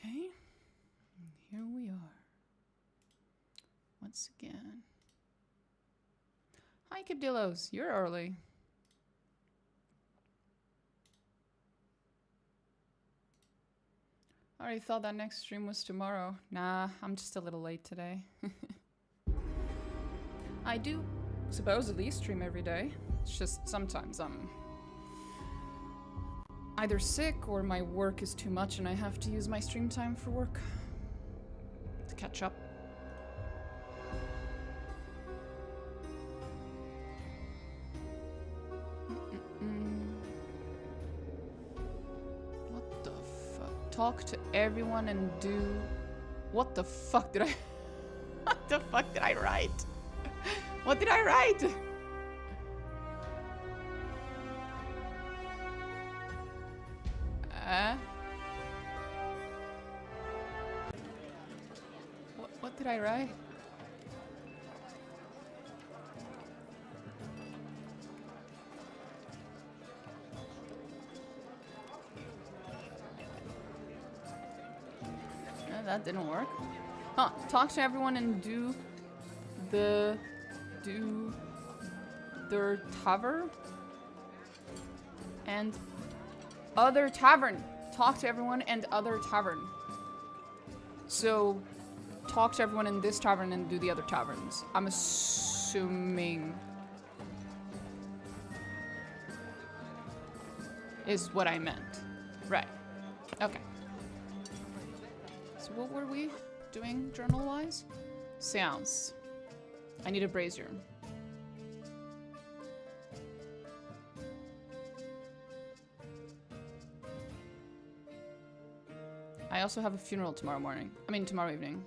Okay, here we are. Once again. Hi, Kibdillos. You're early. I already thought that next stream was tomorrow. Nah, I'm just a little late today. I do supposedly stream every day. It's just sometimes I'm either sick or my work is too much and I have to use my stream time for work to catch up. What the fuck? Talk to everyone and do... What the fuck did I... What the fuck did I write? What did I write? What did I write? No, that didn't work. Huh, talk to everyone and do their tavern and other tavern. Talk to everyone and other tavern. So, talk to everyone in this tavern and do the other taverns. I'm assuming is what I meant. Right. Okay. So what were we doing journal-wise? Seance. I need a brazier. I also have a funeral tomorrow morning. I mean, tomorrow evening.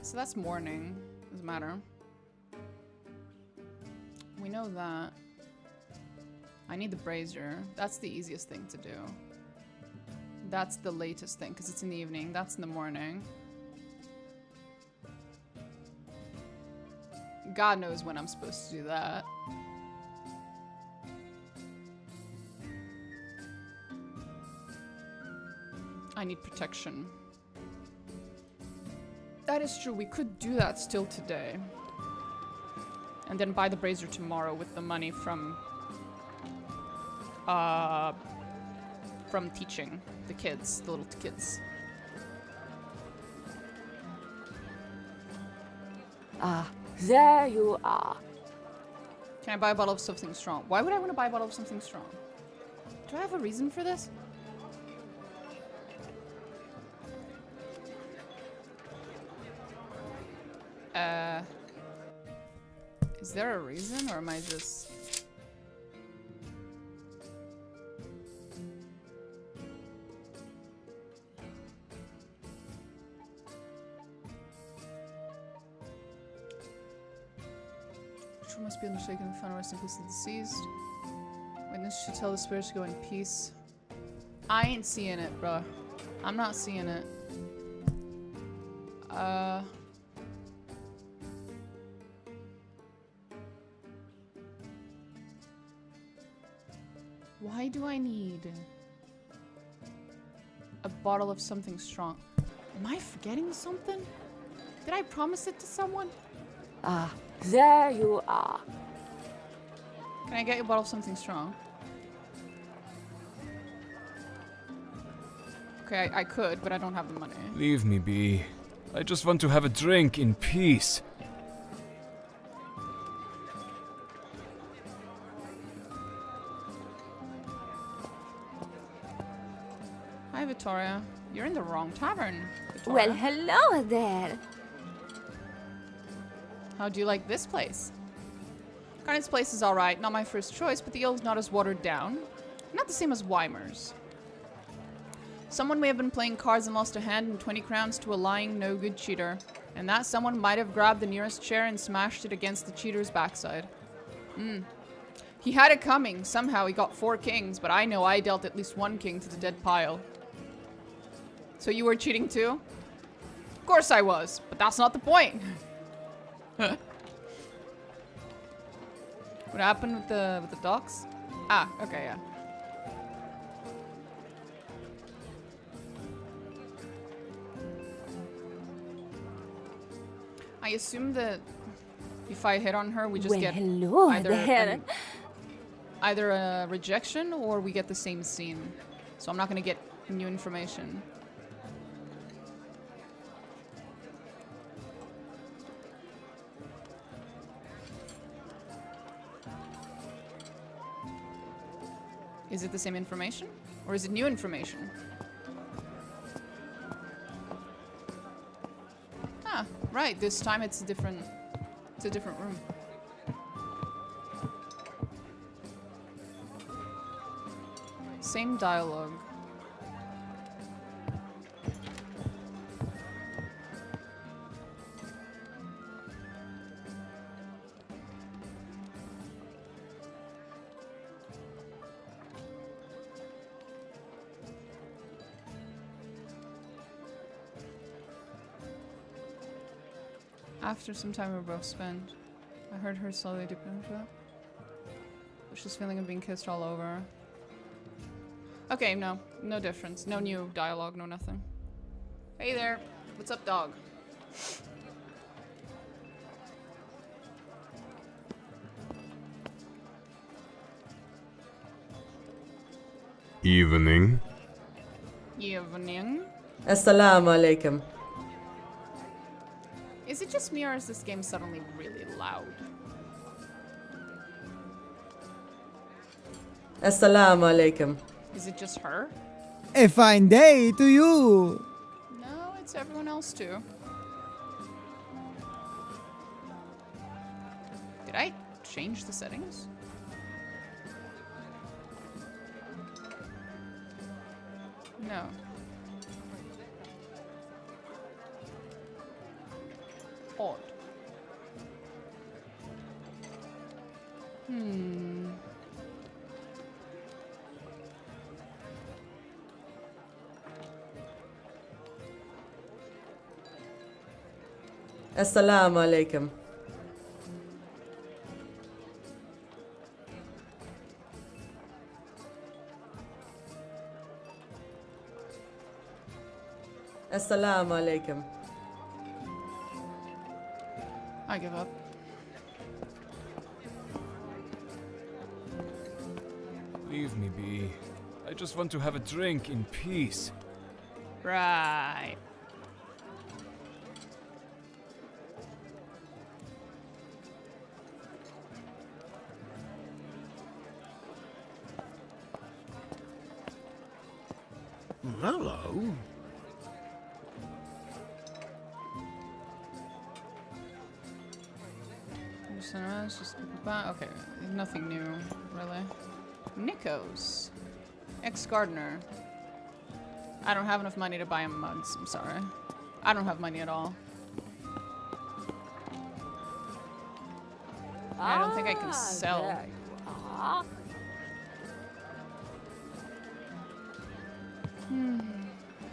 So that's morning. Doesn't matter. We know that. I need the brazier. That's the easiest thing to do. That's the latest thing, because it's in the evening. That's in the morning. God knows when I'm supposed to do that. I need protection. That is true. We could do that still today. And then buy the brazier tomorrow with the money from teaching the kids, the little kids. Ah, there you are. Can I buy a bottle of something strong? Why would I want to buy a bottle of something strong? Do I have a reason for this? Is there a reason, or am I just... Ritual must be undertaken in the final rest in peace of the deceased. Witness should tell the spirits to go in peace. I ain't seeing it, bruh. I'm not seeing it. Why do I need a bottle of something strong? Am I forgetting something? Did I promise it to someone? Ah, there you are. Can I get you a bottle of something strong? Okay, I could, but I don't have the money. Leave me be. I just want to have a drink in peace. Victoria. You're in the wrong tavern, Victoria. Well, hello there. How do you like this place? Garnet's place is alright, not my first choice, but the ale's not as watered down. Not the same as Weimer's. Someone may have been playing cards and lost a hand and 20 crowns to a lying, no-good cheater. And that someone might have grabbed the nearest chair and smashed it against the cheater's backside. He had it coming. Somehow he got 4 kings, but I know I dealt at least 1 king to the dead pile. So you were cheating too? Of course I was, but that's not the point. What happened with the docks? Ah, okay, yeah. I assume that if I hit on her, we just get hello there. either a rejection or we get the same scene. So I'm not gonna get new information. Is it the same information? Or is it new information? Ah, right. This time it's a different room. Same dialogue. After some time we were both spent, I heard her slowly dip into it. She's feeling of being kissed all over. Okay, no difference. No new dialogue, no nothing. Hey there, what's up, dog? Evening. Evening. Assalamu alaikum. Is it just me or is this game suddenly really loud? Assalamu alaikum. Is it just her? A fine day to you. No, it's everyone else too. Did I change the settings? No. Odd. Assalamu alaikum. Assalamu alaikum. I give up. Leave me be. I just want to have a drink in peace. Right. Hello. Okay, nothing new, really. Nikos. Ex-gardener. I don't have enough money to buy him mugs, I'm sorry. I don't have money at all. I don't think I can sell. There you are.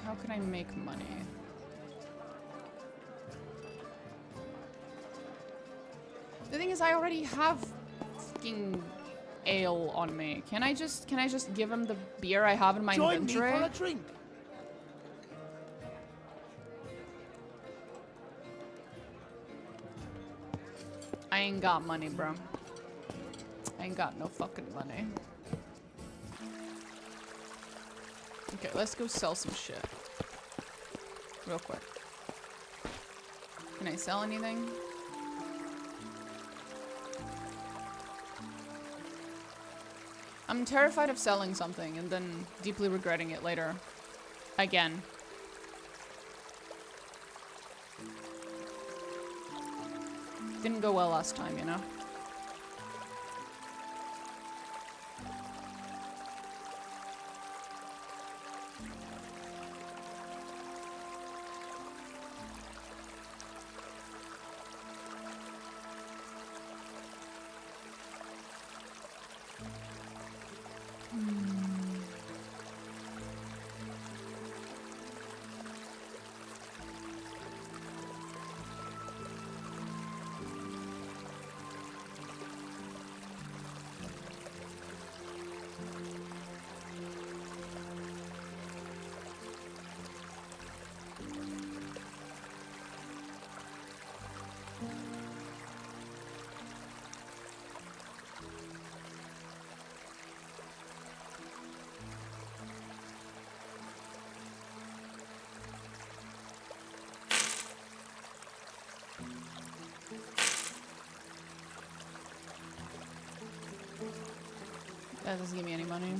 How can I make money? The thing is, I already have fucking ale on me. Can I just give him the beer I have in my Join me inventory? for a drink. I ain't got money, bro. I ain't got no fucking money. Okay, let's go sell some shit. Real quick. Can I sell anything? I'm terrified of selling something and then deeply regretting it later. again. Didn't go well last time, you know? That doesn't give me any money.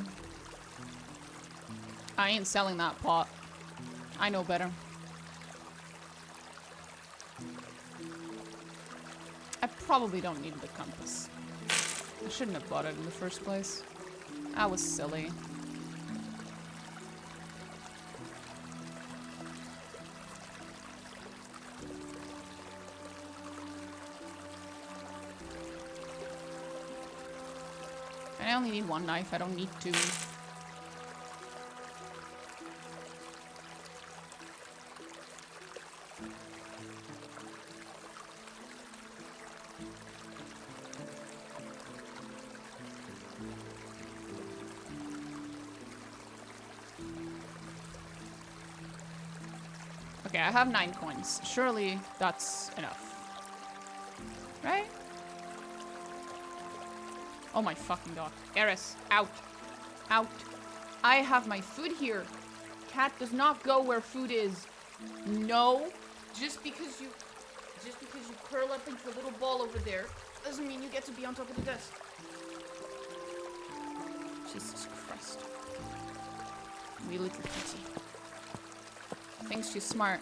I ain't selling that pot. I know better. I probably don't need the compass. I shouldn't have bought it in the first place. I was silly. I only need one knife, I don't need two. Okay, I have 9 coins. Surely that's enough. Right? Oh my fucking god. Eris, out. Out. I have my food here. Cat does not go where food is. No. Just because you curl up into a little ball over there doesn't mean you get to be on top of the desk. Jesus Christ. Wee little kitty. Thinks she's smart.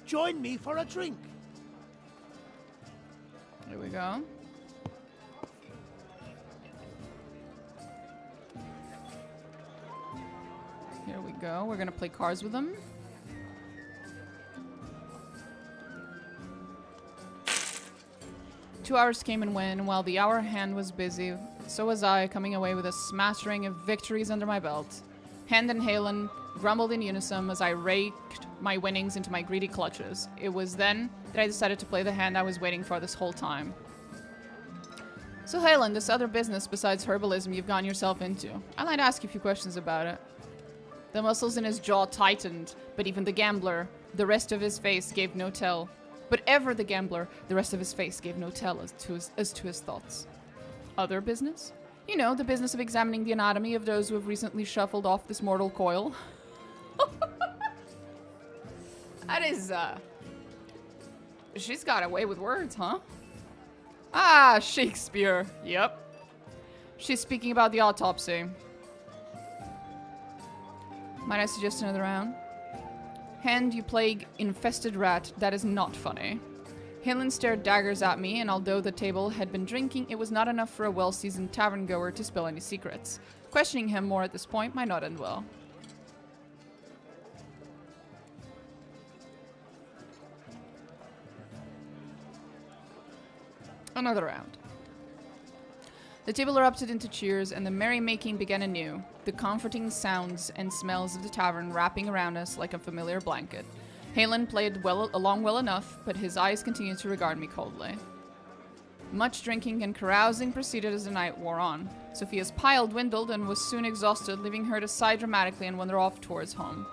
Join me for a drink. Here we go. Here we go. We're gonna play cards with them. Two hours came and went, and while the hour hand was busy, so was I, coming away with a smattering of victories under my belt. Hand and Halen grumbled in unison as I raked my winnings into my greedy clutches. It was then that I decided to play the hand I was waiting for this whole time. So Halen, this other business besides herbalism you've gotten yourself into, I'd like to ask you a few questions about it. The muscles in his jaw tightened, but even the gambler, the rest of his face gave no tell. But ever the gambler, the rest of his face gave no tell as to his thoughts. Other business? You know, the business of examining the anatomy of those who have recently shuffled off this mortal coil. That is, she's got away with words, huh? Ah, Shakespeare. Yep. She's speaking about the autopsy. Might I suggest another round? Hand, you plague-infested rat, that is not funny. Helen stared daggers at me, and although the table had been drinking, it was not enough for a well-seasoned tavern-goer to spill any secrets. Questioning him more at this point might not end well. Another round. The table erupted into cheers, and the merrymaking began anew, the comforting sounds and smells of the tavern wrapping around us like a familiar blanket. Halen played along well enough, but his eyes continued to regard me coldly. Much drinking and carousing proceeded as the night wore on. Sophia's pile dwindled and was soon exhausted, leaving her to sigh dramatically and wander off towards home.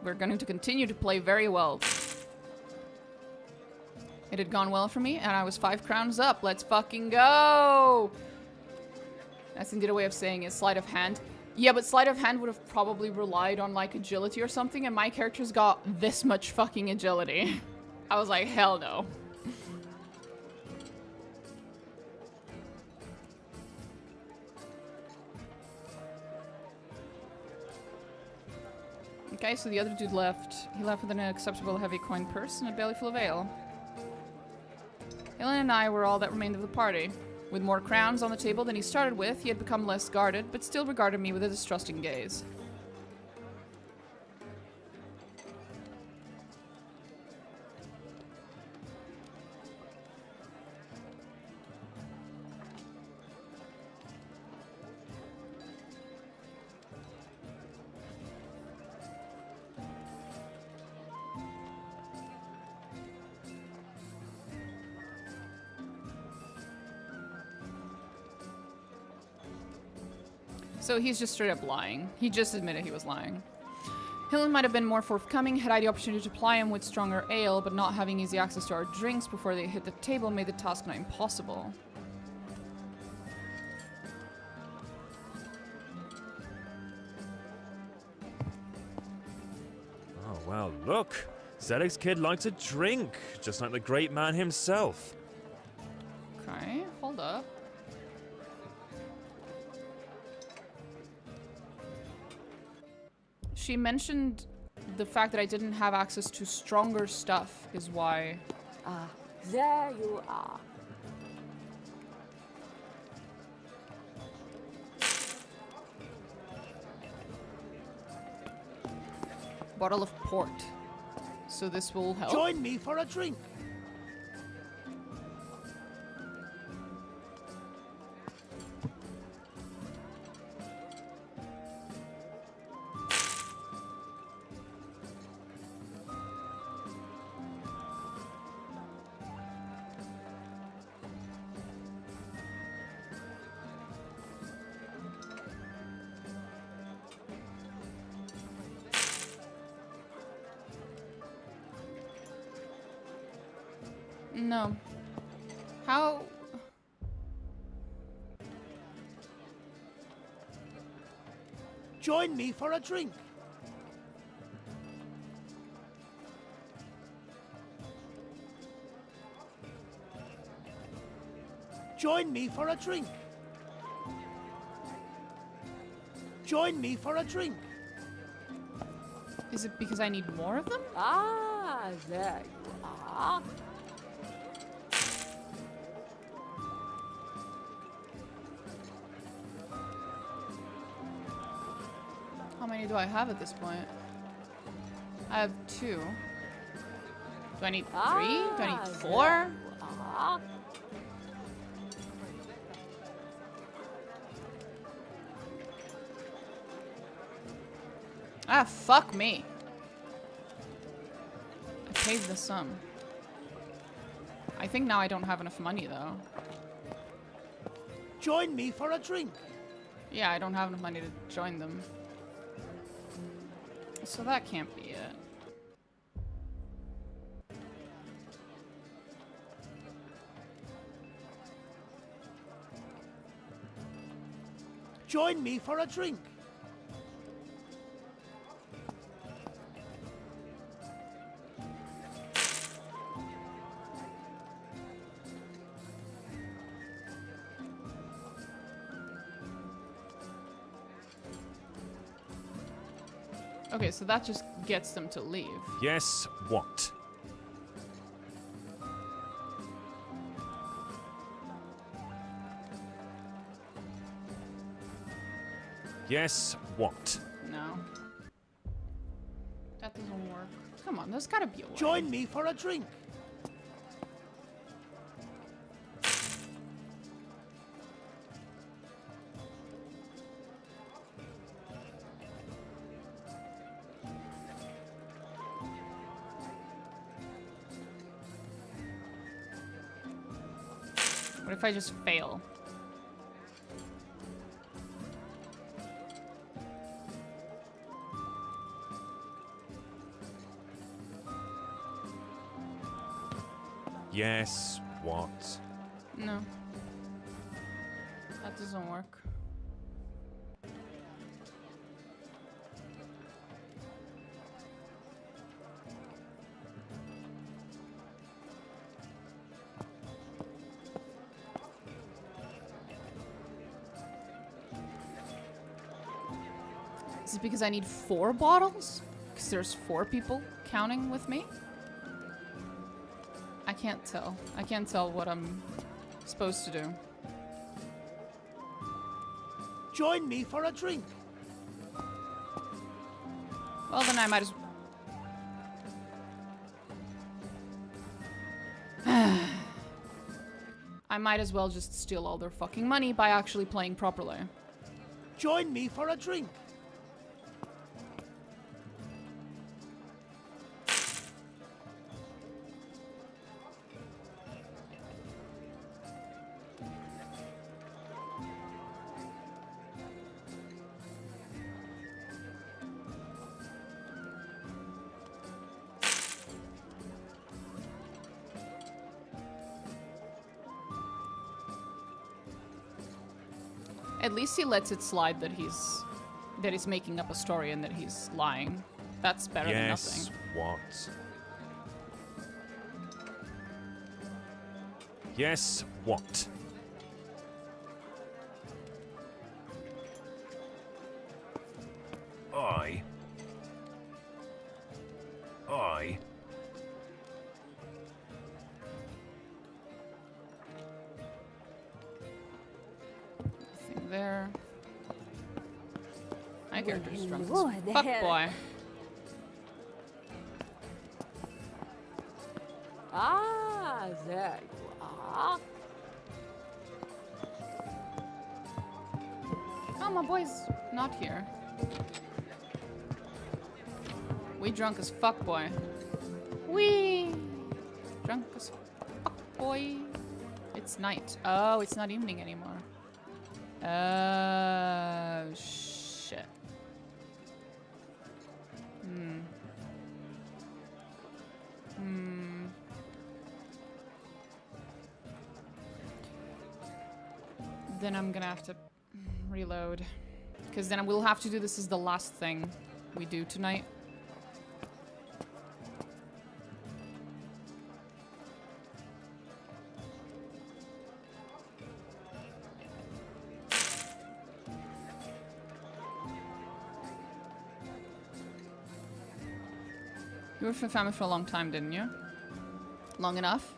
We're going to continue to play very well. It had gone well for me, and I was 5 crowns up. Let's fucking go! That's indeed a way of saying it. Sleight of hand. Yeah, but sleight of hand would have probably relied on like agility or something, and my character's got this much fucking agility. I was like, hell no. Okay, so the other dude left. He left with an acceptable heavy coin purse and a belly full of ale. Helen and I were all that remained of the party. With more crowns on the table than he started with, he had become less guarded, but still regarded me with a distrusting gaze. So he's just straight up lying. He just admitted he was lying. Hillen might have been more forthcoming had I the opportunity to ply him with stronger ale, but not having easy access to our drinks before they hit the table made the task nigh impossible. Oh, well, look. Zedek's kid likes a drink, just like the great man himself. Okay, hold up. She mentioned the fact that I didn't have access to stronger stuff is why. Ah, there you are. Bottle of port. So this will help. Join me for a drink. No. How? Join me for a drink. Join me for a drink. Join me for a drink. Is it because I need more of them? Ah, there you are. How many do I have at this point? I have 2. Do I need 3? Do I need 4? Ah, Ah, fuck me. I paid the sum. I think now I don't have enough money, though. Join me for a drink. Yeah, I don't have enough money to join them. So that can't be it. Join me for a drink. Okay, so that just gets them to leave. Yes, what? Yes, what? No. That doesn't work. Come on, there's gotta be a way. Join me for a drink. What if I just fail? Yes, what? No. That doesn't work. Is it because I need 4 bottles? Because there's 4 people counting with me? I can't tell. I can't tell what I'm supposed to do. Join me for a drink. Well, then I might as... I might as well just steal all their fucking money by actually playing properly. Join me for a drink. At least he lets it slide that he's making up a story and that he's lying. That's better than Yes, nothing. what? Yes, what? I. Nothing there. My character's drunk Whoa, as the fuck, hell. boy. Ah, there you are. Oh, my boy's not here. We drunk as fuck, boy. We drunk as fuck, boy. It's night. Oh, it's not evening anymore. Oh, shit. Then I'm gonna have to reload. Because then we'll have to do this as the last thing we do tonight. You were with family for a long time, didn't you? Long enough?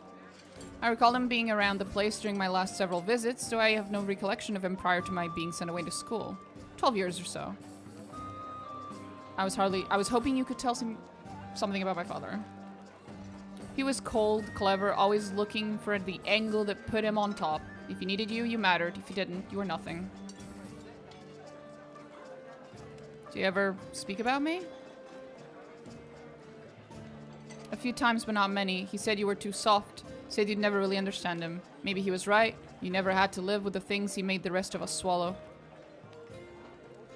I recall him being around the place during my last several visits, though I have no recollection of him prior to my being sent away to school. 12 years or so. I was hoping you could tell something about my father. He was cold, clever, always looking for the angle that put him on top. If he needed you, you mattered. If he didn't, you were nothing. Do you ever speak about me? A few times, but not many. He said you were too soft. Said you'd never really understand him. Maybe he was right. You never had to live with the things he made the rest of us swallow.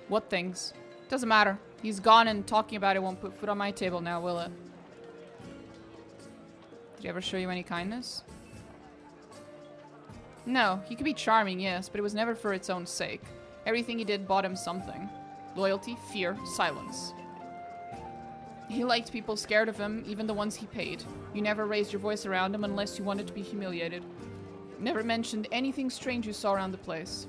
What things? Doesn't matter. He's gone, and talking about it won't put food on my table now, will it? Did he ever show you any kindness? No. He could be charming, yes, but it was never for its own sake. Everything he did bought him something. Loyalty, fear, silence. He liked people scared of him, even the ones he paid. You never raised your voice around him unless you wanted to be humiliated. Never mentioned anything strange you saw around the place.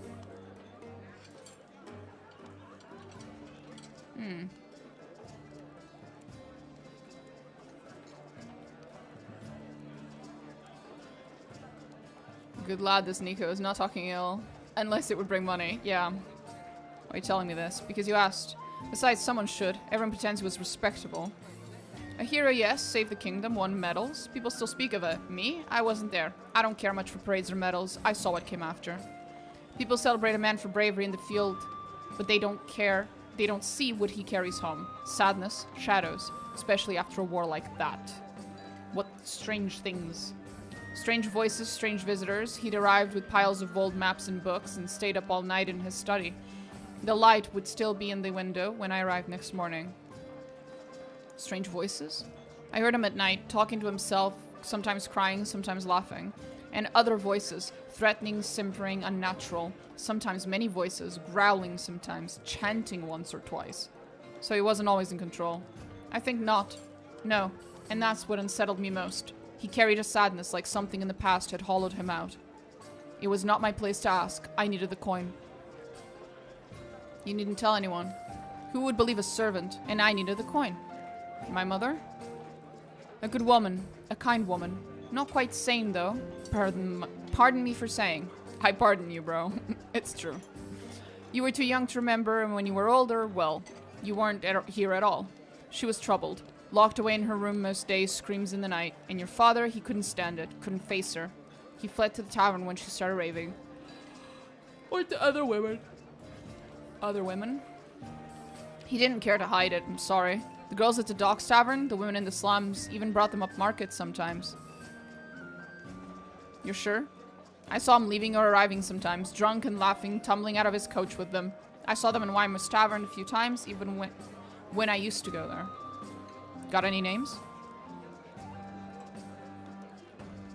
Good lad, this Nico is not talking ill. Unless it would bring money. Yeah. Why are you telling me this? Because you asked. Besides, someone should. Everyone pretends he was respectable. A hero, yes. Saved the kingdom, won medals. People still speak of it. Me? I wasn't there. I don't care much for parades or medals. I saw what came after. People celebrate a man for bravery in the field, but they don't care. They don't see what he carries home. Sadness, shadows, especially after a war like that. What strange things. Strange voices, strange visitors. He'd arrived with piles of old maps and books and stayed up all night in his study. The light would still be in the window when I arrived next morning. Strange voices? I heard him at night, talking to himself, sometimes crying, sometimes laughing. And other voices, threatening, simpering, unnatural. Sometimes many voices, growling sometimes, chanting once or twice. So he wasn't always in control. I think not. No. And that's what unsettled me most. He carried a sadness like something in the past had hollowed him out. It was not my place to ask. I needed the coin. You needn't tell anyone. Who would believe a servant? And I needed the coin. My mother? A good woman. A kind woman. Not quite sane, though. Pardon me for saying. I pardon you, bro. It's true. You were too young to remember, and when you were older, well, you weren't here at all. She was troubled. Locked away in her room most days, screams in the night. And your father, he couldn't stand it. Couldn't face her. He fled to the tavern when she started raving. Or to other women. Other women? He didn't care to hide it, I'm sorry. The girls at the Docks Tavern, the women in the slums, even brought them up market sometimes. You're sure? I saw him leaving or arriving sometimes, drunk and laughing, tumbling out of his coach with them. I saw them in Weimer's Tavern a few times, even when I used to go there. Got any names?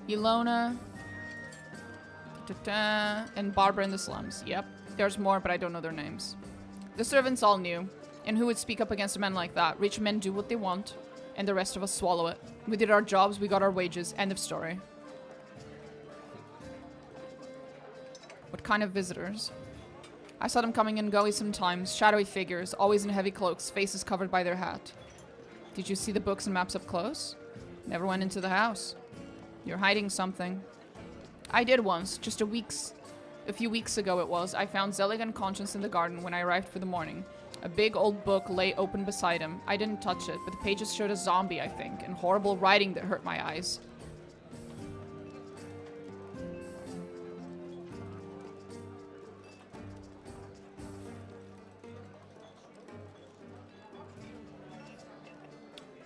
Ilona... and Barbara in the slums. Yep. There's more, but I don't know their names. The servants all knew. And who would speak up against a man like that? Rich men do what they want, and the rest of us swallow it. We did our jobs, we got our wages. End of story. What kind of visitors? I saw them coming and going sometimes. Shadowy figures, always in heavy cloaks, faces covered by their hat. Did you see the books and maps up close? Never went into the house. You're hiding something. I did once, just a few weeks ago it was. I found Zelig unconscious in the garden when I arrived for the morning. A big old book lay open beside him. I didn't touch it, but the pages showed a zombie, I think, and horrible writing that hurt my eyes.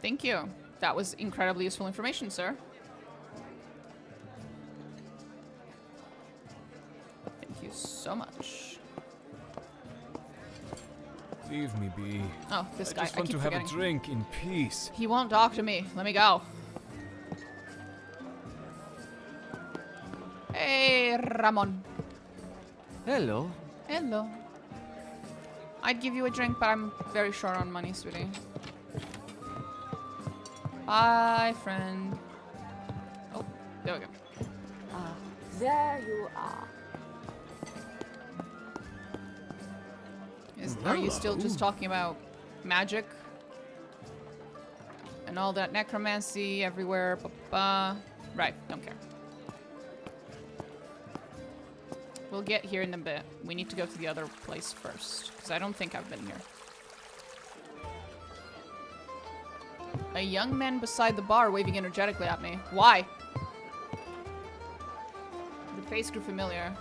Thank you. That was incredibly useful information, sir. Thank you so much. Leave me be. Oh, this guy. I just want to have a drink in peace. He won't talk to me. Let me go. Hey, Ramon. Hello. Hello. I'd give you a drink, but I'm very short on money, sweetie. Bye, friend. Oh, there we go. Ah, there you are. Are you still just talking about magic? And all that necromancy everywhere, Right, don't care. We'll get here in a bit. We need to go to the other place first, because I don't think I've been here. A young man beside the bar waving energetically at me. Why? The face grew familiar.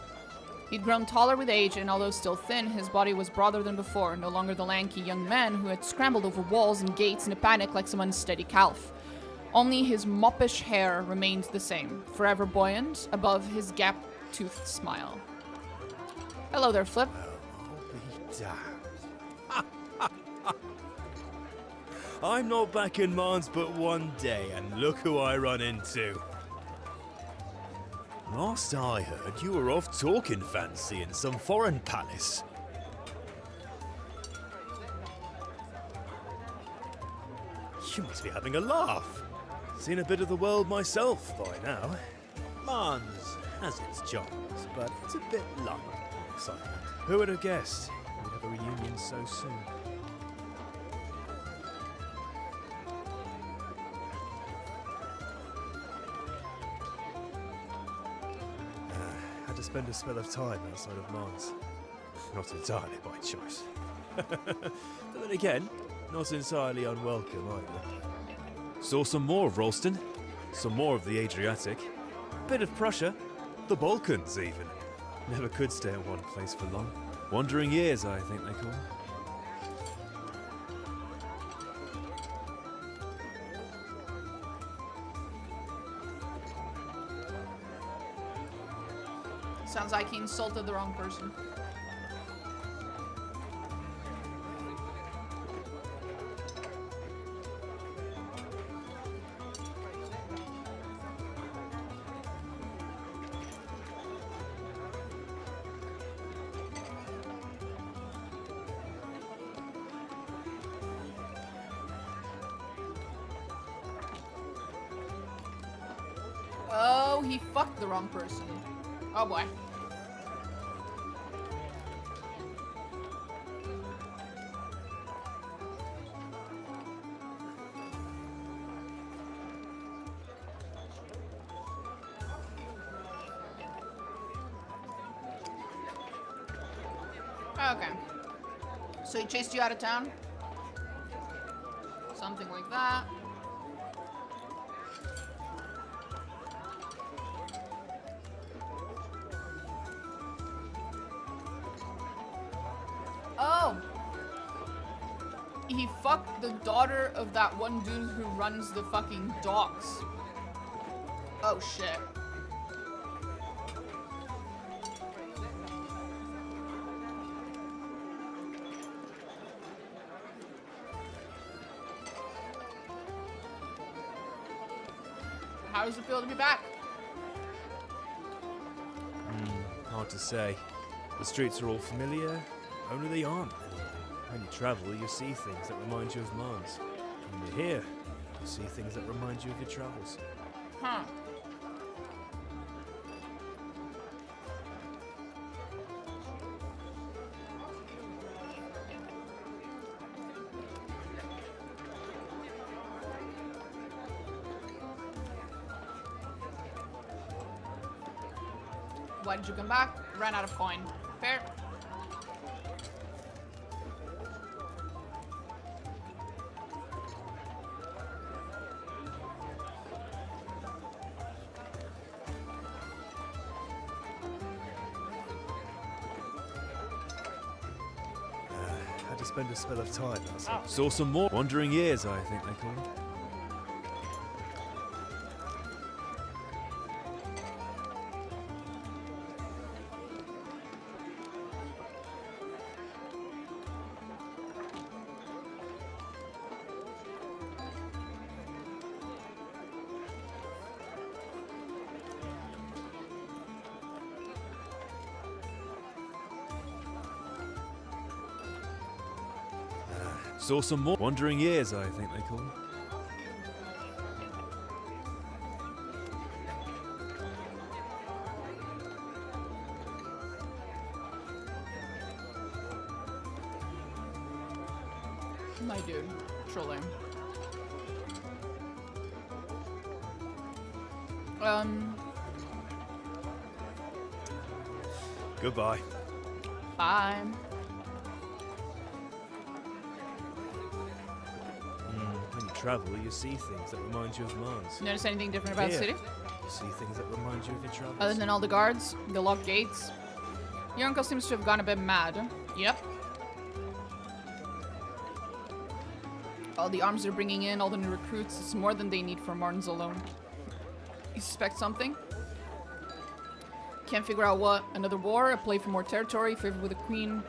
He'd grown taller with age, and although still thin, his body was broader than before, no longer the lanky young man who had scrambled over walls and gates in a panic like some unsteady calf. Only his moppish hair remained the same, forever buoyant above his gap-toothed smile. Hello there, Flip. I'll be damned. I'm not back in Mons but one day, and look who I run into. Last I heard, you were off talking fancy in some foreign palace. You must be having a laugh. Seen a bit of the world myself by now. Mons has its charms, but it's a bit light on excitement. Who would have guessed we'd have a reunion so soon? To spend a spell of time outside of Mons. Not entirely by choice. But then again, not entirely unwelcome either. Saw some more of Ralston, some more of the Adriatic, a bit of Prussia, the Balkans even. Never could stay in one place for long. Wandering years, I think they call it. Sounds like he insulted the wrong person. Oh, he fucked the wrong person. Oh boy. Okay. So he chased you out of town? Something like that. Oh! He fucked the daughter of that one dude who runs the fucking docks. Oh shit. How does it feel to be back? Hard to say. The streets are all familiar, only they aren't. When you travel, you see things that remind you of Mars. When you're here, you see things that remind you of your travels. Huh. Why did you come back? Ran out of coin. Fair. Had to spend a spell of time, that's all. Saw some more wandering years, I think they call them. Saw some more wandering years, I think they call them. My dude. Trolling. Goodbye. Bye. When you travel, you see things that remind you of Mars. Notice anything different about the Here, city? you see things that remind you of your travels. Other than all the guards, the locked gates. Your uncle seems to have gone a bit mad. Yep. All the arms they're bringing in, all the new recruits, it's more than they need for Martins alone. You suspect something? Can't figure out what. Another war, a play for more territory, favored with the queen.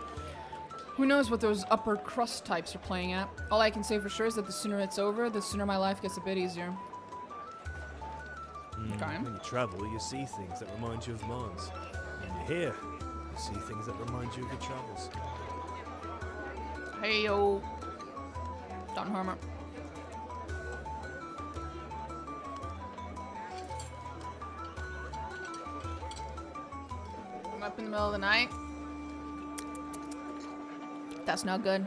Who knows what those upper crust types are playing at. All I can say for sure is that the sooner it's over, the sooner my life gets a bit easier. Okay. When you travel, you see things that remind you of Mars. When you're here, you see things that remind you of your travels. Hey yo. Don't harm her. I'm up in the middle of the night. That's not good.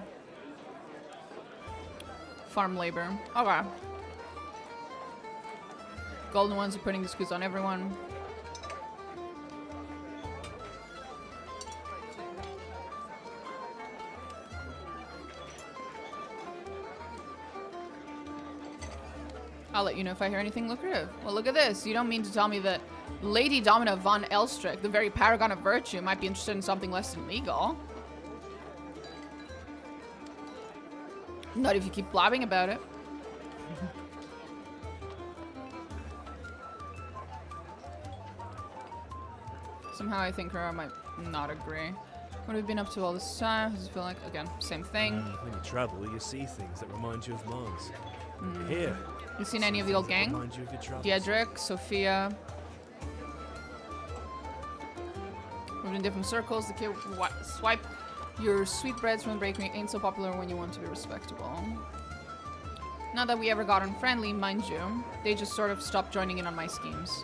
Farm labor. Okay. Golden ones are putting the screws on everyone. I'll let you know if I hear anything lucrative. Well, look at this. You don't mean to tell me that Lady Domina von Elstrick, the very paragon of virtue, might be interested in something less than legal? Not if you keep blabbing about it. Somehow I think her might not agree. What have you been up to all this time? Does it feel like, again, same thing? When you travel, you see things that remind you of Mars. When you're here, You seen any of the old gang? remind you of your travels. Diedrich, Sophia. Moved in different circles. The kid swipe your sweetbreads from the bakery ain't so popular when you want to be respectable. Not that we ever got unfriendly, mind you. They just sort of stopped joining in on my schemes.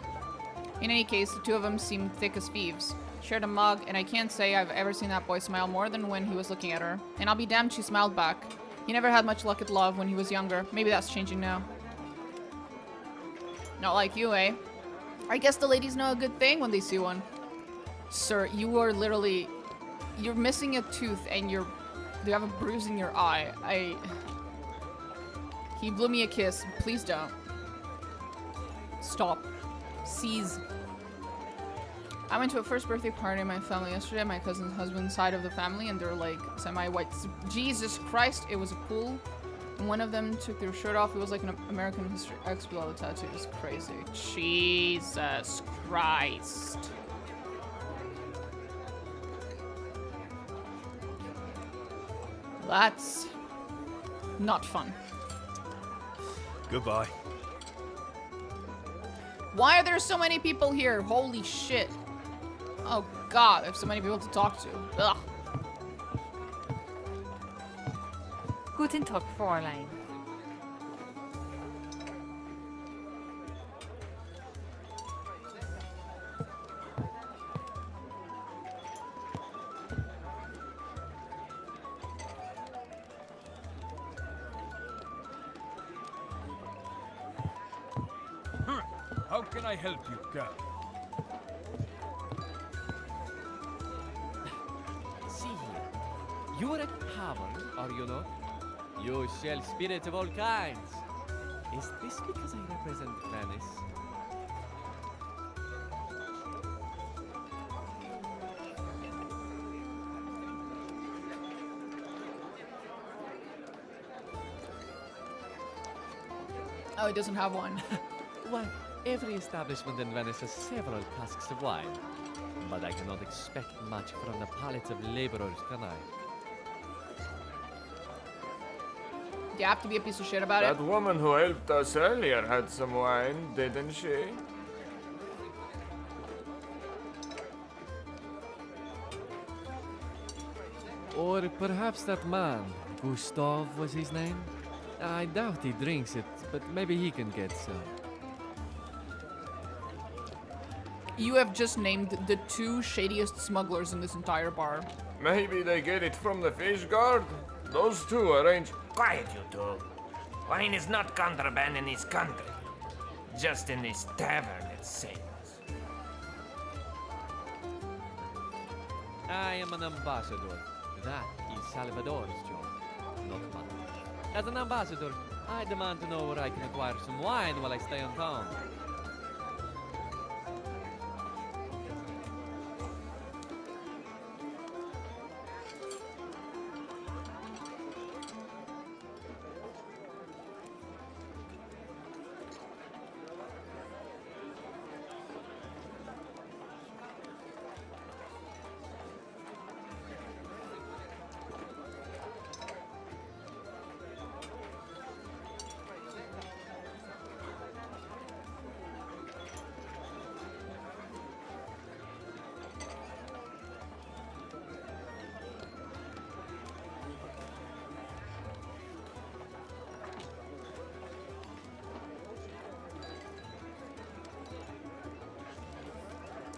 In any case, the two of them seemed thick as thieves. Shared a mug, and I can't say I've ever seen that boy smile more than when he was looking at her. And I'll be damned she smiled back. He never had much luck at love when he was younger. Maybe that's changing now. Not like you, eh? I guess the ladies know a good thing when they see one. Sir, you are literally You're missing a tooth and you have a bruise in your eye. He blew me a kiss. Please don't. Stop. Cease. I went to a first birthday party in my family yesterday, my cousin's husband's side of the family, and they're like semi-white. Jesus Christ, it was a pool. And one of them took their shirt off. It was like an American History X with all the tattoos. Crazy. Jesus Christ. That's not fun. Goodbye. Why are there so many people here? Holy shit. Oh god, I have so many people to talk to. Ugh. Guten Tag, Fräulein. How can I help you, girl? See here. You're a tavern, are you not? You sell spirits of all kinds. Is this because I represent Venice? Oh, it doesn't have one. Why, every establishment in Venice has several casks of wine. But I cannot expect much from the palates of laborers, can I? You have to be a piece of shit about it. That woman who helped us earlier had some wine, didn't she? Or perhaps that man, Gustav was his name? I doubt he drinks it, but maybe he can get some. You have just named the two shadiest smugglers in this entire bar. Maybe they get it from the fish guard? Those two arrange. Quiet, you two. Wine is not contraband in this country. Just in this tavern, it seems. I am an ambassador. That is Salvador's job, not mine. As an ambassador, I demand to know where I can acquire some wine while I stay in town.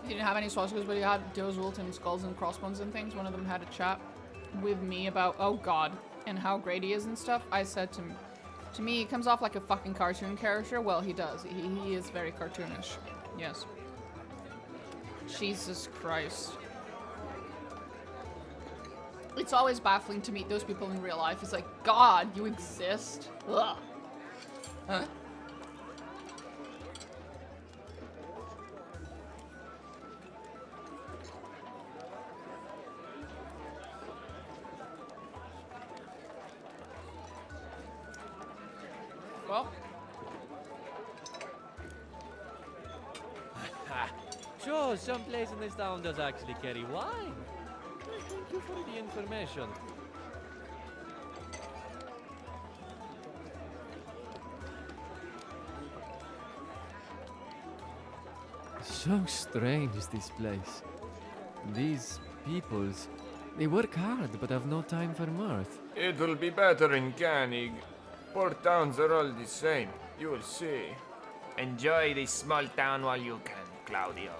He didn't have any swastikas, but he had Deus and skulls and crossbones and things. One of them had a chat with me about, oh god, and how great he is and stuff. I said to me, he comes off like a fucking cartoon character. Well, he does. He is very cartoonish. Yes. Jesus Christ. It's always baffling to meet those people in real life. It's like, God, you exist? Ugh. Huh? Well. Sure, some place in this town does actually carry wine. Thank you for the information. So strange, this place. These peoples, they work hard but have no time for mirth. It'll be better in Canning. Port towns are all the same. You'll see. Enjoy this small town while you can, Claudio.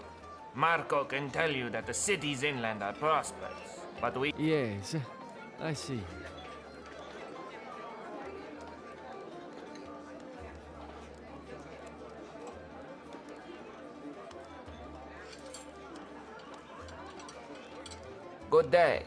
Marco can tell you that the cities inland are prosperous, but we... Yes, I see. Good day.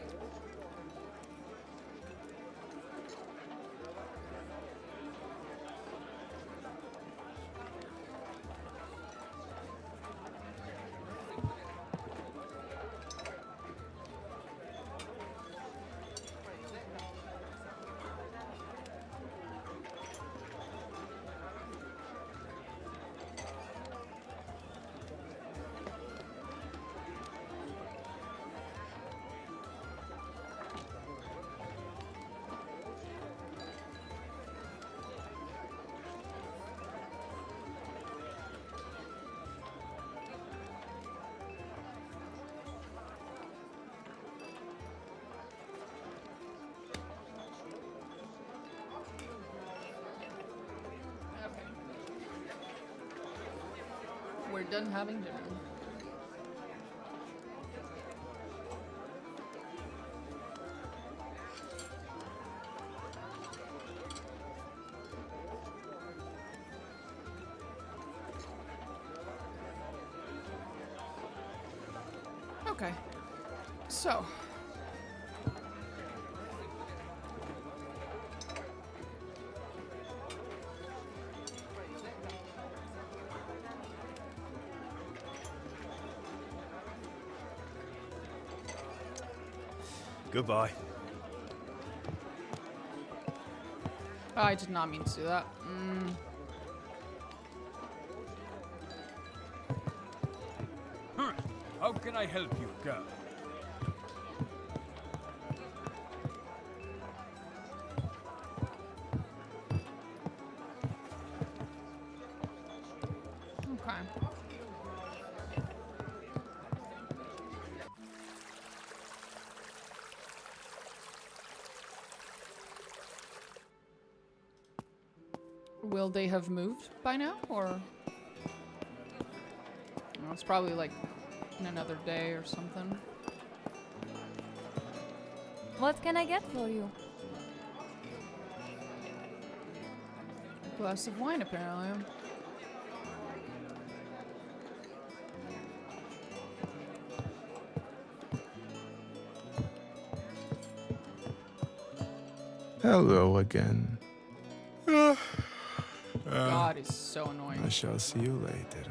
We're done having dinner. Okay. So. Goodbye. I did not mean to do that. How can I help you, girl? Okay. Will they have moved by now, or? Oh, it's probably like in another day or something. What can I get for you? A glass of wine, apparently. Hello again. God is so annoying. I shall see you later.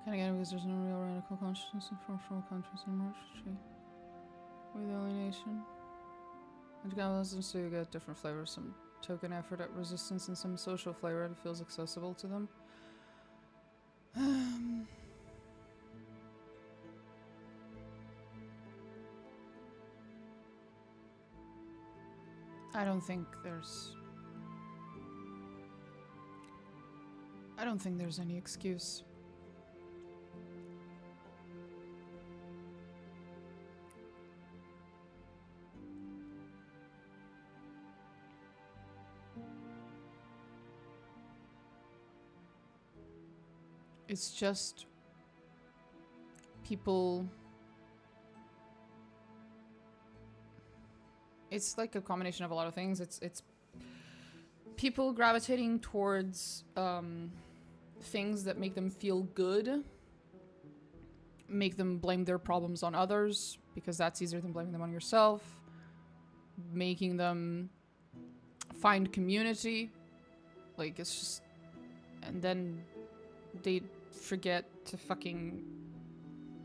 And again, because there's no real radical consciousness in functional countries in March with alienation. And capitalism, so you get different flavors, some token effort at resistance and some social flavor that feels accessible to them. I don't think there's any excuse. It's just people. It's like a combination of a lot of things. It's people gravitating towards things that make them feel good, make them blame their problems on others because that's easier than blaming them on yourself, making them find community, like it's just, and then they forget to fucking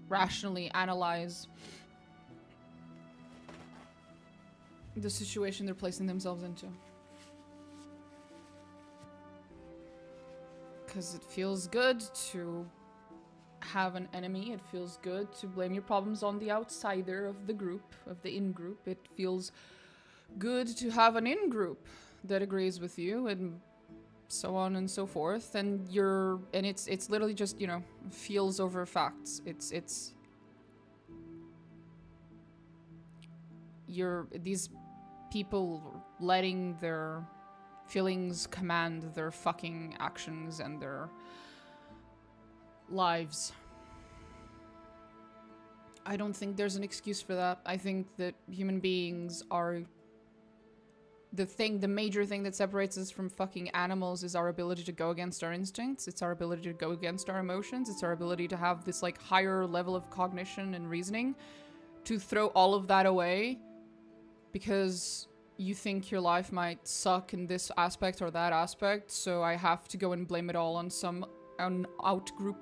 rationally analyze the situation they're placing themselves into. Because it feels good to have an enemy. It feels good to blame your problems on the outsider of the group, of the in-group. It feels good to have an in-group that agrees with you and so on and so forth, and it's literally just, you know, feels over facts. These people letting their feelings command their fucking actions and their lives. I don't think there's an excuse for that. I think that human beings are the major thing that separates us from fucking animals is our ability to go against our instincts. It's our ability to go against our emotions. It's our ability to have this like higher level of cognition and reasoning, to throw all of that away because you think your life might suck in this aspect or that aspect, so I have to go and blame it all on some out-group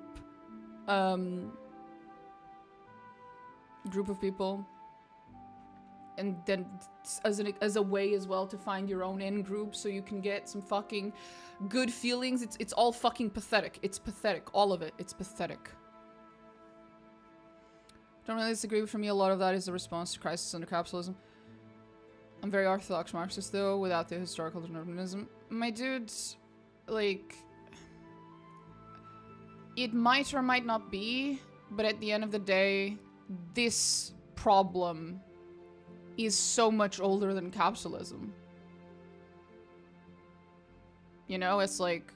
group of people. And then as a way as well to find your own in-group so you can get some fucking good feelings. It's all fucking pathetic. It's pathetic. All of it. It's pathetic. Don't really disagree, but for me a lot of that is a response to crisis under capitalism. I'm very orthodox Marxist though, without the historical determinism. My dude, like, it might or might not be, but at the end of the day, this problem is so much older than capitalism. You know, it's like,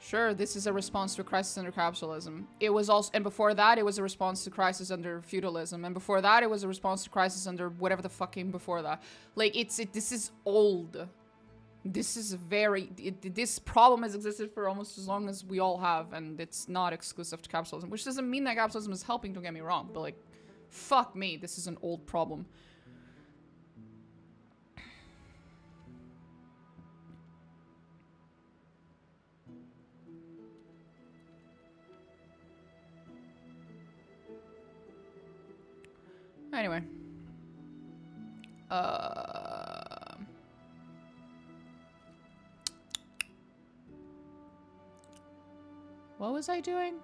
sure, this is a response to a crisis under capitalism. It was also, and before that, it was a response to crisis under feudalism, and before that, it was a response to crisis under whatever the fuck came before that. Like, this is old. This is this problem has existed for almost as long as we all have, and it's not exclusive to capitalism, which doesn't mean that capitalism is helping, don't get me wrong, but like, fuck me, this is an old problem. Anyway. What was I doing?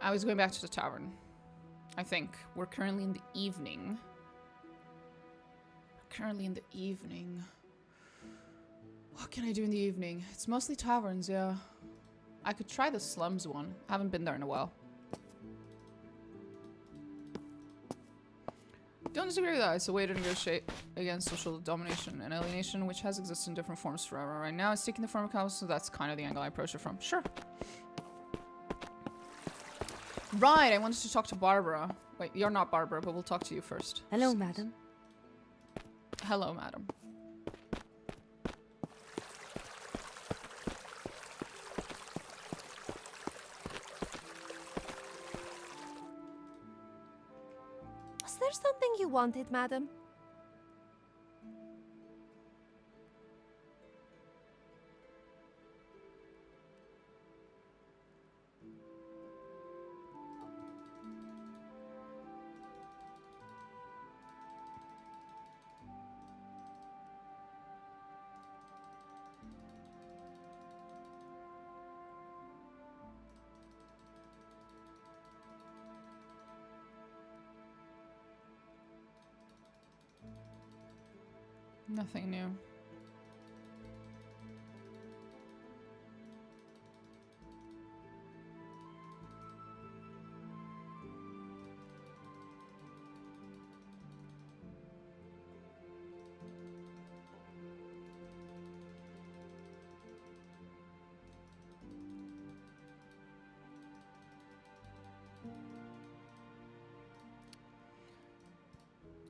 I was going back to the tavern. I think. We're currently in the evening. What can I do in the evening? It's mostly taverns, yeah. I could try the slums one. I haven't been there in a while. Don't disagree with that. It's a way to negotiate against social domination and alienation, which has existed in different forms forever. Right now, it's taking the form of chaos, so that's kind of the angle I approach it from. Sure. Right, I wanted to talk to Barbara. Wait, you're not Barbara, but we'll talk to you first. Hello, madam. Hello, madam. Was there something you wanted, madam? Nothing new.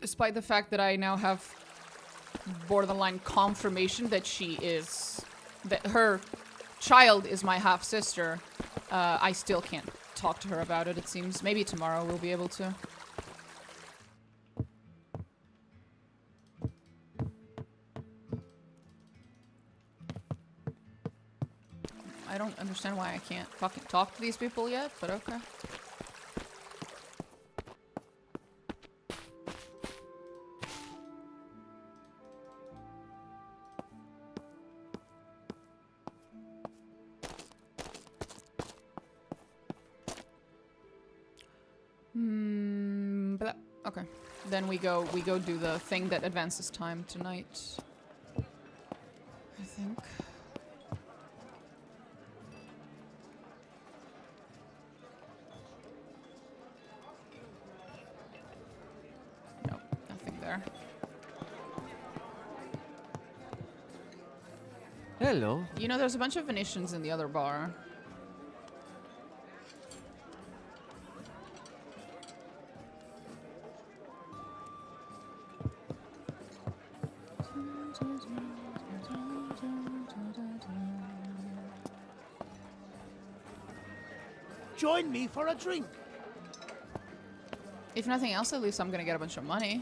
Despite the fact that I now have borderline confirmation that that her child is my half-sister, I still can't talk to her about it, it seems. Maybe tomorrow we'll be able to. I don't understand why I can't fucking talk to these people yet, but okay. Okay. Then we go do the thing that advances time tonight. think. Nope, nothing there. Hello. You know, there's a bunch of Venetians in the other bar. Join me for a drink. If nothing else, at least I'm gonna get a bunch of money.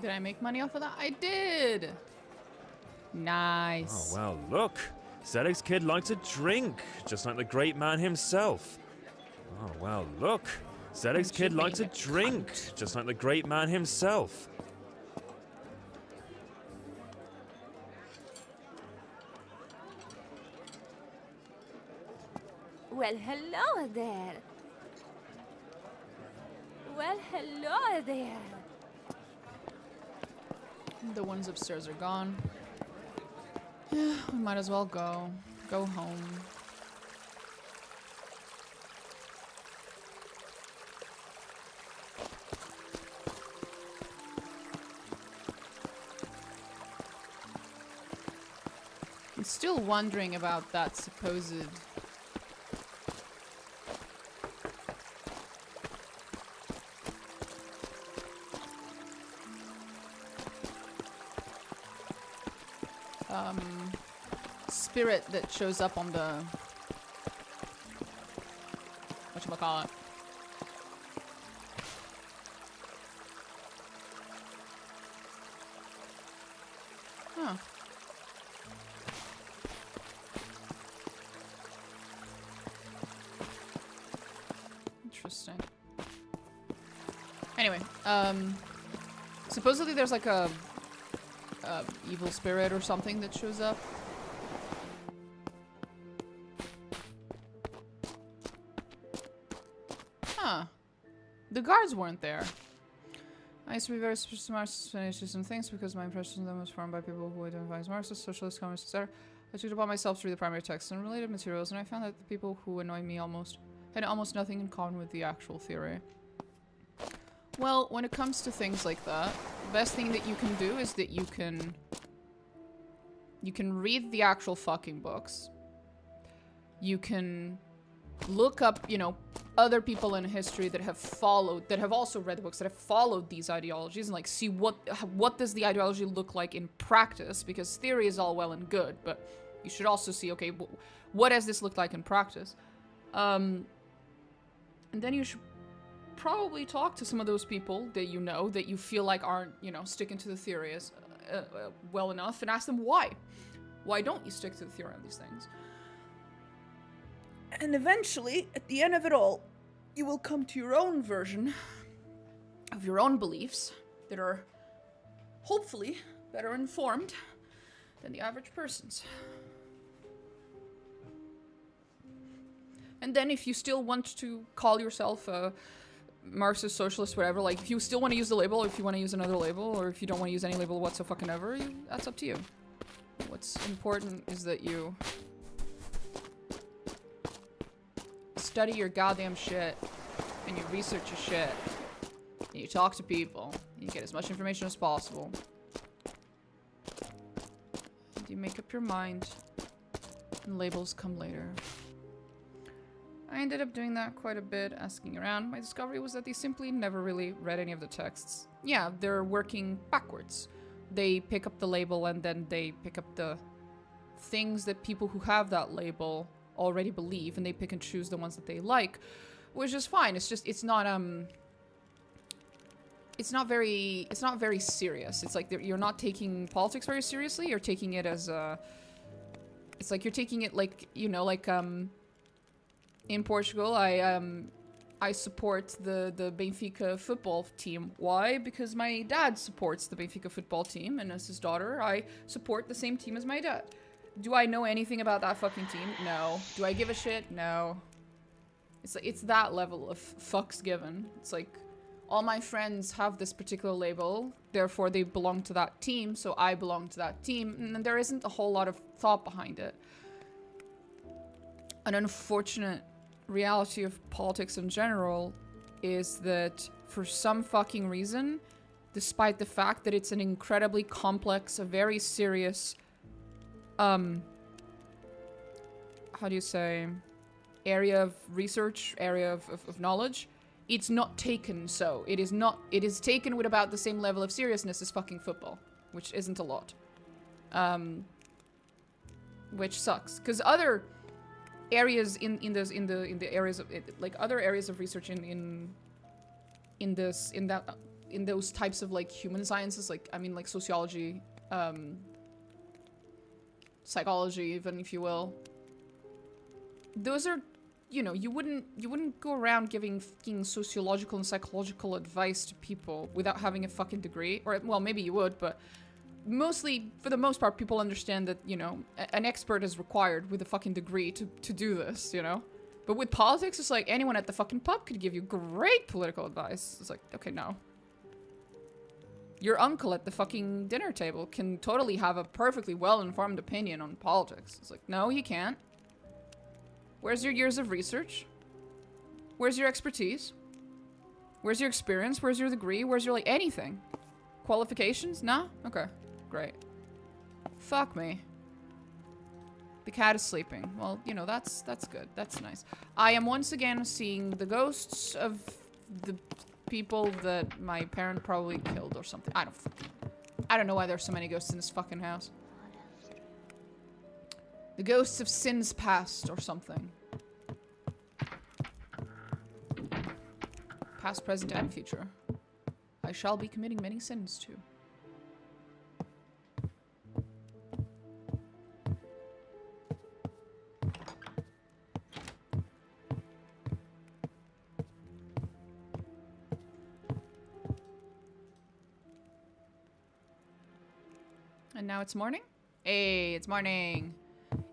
Did I make money off of that? I did! Nice. Oh, well, look. Zedek's kid likes a drink, just like the great man himself. Oh, well, look. Zedek's kid likes a drink, just like the great man himself. Well, hello there. Well, hello there. The ones upstairs are gone. Yeah, we might as well go. Go home. I'm still wondering about that supposed... spirit that shows up on the... whatchamacallit? Huh. Interesting. Anyway, supposedly there's like a evil spirit or something that shows up. Huh. The guards weren't there. I used to be very smart to some things because my impression of them was formed by people who identify as Marxists, socialists, communists, etc. I took it upon myself to read the primary text and related materials, and I found that the people who annoyed me had almost nothing in common with the actual theory. Well, when it comes to things like that, the best thing that you can do is that you can read the actual fucking books. You can look up, you know, other people in history that have also read the books, that have followed these ideologies, and like see what does the ideology look like in practice, because theory is all well and good, but you should also see, okay, what does this look like in practice? And then you should probably talk to some of those people that you know, that you feel like aren't, you know, sticking to the theory as well enough, and ask them why. Why don't you stick to the theory on these things? And eventually, at the end of it all, you will come to your own version of your own beliefs that are hopefully better informed than the average person's. And then if you still want to call yourself a Marxist, socialist, whatever, like if you still want to use the label, or if you want to use another label, or if you don't want to use any label whatsoever, that's up to you. What's important is that you study your goddamn shit, and you research your shit, and you talk to people, and you get as much information as possible. And you make up your mind, and labels come later. I ended up doing that quite a bit, asking around. My discovery was that they simply never really read any of the texts. Yeah, they're working backwards. They pick up the label, and then they pick up the things that people who have that label already believe, and they pick and choose the ones that they like, which is fine. It's just, it's not very serious. It's like you're not taking politics very seriously. You're taking it as it's like you're taking it like, you know, like in Portugal, I support the Benfica football team. Why? Because my dad supports the Benfica football team, and as his daughter, I support the same team as my dad. Do I know anything about that fucking team? No. Do I give a shit? No. It's like, it's that level of fucks given. It's like, all my friends have this particular label, therefore they belong to that team, so I belong to that team, and there isn't a whole lot of thought behind it. An unfortunate reality of politics in general is that for some fucking reason, despite the fact that it's an incredibly complex, a very serious, how do you say, area of research, area of knowledge, it's not taken so. It is taken with about the same level of seriousness as fucking football, which isn't a lot. Which sucks, because other areas in the areas of like other areas of research in those types of like human sciences, like I mean like sociology, psychology, even if you will. Those are, you know, you wouldn't go around giving fucking sociological and psychological advice to people without having a fucking degree, or well maybe you would, but mostly, for the most part, people understand that, you know, an expert is required with a fucking degree to do this, you know? But with politics, it's like anyone at the fucking pub could give you great political advice. It's like, okay, no. Your uncle at the fucking dinner table can totally have a perfectly well-informed opinion on politics. It's like, no, he can't. Where's your years of research? Where's your expertise? Where's your experience? Where's your degree? Where's your, like, anything? Qualifications? Nah? Okay. Great. Fuck me. The cat is sleeping. Well, you know, that's good. That's nice. I am once again seeing the ghosts of the people that my parent probably killed or something. I don't know why there's so many ghosts in this fucking house. The ghosts of sins past or something. Past, present, and future. I shall be committing many sins too. And now it's morning? Hey, it's morning.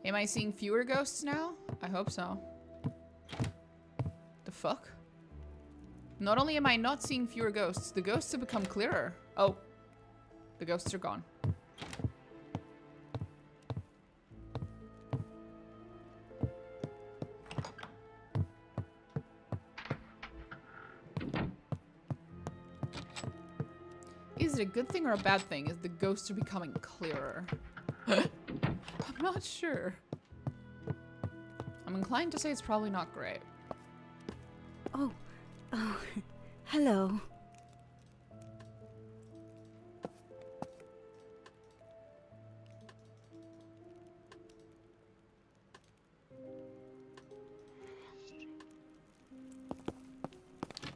Am I seeing fewer ghosts now? I hope so. The fuck? Not only am I not seeing fewer ghosts, the ghosts have become clearer. Oh. The ghosts are gone. Is it a good thing or a bad thing? Is the ghosts are becoming clearer? I'm not sure. I'm inclined to say it's probably not great. Oh, hello.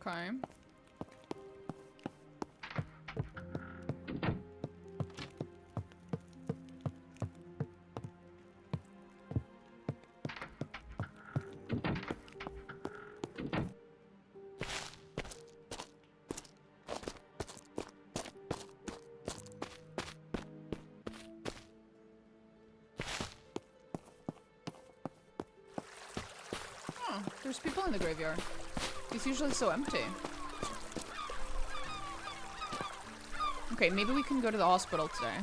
Okay. There's people in the graveyard. It's usually so empty. Okay, maybe we can go to the hospital today.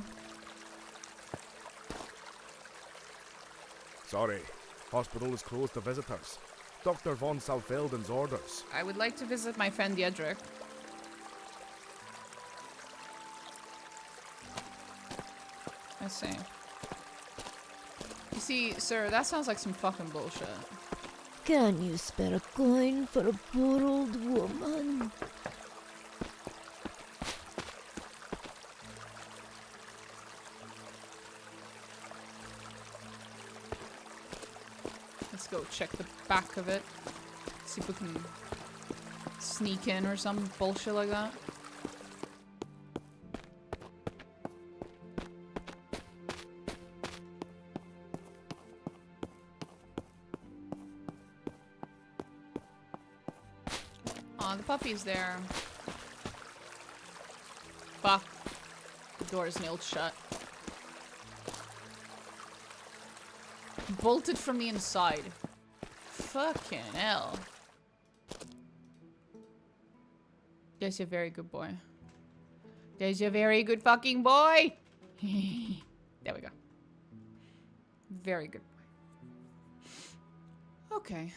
Sorry, hospital is closed to visitors. Dr. von Salfelden's orders. I would like to visit my friend Jedrick. I see. You see, sir, that sounds like some fucking bullshit. Can you spare a coin for a poor old woman? Let's go check the back of it. See if we can sneak in or some bullshit like that. Aw, the puppy's there. Fuck. The door is nailed shut. Bolted from the inside. Fucking hell. Yes, you're a very good boy. There's a very good fucking boy. There we go. Very good boy. Okay.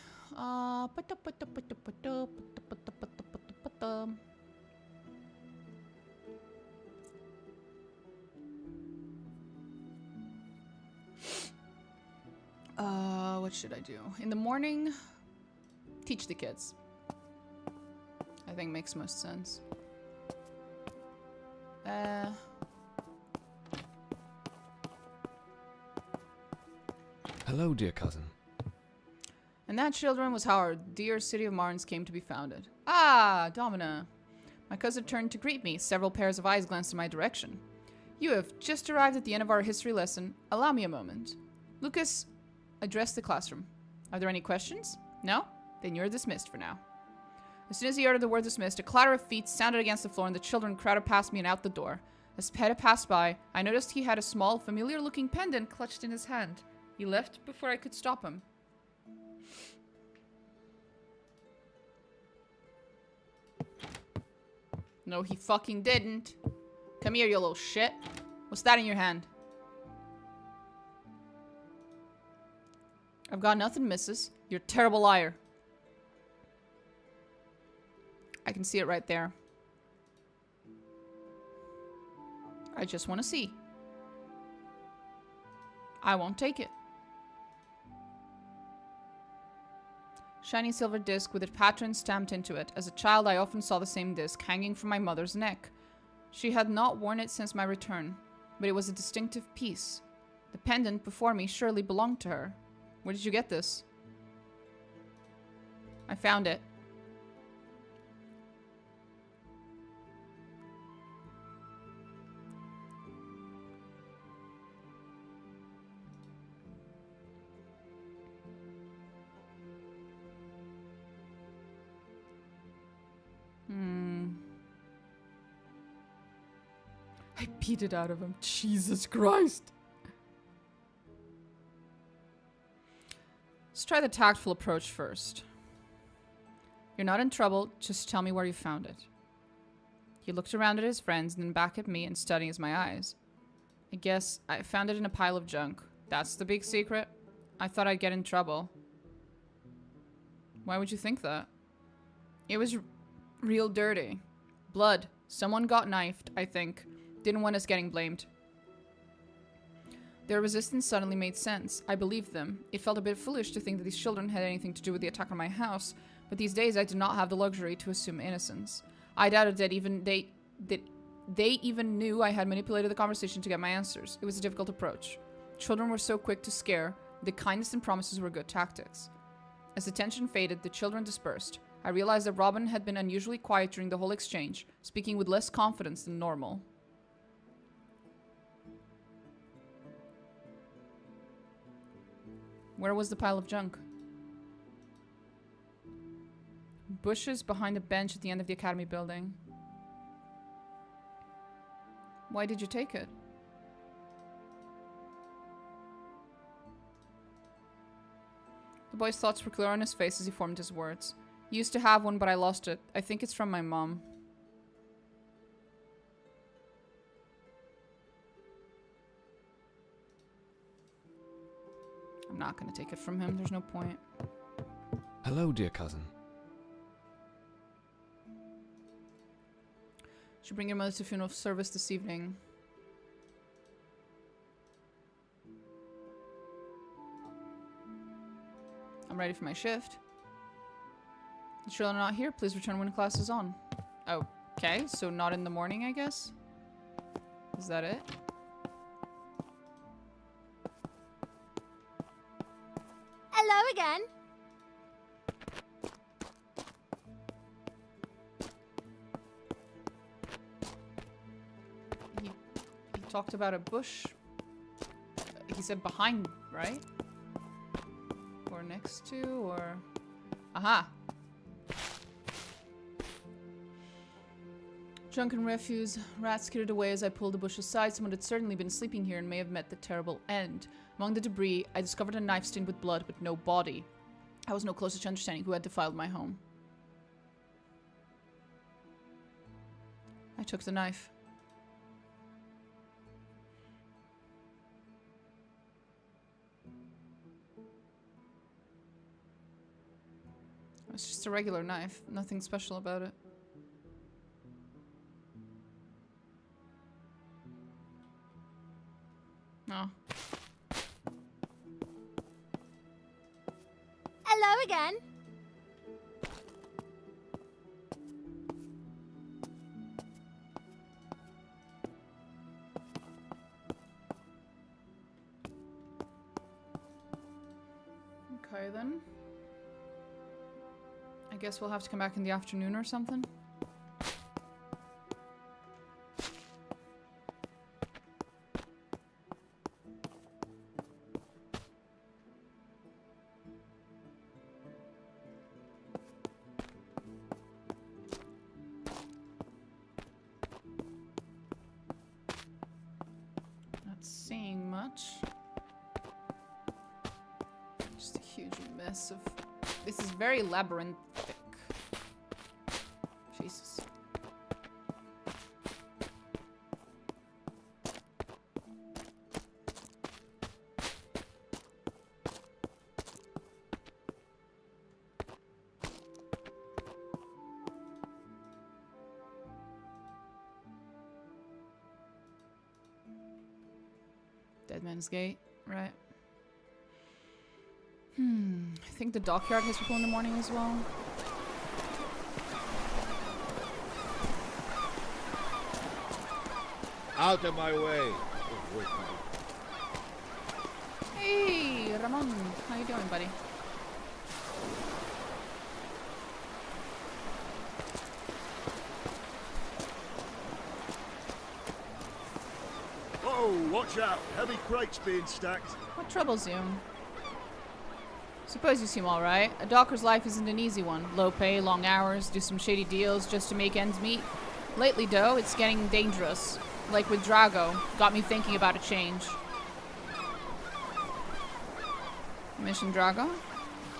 What should I do? In the morning, teach the kids. I think makes most sense. Hello, dear cousin. And that, children, was how our dear city of Marnes came to be founded. Ah, Domina. My cousin turned to greet me. Several pairs of eyes glanced in my direction. You have just arrived at the end of our history lesson. Allow me a moment. Lucas addressed the classroom. Are there any questions? No? Then you're dismissed for now. As soon as he uttered the word dismissed, a clatter of feet sounded against the floor and the children crowded past me and out the door. As Peta passed by, I noticed he had a small, familiar-looking pendant clutched in his hand. He left before I could stop him. No, he fucking didn't. Come here, you little shit. What's that in your hand? I've got nothing, missus. You're a terrible liar. I can see it right there. I just want to see. I won't take it. Shiny silver disc with a pattern stamped into it. As a child, I often saw the same disc hanging from my mother's neck. She had not worn it since my return, but it was a distinctive piece. The pendant before me surely belonged to her. Where did you get this? I found it. I beat it out of him. Jesus Christ. Let's try the tactful approach first. You're not in trouble. Just tell me where you found it. He looked around at his friends and then back at me and studying my eyes. I guess I found it in a pile of junk. That's the big secret? I thought I'd get in trouble. Why would you think that? It was real dirty. Blood. Someone got knifed, I think. Didn't want us getting blamed. Their resistance suddenly made sense. I believed them. It felt a bit foolish to think that these children had anything to do with the attack on my house, but these days I did not have the luxury to assume innocence. I doubted that they even knew I had manipulated the conversation to get my answers. It was a difficult approach. Children were so quick to scare. The kindness and promises were good tactics. As the tension faded, the children dispersed. I realized that Robin had been unusually quiet during the whole exchange, speaking with less confidence than normal. Where was the pile of junk? Bushes behind a bench at the end of the academy building. Why did you take it? The boy's thoughts were clear on his face as he formed his words. Used to have one, but I lost it. I think it's from my mom. I'm not gonna take it from him. There's no point. Hello, dear cousin. Should bring your mother to funeral service this evening. I'm ready for my shift. The children are not here. Please return when class is on. Okay, so not in the morning, I guess? Is that it? Hello again. He talked about a bush. He said behind, right? Or next to, or... Aha! Drunken refuse. Rats skittered away as I pulled the bush aside. Someone had certainly been sleeping here and may have met the terrible end. Among the debris, I discovered a knife stained with blood, but no body. I was no closer to understanding who had defiled my home. I took the knife. It's just a regular knife. Nothing special about it. No. Hello again. Okay then. I guess we'll have to come back in the afternoon or something. Not seeing much. Just a huge mess of... This is very labyrinthic. Jesus. Dead Man's Gate, right. I think the dockyard has people in the morning as well. Out of my way! Hey, Ramon. How you doing, buddy? Whoa, watch out. Heavy crates being stacked. What troubles you? Suppose you seem alright. A docker's life isn't an easy one. Low pay, long hours, do some shady deals just to make ends meet. Lately, though, it's getting dangerous. Like with Drago. Got me thinking about a change. Mission Drago?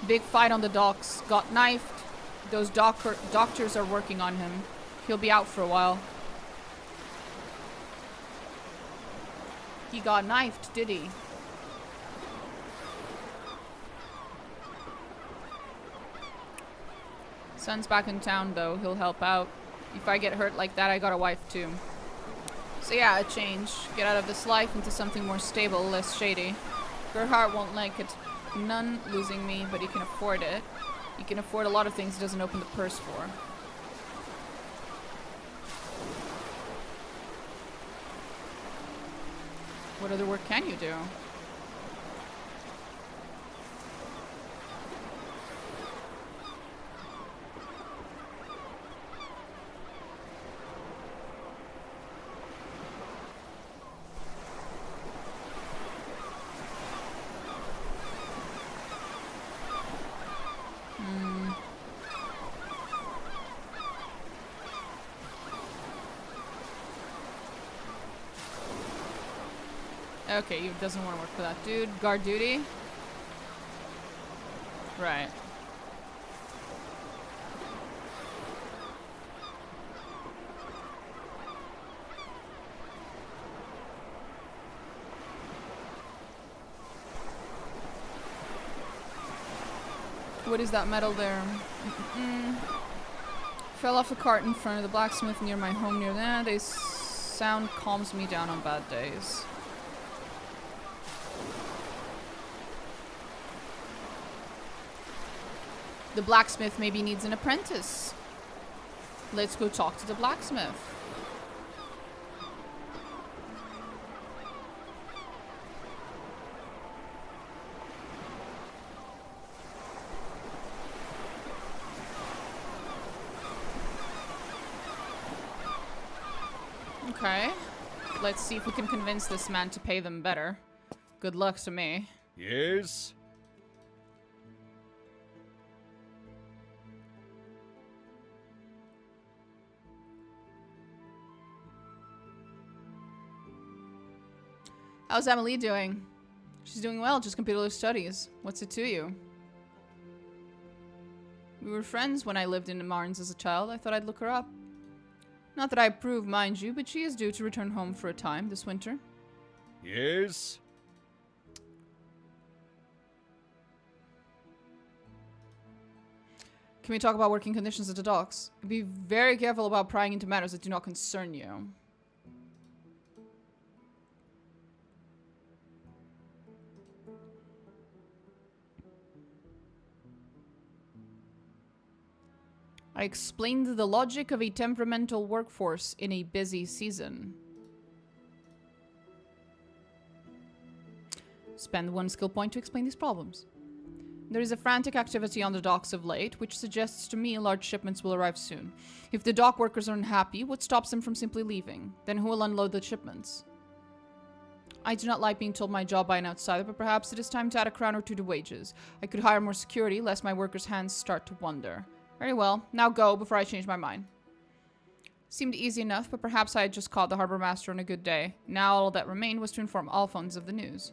Big fight on the docks. Got knifed. Those doctors are working on him. He'll be out for a while. He got knifed, did he? Son's back in town, though. He'll help out. If I get hurt like that, I got a wife, too. So yeah, a change. Get out of this life into something more stable, less shady. Gerhardt won't like it. None losing me, but he can afford it. He can afford a lot of things he doesn't open the purse for. What other work can you do? Okay, he doesn't want to work for that dude. Guard duty? Right. What is that metal there? Fell off a cart in front of the blacksmith near my home near there. They sound calms me down on bad days. The blacksmith maybe needs an apprentice. Let's go talk to the blacksmith. Okay. Let's see if we can convince this man to pay them better. Good luck to me. Yes? How's Emily doing? She's doing well, just completed her studies. What's it to you? We were friends when I lived in Marnes as a child. I thought I'd look her up. Not that I approve, mind you, but she is due to return home for a time this winter. Yes? Can we talk about working conditions at the docks? Be very careful about prying into matters that do not concern you. I explained the logic of a temperamental workforce in a busy season. Spend 1 skill point to explain these problems. There is a frantic activity on the docks of late, which suggests to me large shipments will arrive soon. If the dock workers are unhappy, what stops them from simply leaving? Then who will unload the shipments? I do not like being told my job by an outsider, but perhaps it is time to add a crown or two to wages. I could hire more security, lest my workers' hands start to wander. Very well, now go before I change my mind. Seemed easy enough, but perhaps I had just caught the harbor master on a good day. Now all that remained was to inform Alphonse of the news.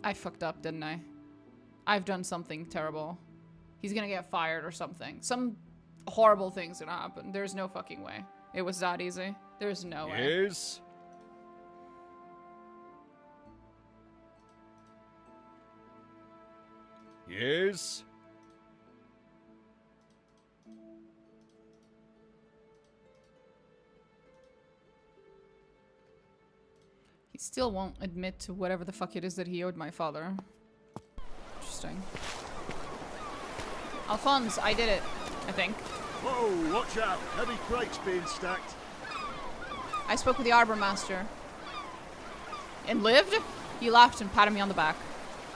I fucked up, didn't I? I've done something terrible. He's gonna get fired or something. Some horrible thing's gonna happen. There's no fucking way. It was that easy. There's no way. Yes? Yes? He still won't admit to whatever the fuck it is that he owed my father. Interesting. Alphonse, I did it, I think. Whoa, watch out. Heavy crates being stacked. I spoke with the Arbor Master. And lived? He laughed and patted me on the back.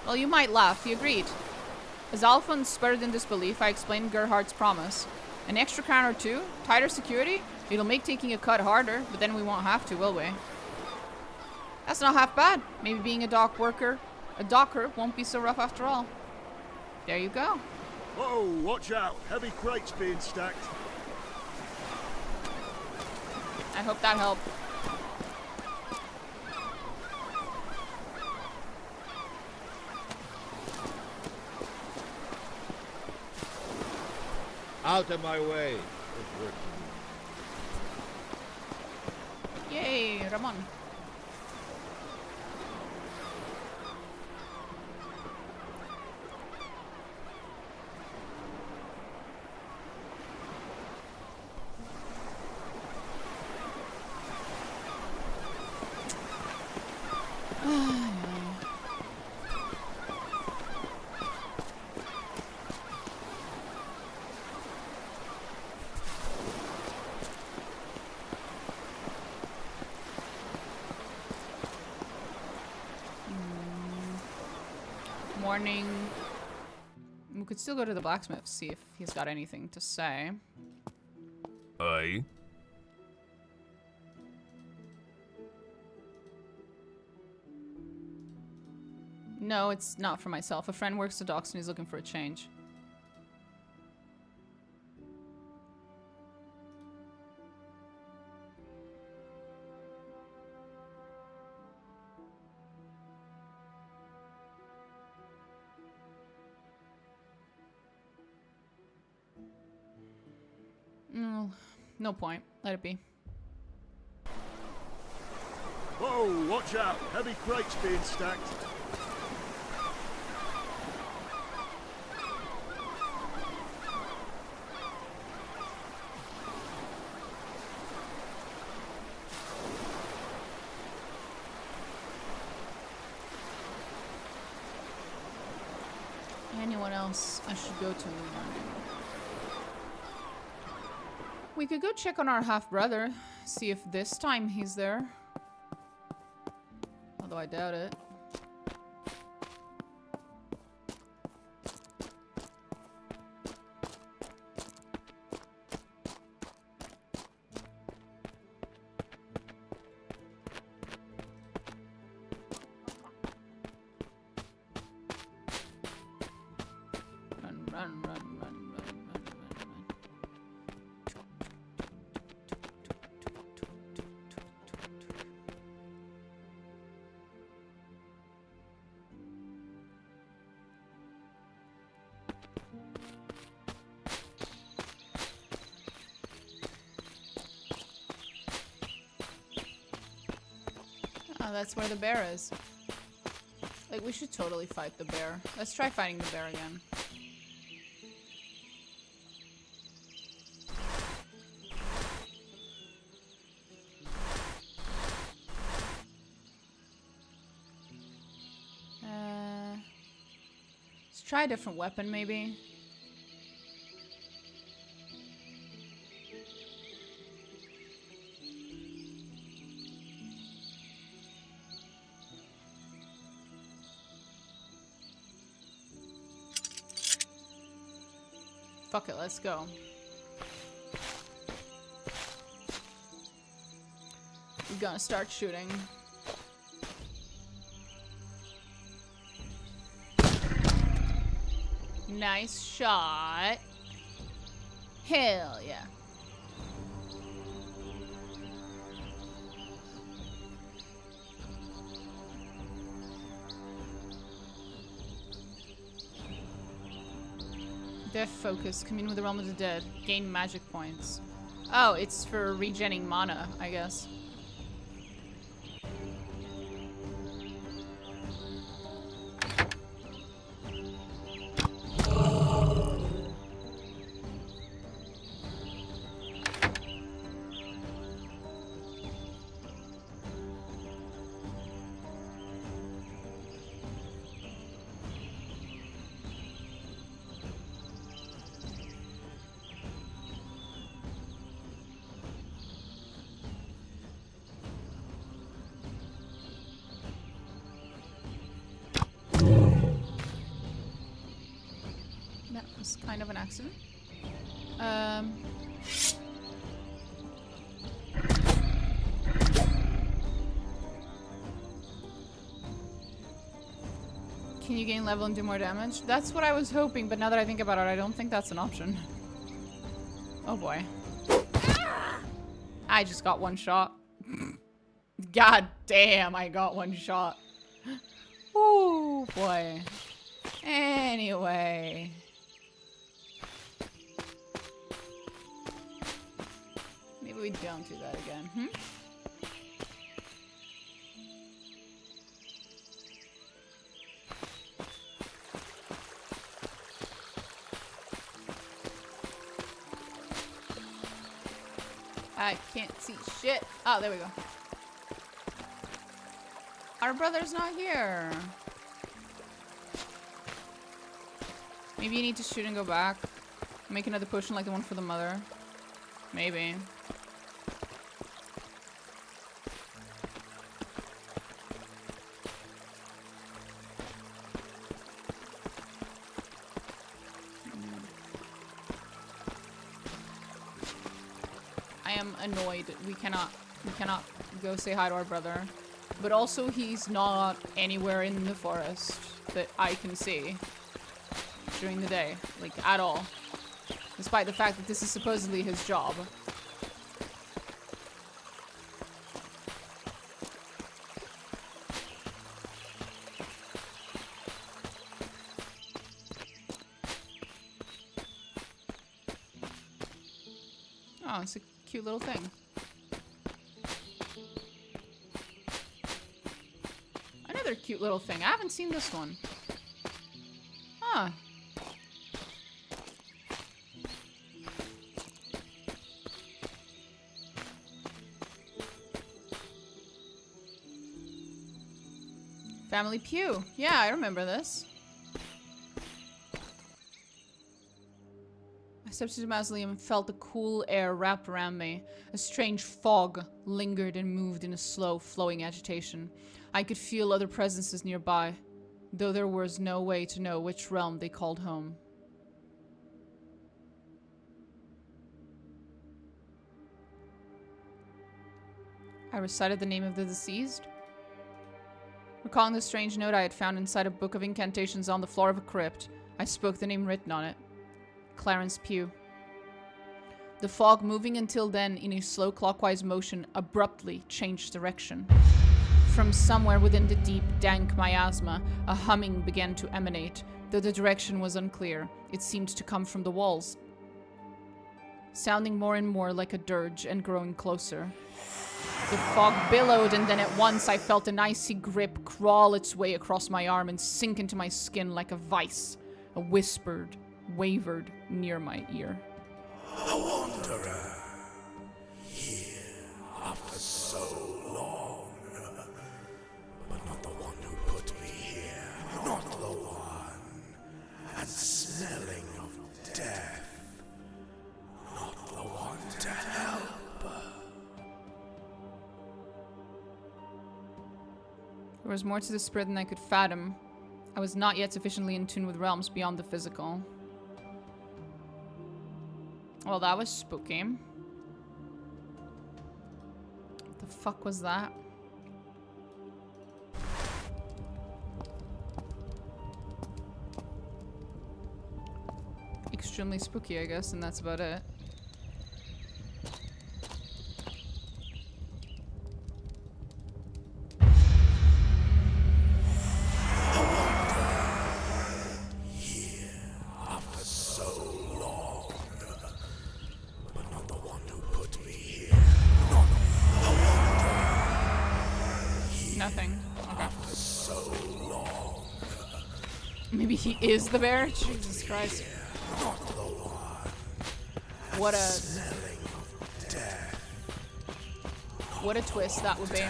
Well, you might laugh, he agreed. As Alphonse sputtered in disbelief, I explained Gerhardt's promise. An extra crown or two? Tighter security? It'll make taking a cut harder, but then we won't have to, will we? That's not half bad. Maybe being a docker won't be so rough after all. There you go. Whoa, watch out. Heavy crates being stacked. I hope that helped. Out of my way. Yay, Ramon. Morning. We could still go to the blacksmith, see if he's got anything to say. Aye. No, it's not for myself. A friend works the docks and he's looking for a change. No point. Let it be. Whoa, watch out. Heavy crates being stacked. Anyone else I should go to in the morning? We could go check on our half-brother, see if this time he's there. Although I doubt it. Oh, that's where the bear is. Like, we should totally fight the bear. Let's try fighting the bear again. Let's try a different weapon, maybe. Fuck it, let's go. We're gonna start shooting. Nice shot. Hell yeah. Death focus. Commune with the realm of the dead. Gain magic points. Oh, it's for regenning mana, I guess. That was kind of an accident. Can you gain level and do more damage? That's what I was hoping, but now that I think about it, I don't think that's an option. Oh boy. I just got one shot. God damn, I got one shot. Oh boy. Anyway. Maybe we don't do that again, hmm? I can't see shit. Oh, there we go. Our brother's not here. Maybe you need to shoot and go back. Make another potion like the one for the mother. Maybe. I am annoyed. We cannot go say hi to our brother. But also he's not anywhere in the forest that I can see during the day, like at all. Despite the fact that this is supposedly his job. Oh, it's a cute little thing. Another cute little thing. I haven't seen this one. Huh. Family pew. Yeah, I remember this. I stepped into the mausoleum and felt the cool air wrap around me. A strange fog lingered and moved in a slow, flowing agitation. I could feel other presences nearby, though there was no way to know which realm they called home. I recited the name of the deceased. Recalling the strange note I had found inside a book of incantations on the floor of a crypt, I spoke the name written on it. Clarence Pugh. The fog, moving until then in a slow clockwise motion, abruptly changed direction. From somewhere within the deep, dank miasma, a humming began to emanate, though the direction was unclear. It seemed to come from the walls, sounding more and more like a dirge and growing closer. The fog billowed, and then at once I felt an icy grip crawl its way across my arm and sink into my skin like a vice. A whisper wavered near my ear. A wanderer, here after so long, but not the one who put me here, not the one, and smelling of death, not the one to help. There was more to the spirit than I could fathom. I was not yet sufficiently in tune with realms beyond the physical. Well, that was spooky. What the fuck was that? Extremely spooky, I guess, and that's about it. Nothing. Okay. Maybe he is the bear? Jesus Christ. What a twist that would be.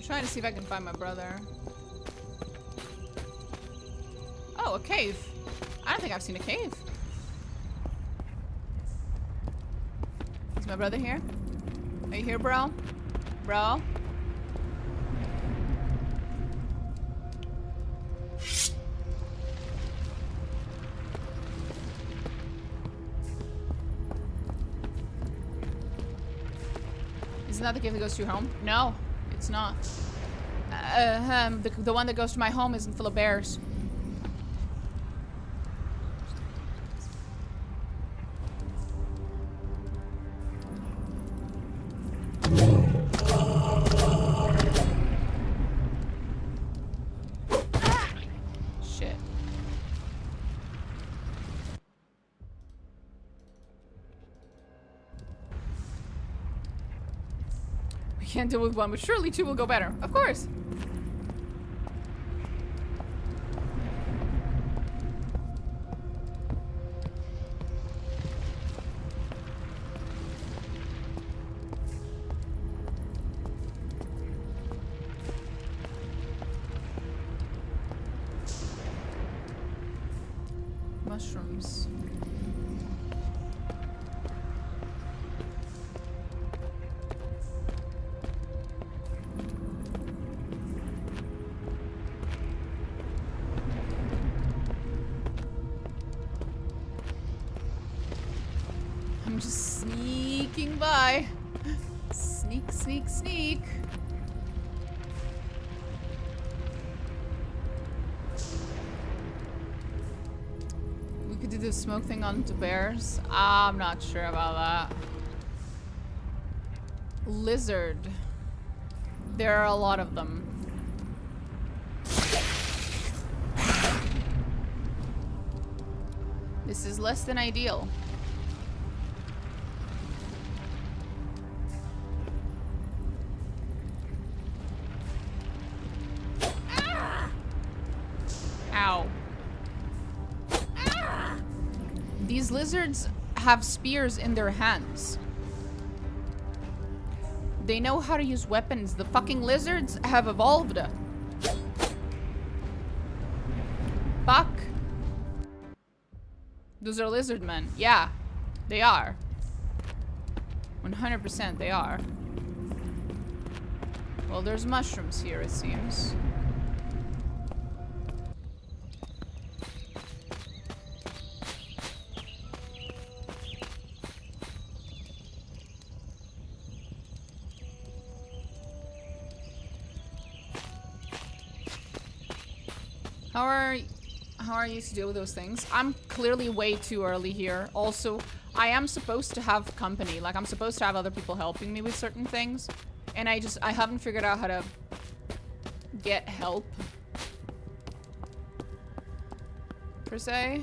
Trying to see if I can find my brother. Oh, a cave. I don't think I've seen a cave. Is my brother here? Are you here, bro? Bro? Isn't that the cave that goes to your home? No. It's not. The one that goes to my home isn't full of bears. Shit. We can't deal with one, but surely two will go better. Of course. Mushrooms. I'm just sneaking by. Sneak, sneak, sneak. We could do the smoke thing onto bears. I'm not sure about that. Lizard. There are a lot of them. This is less than ideal. Ow. These lizards have spears in their hands. They know how to use weapons. The fucking lizards have evolved. Fuck. Those are lizard men. Yeah, they are. 100% they are. Well, there's mushrooms here, it seems. How are you to deal with those things? I'm clearly way too early here. Also, I am supposed to have company. Like, I'm supposed to have other people helping me with certain things. And I haven't figured out how to get help. Per se.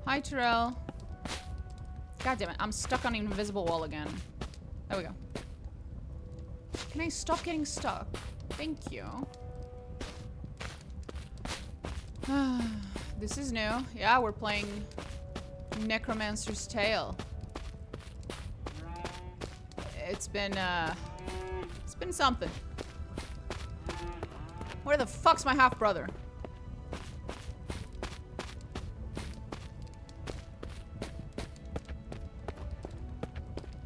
Hi, Terrell. God damn it, I'm stuck on an invisible wall again. There we go. Can I stop getting stuck? Thank you. This is new. Yeah, we're playing Necromancer's Tale. It's been something. Where the fuck's my half-brother?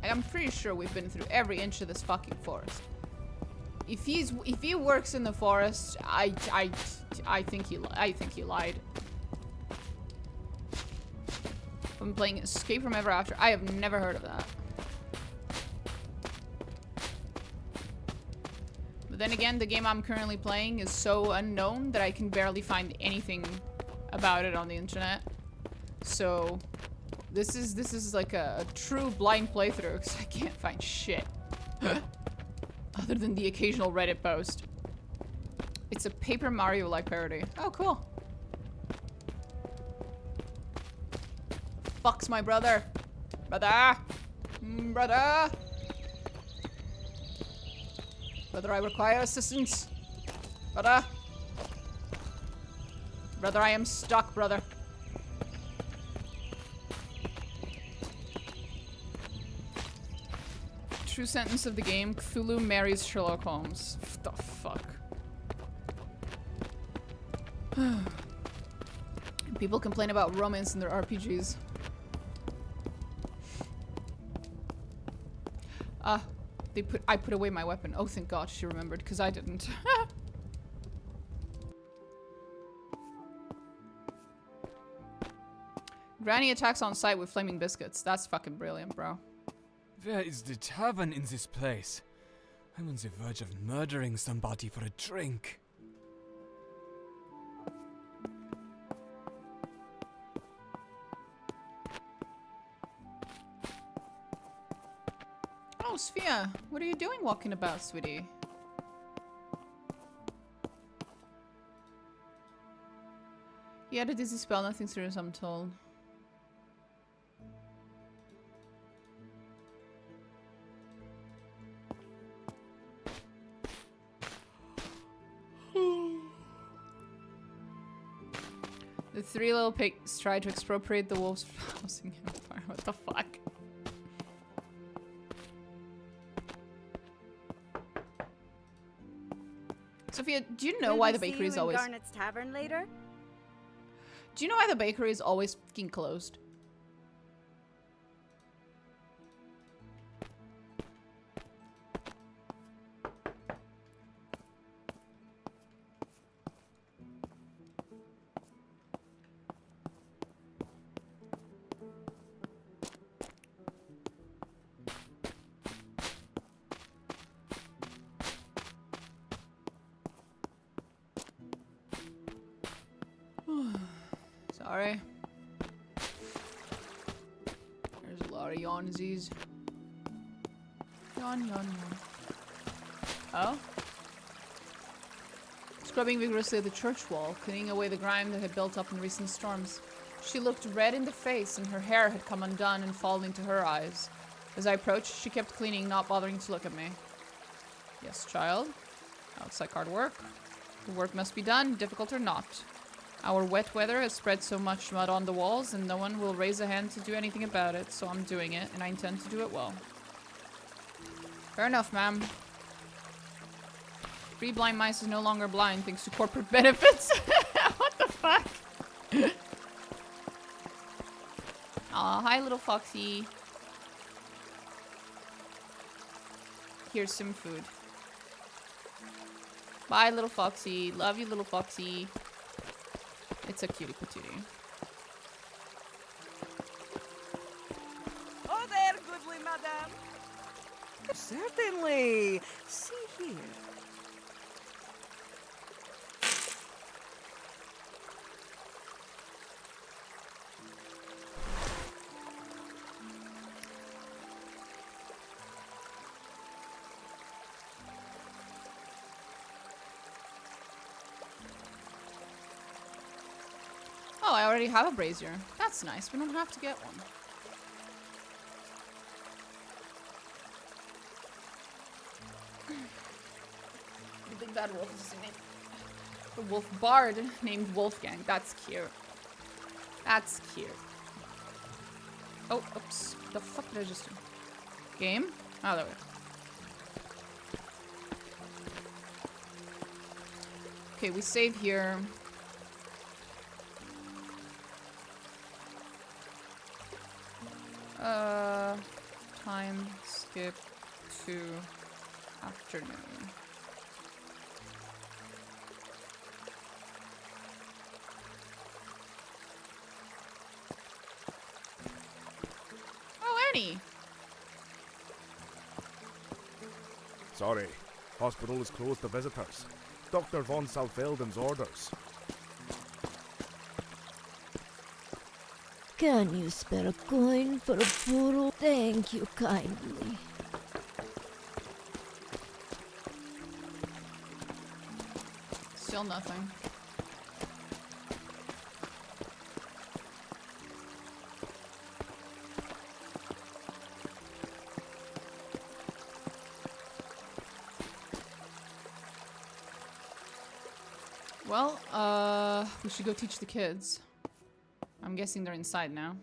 I'm pretty sure we've been through every inch of this fucking forest. If he works in the forest, I think he lied. I'm playing Escape from Ever After. I have never heard of that. But then again, the game I'm currently playing is so unknown that I can barely find anything about it on the internet. So this is like a true blind playthrough because I can't find shit. Other than the occasional Reddit post. It's a Paper Mario-like parody. Oh, cool. Fuck's my brother. Brother! Brother! Brother, I require assistance. Brother! Brother, I am stuck, brother. True sentence of the game, Cthulhu marries Sherlock Holmes. What the fuck? People complain about romance in their RPGs. I put away my weapon. Oh, thank God she remembered, because I didn't. Granny attacks on sight with flaming biscuits. That's fucking brilliant, bro. Where is the tavern in this place? I'm on the verge of murdering somebody for a drink. Oh, Sphere, what are you doing walking about, sweetie? He had a dizzy spell, nothing serious, I'm told. The three little pigs tried to expropriate the wolf's housing empire. What the fuck? Sophia, do you know why the bakery is always... Garnet's Tavern later? Do you know why the bakery is always fucking closed? Sorry. There's a lot of yawnsies. Yawn, yawn, yawn. Oh? Scrubbing vigorously at the church wall, cleaning away the grime that had built up in recent storms. She looked red in the face and her hair had come undone and fallen into her eyes. As I approached, she kept cleaning, not bothering to look at me. Yes, child. Outside hard work. The work must be done, difficult or not. Our wet weather has spread so much mud on the walls and no one will raise a hand to do anything about it, so I'm doing it and I intend to do it well. Fair enough, ma'am. Free blind mice is no longer blind thanks to corporate benefits. What the fuck? Aw, hi little foxy. Here's some food. Bye, little foxy. Love you, little foxy. It's a cutie patootie. Oh, there, goodly madam. Certainly. See here. Oh, I already have a brazier. That's nice. We don't have to get one. The big bad wolf is named the wolf bard named Wolfgang. That's cute. That's cute. Oh, oops. The fuck did I just do? Game? Oh, there we go. Okay, we save here. Time skip to afternoon. Oh, Annie! Sorry, hospital is closed to visitors. Dr. von Salfelden's orders. Can you spare a coin for a poodle? Thank you kindly. Still nothing. Well, we should go teach the kids. I'm guessing they're inside now.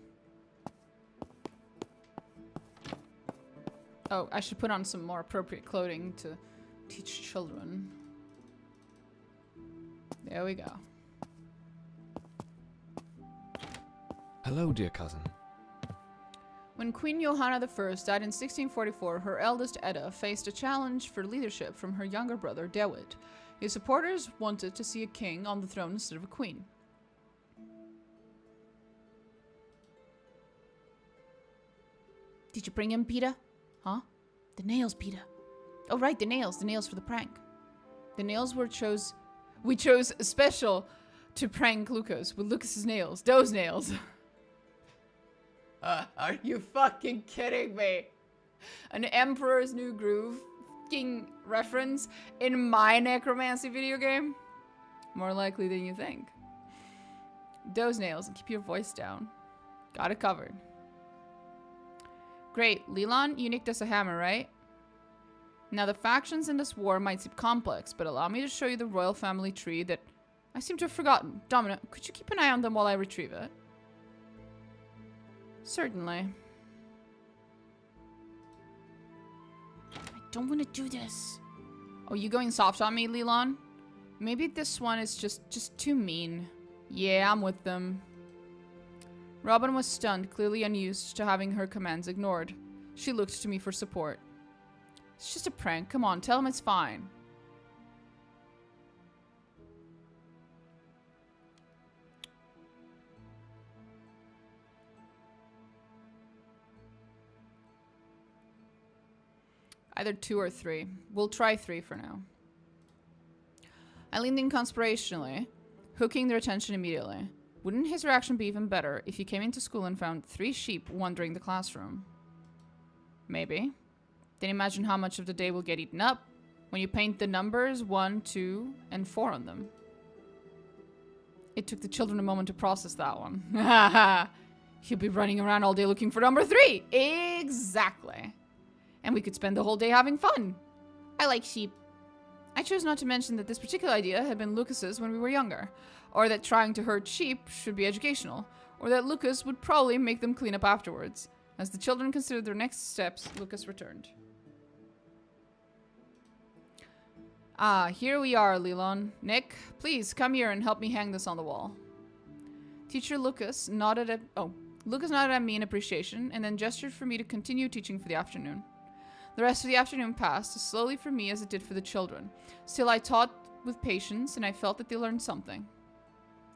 Oh, I should put on some more appropriate clothing to teach children. There we go. Hello, dear cousin. When Queen Johanna I died in 1644, her eldest Edda faced a challenge for leadership from her younger brother David. His supporters wanted to see a king on the throne instead of a queen. Did you bring him, Peter? Huh? The nails, Peter. Oh, right, the nails. The nails for the prank. The nails we chose special to prank Lucas with Lucas's nails. Those nails. Are you fucking kidding me? An Emperor's New Groove fucking reference in my necromancy video game? More likely than you think. Those nails, and keep your voice down. Got it covered. Great. Leland, you nicked us a hammer, right? Now, the factions in this war might seem complex, but allow me to show you the royal family tree that I seem to have forgotten. Domino, could you keep an eye on them while I retrieve it? Certainly. I don't want to do this. Oh, you going soft on me, Leland? Maybe this one is just too mean. Yeah, I'm with them. Robin was stunned, clearly unused to having her commands ignored. She looked to me for support. It's just a prank. Come on, tell him it's fine. Either 2 or 3. We'll try 3 for now. I leaned in conspirationally, hooking their attention immediately. Wouldn't his reaction be even better if he came into school and found 3 sheep wandering the classroom? Maybe. Then imagine how much of the day will get eaten up when you paint the numbers 1, 2, and 4 on them. It took the children a moment to process that one. He'll be running around all day looking for number 3! Exactly. And we could spend the whole day having fun. I like sheep. I chose not to mention that this particular idea had been Lucas's when we were younger, or that trying to herd sheep should be educational, or that Lucas would probably make them clean up afterwards. As the children considered their next steps, Lucas returned. Ah, here we are, Leland. Nick, please come here and help me hang this on the wall. Teacher Lucas nodded at me in appreciation, and then gestured for me to continue teaching for the afternoon. The rest of the afternoon passed as slowly for me as it did for the children. Still, I taught with patience, and I felt that they learned something.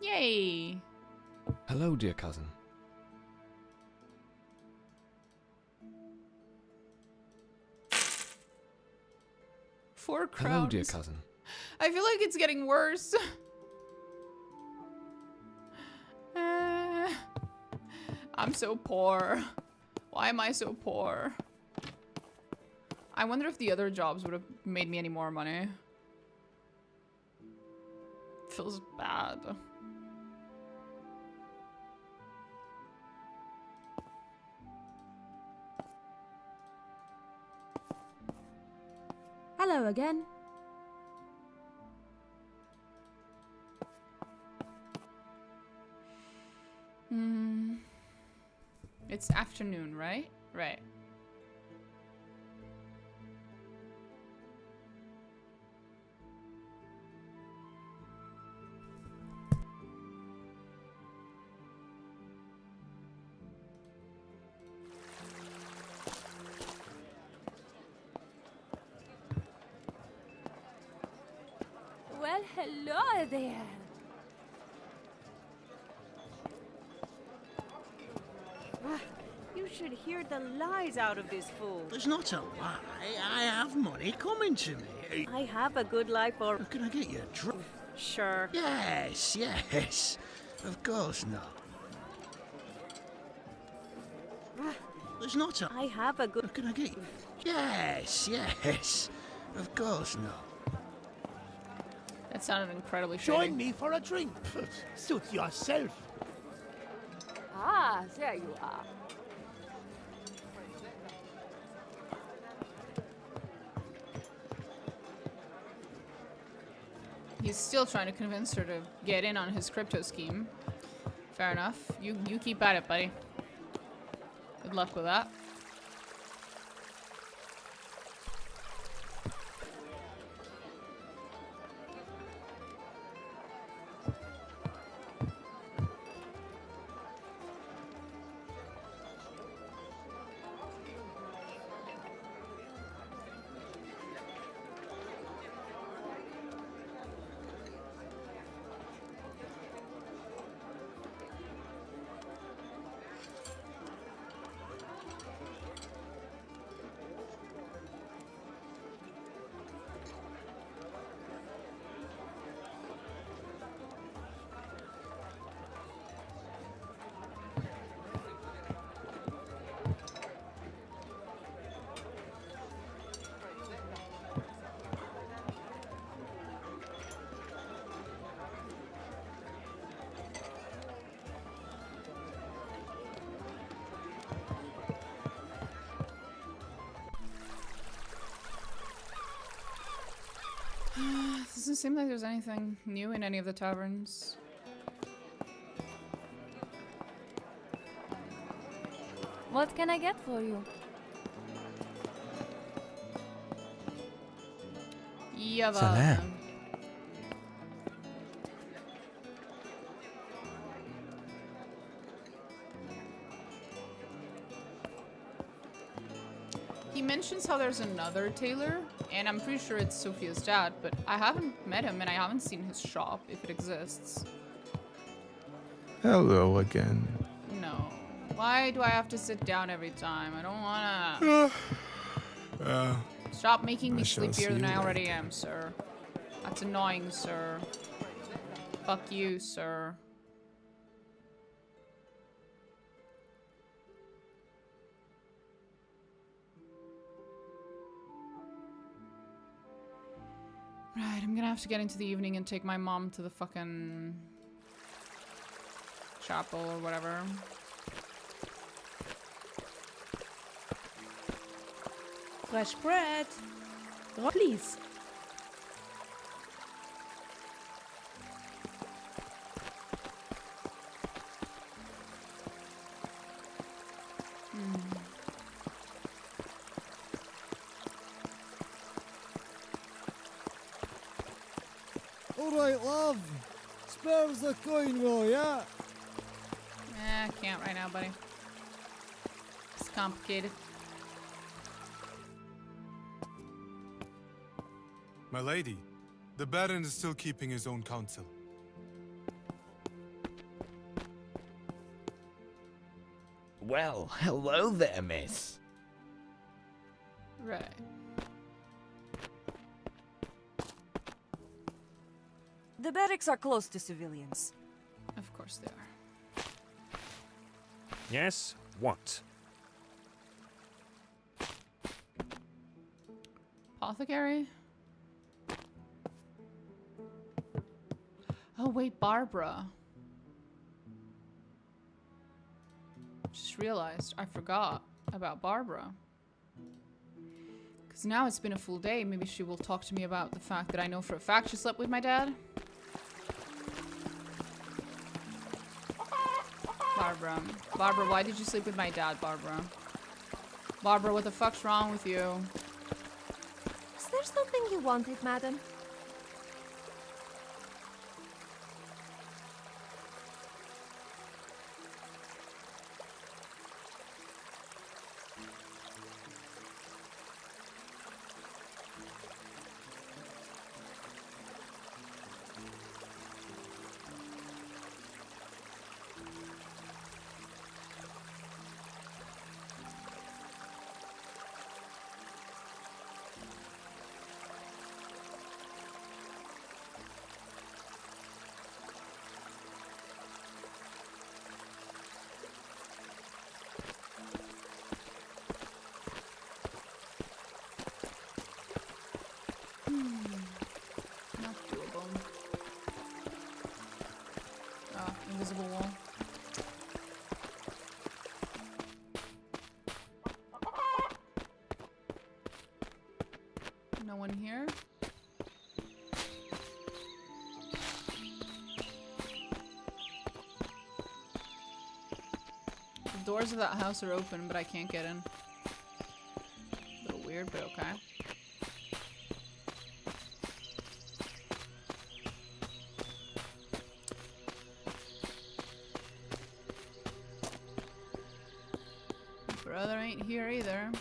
Yay! Hello, dear cousin. Four crowns. Hello, dear cousin. I feel like it's getting worse. I'm so poor. Why am I so poor? I wonder if the other jobs would have made me any more money. Feels bad. Hello again. It's afternoon, right? Right. Well, hello there. You should hear the lies out of this fool. There's not a lie. I have money coming to me. I have a good life for... Can I get you a drink? Sure. Yes, yes. Of course not. There's not a... I have a good... Can I get you... Yes, yes. Of course not. That sounded incredibly shady. Join me for a drink. Suit yourself. Ah, there you are. He's still trying to convince her to get in on his crypto scheme. Fair enough. You keep at it, buddy. Good luck with that. Doesn't seem like there's anything new in any of the taverns. What can I get for you? Salam. He mentions how there's another tailor, and I'm pretty sure it's Sophia's dad, but I haven't met him and I haven't seen his shop, if it exists. Hello again. No. Why do I have to sit down every time? I don't wanna. Stop making me sleepier than I already am, sir. That's annoying, sir. Fuck you, sir. Right, I'm gonna have to get into the evening and take my mom to the fucking chapel or whatever. Fresh bread. Please. Alright, love. Spares the coin roll, yeah? I can't right now, buddy. It's complicated. My lady, The Baron is still keeping his own counsel. Well, hello there, miss. Right. The barracks are close to civilians. Of course they are. Yes? What? Apothecary? Oh wait, Barbara. Just realized I forgot about Barbara. Because now it's been a full day, maybe she will talk to me about the fact that I know for a fact she slept with my dad. Barbara. Barbara, why did you sleep with my dad, Barbara? Barbara, what the fuck's wrong with you? Is there something you wanted, madam? Not doable. Ah, invisible wall. No one here? The doors of that house are open, but I can't get in. A little weird, but okay. Brother ain't here either.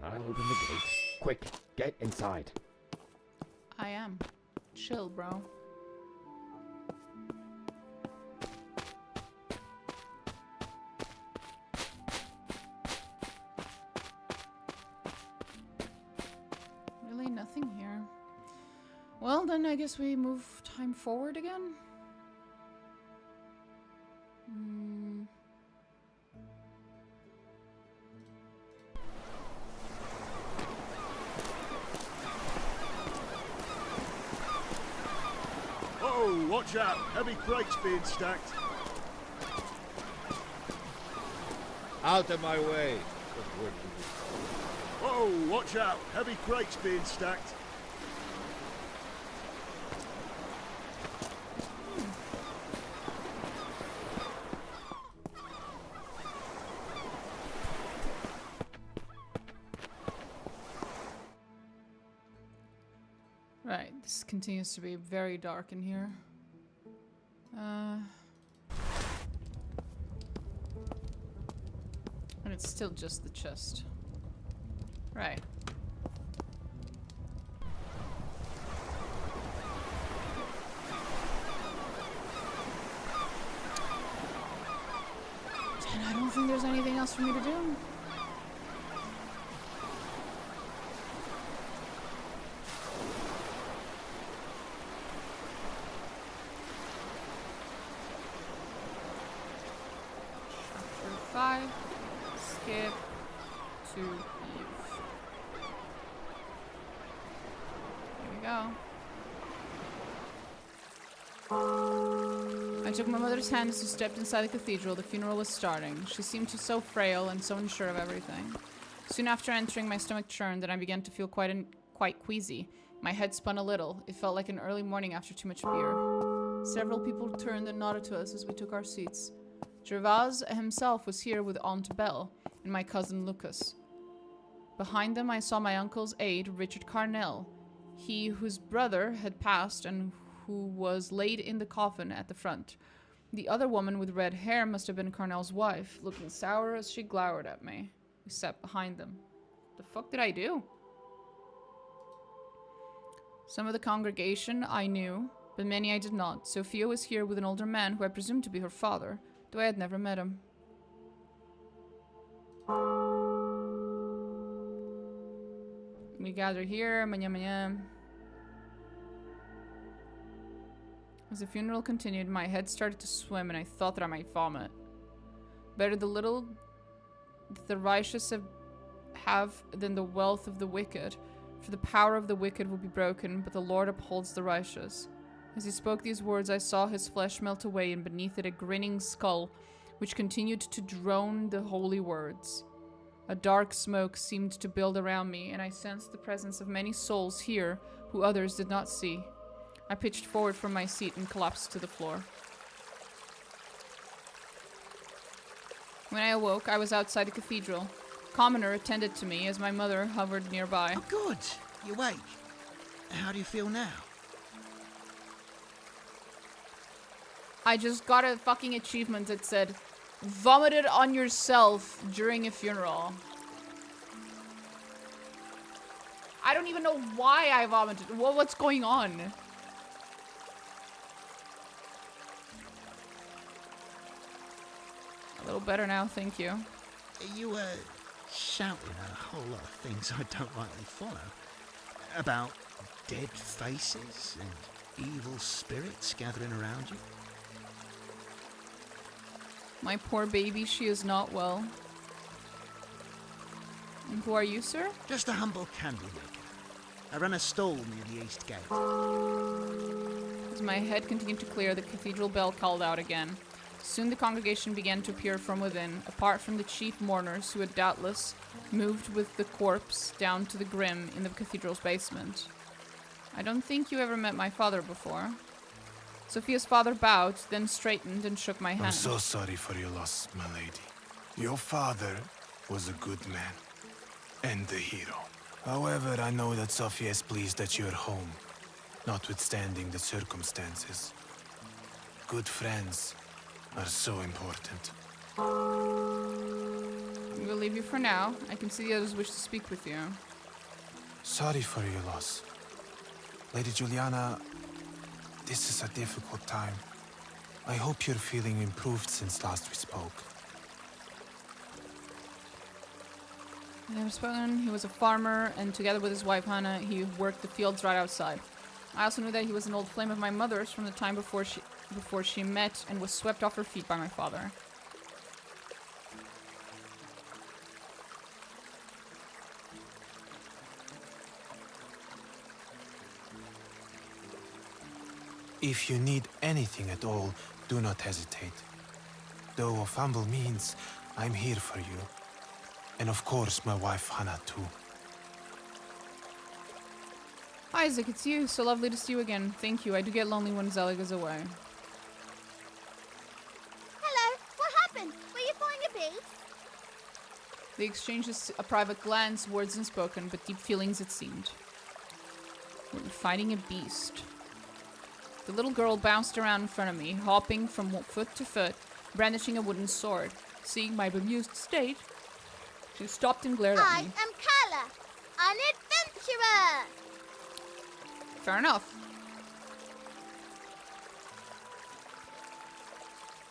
I'll open the gate. Quick, get inside. I am. Chill, bro. Really nothing here. Well, then I guess we move time forward again. Oh, watch out! Heavy crates being stacked. Out of my way. Oh, watch out! Heavy crates being stacked. Right, this continues to be very dark in here. And it's still just the chest. Right. And I don't think there's anything else for me to do. Chapter 5. Skip to Eve. Here we go. I took my mother's hand as we stepped inside the cathedral. The funeral was starting. She seemed so frail and so unsure of everything. Soon after entering, my stomach churned and I began to feel quite queasy. My head spun a little. It felt like an early morning after too much beer. Several people turned and nodded to us as we took our seats. Gervais himself was here with Aunt Belle and my cousin Lucas. Behind them I saw my uncle's aide, Richard Carnell, he whose brother had passed and who was laid in the coffin at the front. The other woman with red hair must have been Carnell's wife, looking sour as she glowered at me. We sat behind them. The fuck did I do? Some of the congregation I knew, but many I did not. Sophia was here with an older man who I presumed to be her father, though I had never met him. We gather here, mañana. As the funeral continued, my head started to swim and I thought that I might vomit. Better the little that the righteous have than the wealth of the wicked, for the power of the wicked will be broken, but the Lord upholds the righteous. As he spoke these words, I saw his flesh melt away, and beneath it a grinning skull, which continued to drone the holy words. A dark smoke seemed to build around me, and I sensed the presence of many souls here who others did not see. I pitched forward from my seat and collapsed to the floor. When I awoke, I was outside the cathedral. Commoner attended to me as my mother hovered nearby. Oh, good. You awake. How do you feel now? I just got a fucking achievement that said, vomited on yourself during a funeral. I don't even know why I vomited. What's going on? A little better now, thank you. You were shouting a whole lot of things I don't rightly follow. About dead faces and evil spirits gathering around you. My poor baby, she is not well. And who are you, sir? Just a humble candle maker. I run a stall near the east gate. As my head continued to clear, the cathedral bell called out again. Soon the congregation began to appear from within, apart from the chief mourners who had doubtless moved with the corpse down to the grim in the cathedral's basement. I don't think you ever met my father before. Sophia's father bowed, then straightened and shook my hand. I'm so sorry for your loss, my lady. Your father was a good man and a hero. However, I know that Sophia is pleased that you're home, notwithstanding the circumstances. Good friends are so important. We'll leave you for now. I can see the others wish to speak with you. Sorry for your loss. Lady Juliana, this is a difficult time. I hope you're feeling improved since last we spoke. I never spoken. He was a farmer, and together with his wife Hannah, he worked the fields right outside. I also knew that he was an old flame of my mother's from the time before she met and was swept off her feet by my father. If you need anything at all, do not hesitate. Though of humble means, I'm here for you. And of course, my wife Hannah too. Isaac, it's you. So lovely to see you again. Thank you. I do get lonely when Zelig is away. Hello. What happened? Were you fighting a beast? They exchanged a private glance, words unspoken, but deep feelings it seemed. We were fighting a beast. The little girl bounced around in front of me, hopping from foot to foot, brandishing a wooden sword. Seeing my bemused state, she stopped and glared at I me. am Kala, an adventurer! Fair enough.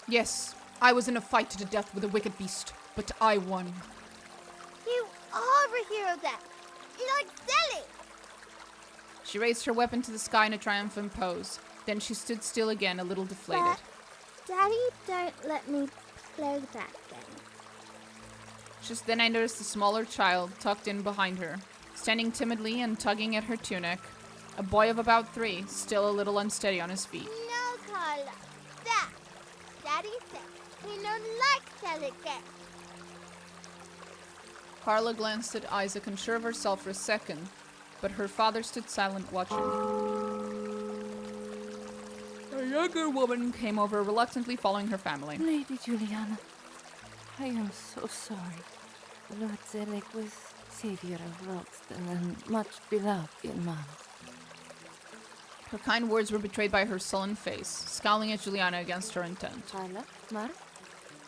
Yes, I was in a fight to the death with a wicked beast, but I won. You are a hero then. Like Zelly. She raised her weapon to the sky in a triumphant pose. Then she stood still again, a little deflated. But Daddy don't let me play that game. Just then I noticed a smaller child tucked in behind her, standing timidly and tugging at her tunic. A boy of about 3, still a little unsteady on his feet. No, Carla. That. Daddy said he don't like Zelly game. Carla glanced at Isaac, unsure of herself for a second, but her father stood silent, watching. A younger woman came over, reluctantly following her family. Lady Juliana, I am so sorry. Lord Zedek was savior of Roxton and much beloved in Mons. Her kind words were betrayed by her sullen face, scowling at Juliana against her intent. Carla, Mark,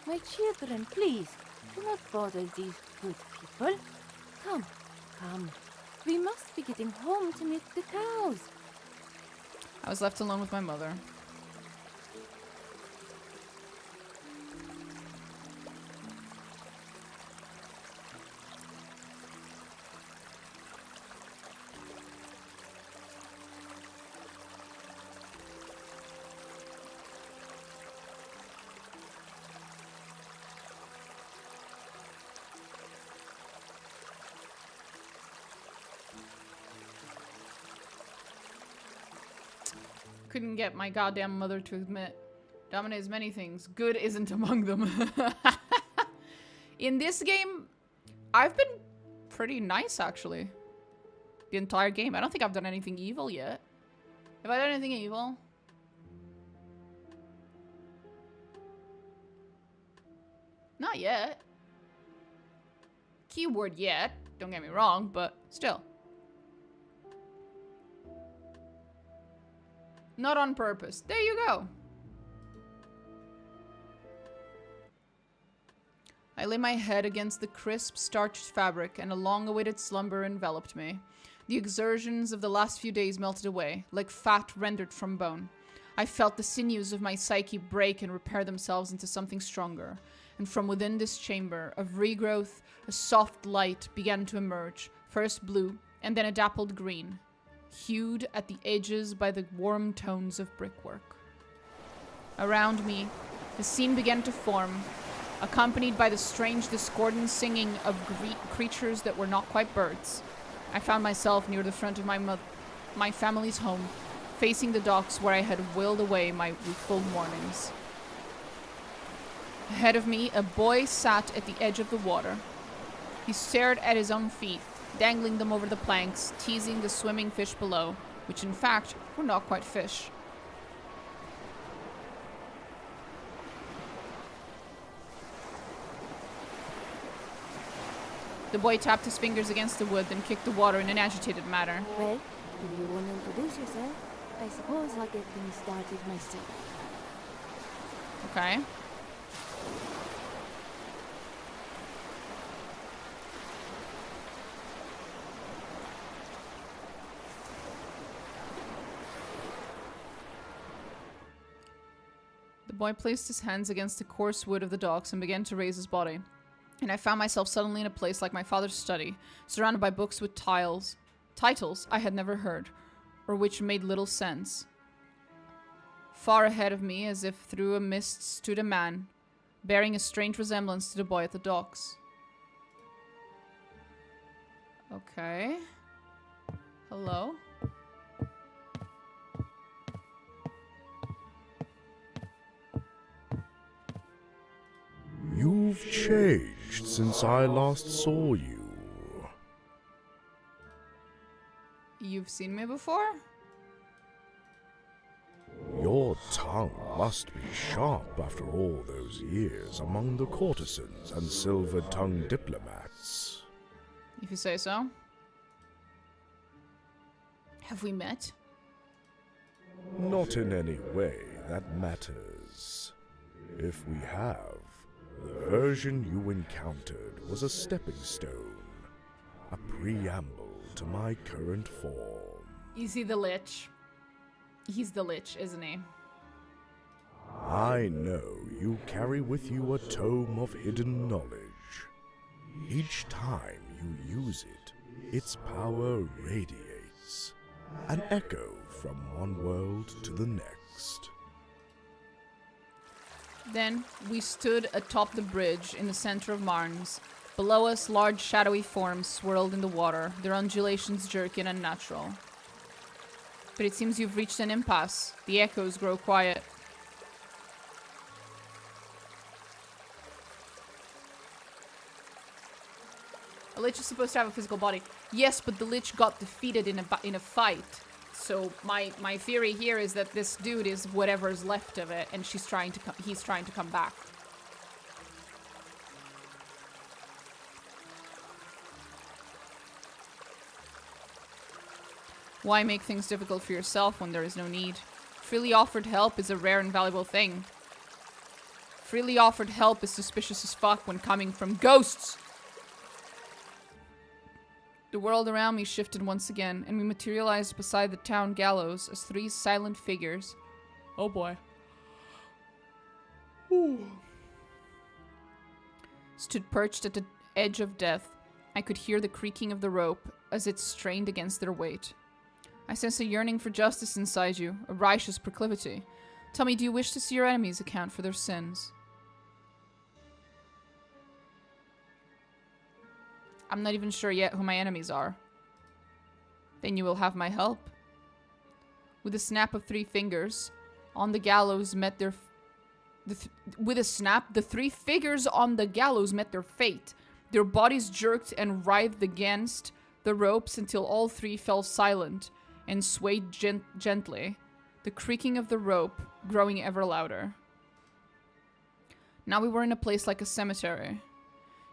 my children, please, do not bother these good people. Come, come. We must be getting home to milk the cows. I was left alone with my mother. Couldn't get my goddamn mother to admit Domine is many things. Good isn't among them. In this game, I've been pretty nice, actually. The entire game. I don't think I've done anything evil yet. Have I done anything evil? Not yet. Keyword yet. Don't get me wrong, but still. Not on purpose. There you go. I lay my head against the crisp, starched fabric, and a long-awaited slumber enveloped me. The exertions of the last few days melted away, like fat rendered from bone. I felt the sinews of my psyche break and repair themselves into something stronger. And from within this chamber of regrowth, a soft light began to emerge, first blue, and then a dappled green, hued at the edges by the warm tones of brickwork. Around me, the scene began to form, accompanied by the strange discordant singing of creatures that were not quite birds. I found myself near the front of my family's home, facing the docks where I had whiled away my rueful mornings. Ahead of me, a boy sat at the edge of the water. He stared at his own feet, dangling them over the planks, teasing the swimming fish below, which in fact were not quite fish. The boy tapped his fingers against the wood, then kicked the water in an agitated manner. Well, if you want to introduce yourself, I suppose I'll get things started myself. Okay. The boy placed his hands against the coarse wood of the docks and began to raise his body. And I found myself suddenly in a place like my father's study, surrounded by books with titles I had never heard, or which made little sense. Far ahead of me, as if through a mist, stood a man, bearing a strange resemblance to the boy at the docks. Okay. Hello? You've changed since I last saw you. You've seen me before? Your tongue must be sharp after all those years among the courtesans and silver-tongued diplomats. If you say so. Have we met? Not in any way that matters. If we have, the version you encountered was a stepping stone, a preamble to my current form. Is he the Lich? He's the Lich, isn't he? I know you carry with you a tome of hidden knowledge. Each time you use it, its power radiates, an echo from one world to the next. Then we stood atop the bridge in the center of Marnes. Below us, large shadowy forms swirled in the water, their undulations jerky and unnatural. But it seems you've reached an impasse. The echoes grow quiet. lich is supposed to have a physical body. Yes, but the lich got defeated in a fight. So my theory here is that this dude is whatever's left of it, and he's trying to come back. Why make things difficult for yourself when there is no need? Freely offered help is a rare and valuable thing. Freely offered help is suspicious as fuck when coming from ghosts. The world around me shifted once again, and we materialized beside the town gallows as three silent figures. Oh boy. Ooh. Stood perched at the edge of death. I could hear the creaking of the rope as it strained against their weight. I sense a yearning for justice inside you, a righteous proclivity. Tell me, do you wish to see your enemies account for their sins? I'm not even sure yet who my enemies are. Then you will have my help. With a snap of three fingers, on the gallows met their... with a snap, the three figures on the gallows met their fate. Their bodies jerked and writhed against the ropes until all three fell silent and swayed gently, the creaking of the rope growing ever louder. Now we were in a place like a cemetery.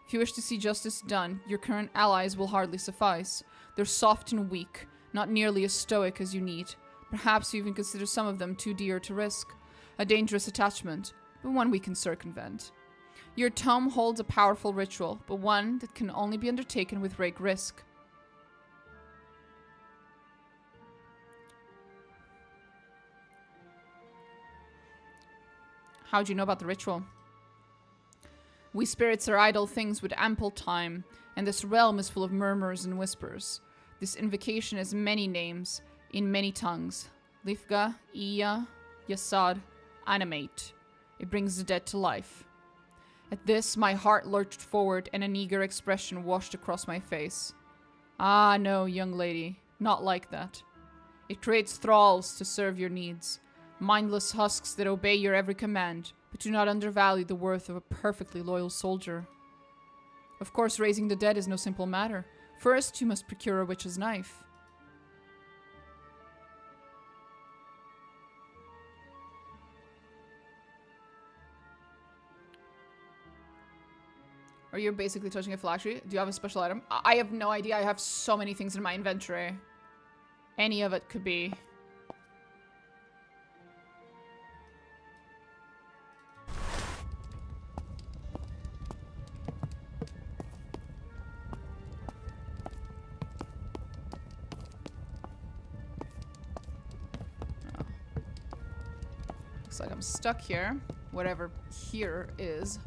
If you wish to see justice done, your current allies will hardly suffice. They're soft and weak, not nearly as stoic as you need. Perhaps you even consider some of them too dear to risk. A dangerous attachment, but one we can circumvent. Your tome holds a powerful ritual, but one that can only be undertaken with great risk. How do you know about the ritual? We spirits are idle things with ample time, and this realm is full of murmurs and whispers. This invocation has many names, in many tongues. Lifga, Iya, Yasad, Animate. It brings the dead to life. At this, my heart lurched forward and an eager expression washed across my face. Ah, no, young lady, not like that. It creates thralls to serve your needs. Mindless husks that obey your every command, but do not undervalue the worth of a perfectly loyal soldier. Of course, raising the dead is no simple matter. First, you must procure a witch's knife. Are you basically touching a flashlight? Do you have a special item? I have no idea. I have so many things in my inventory. Any of it could be. Looks like I'm stuck here. Whatever here is.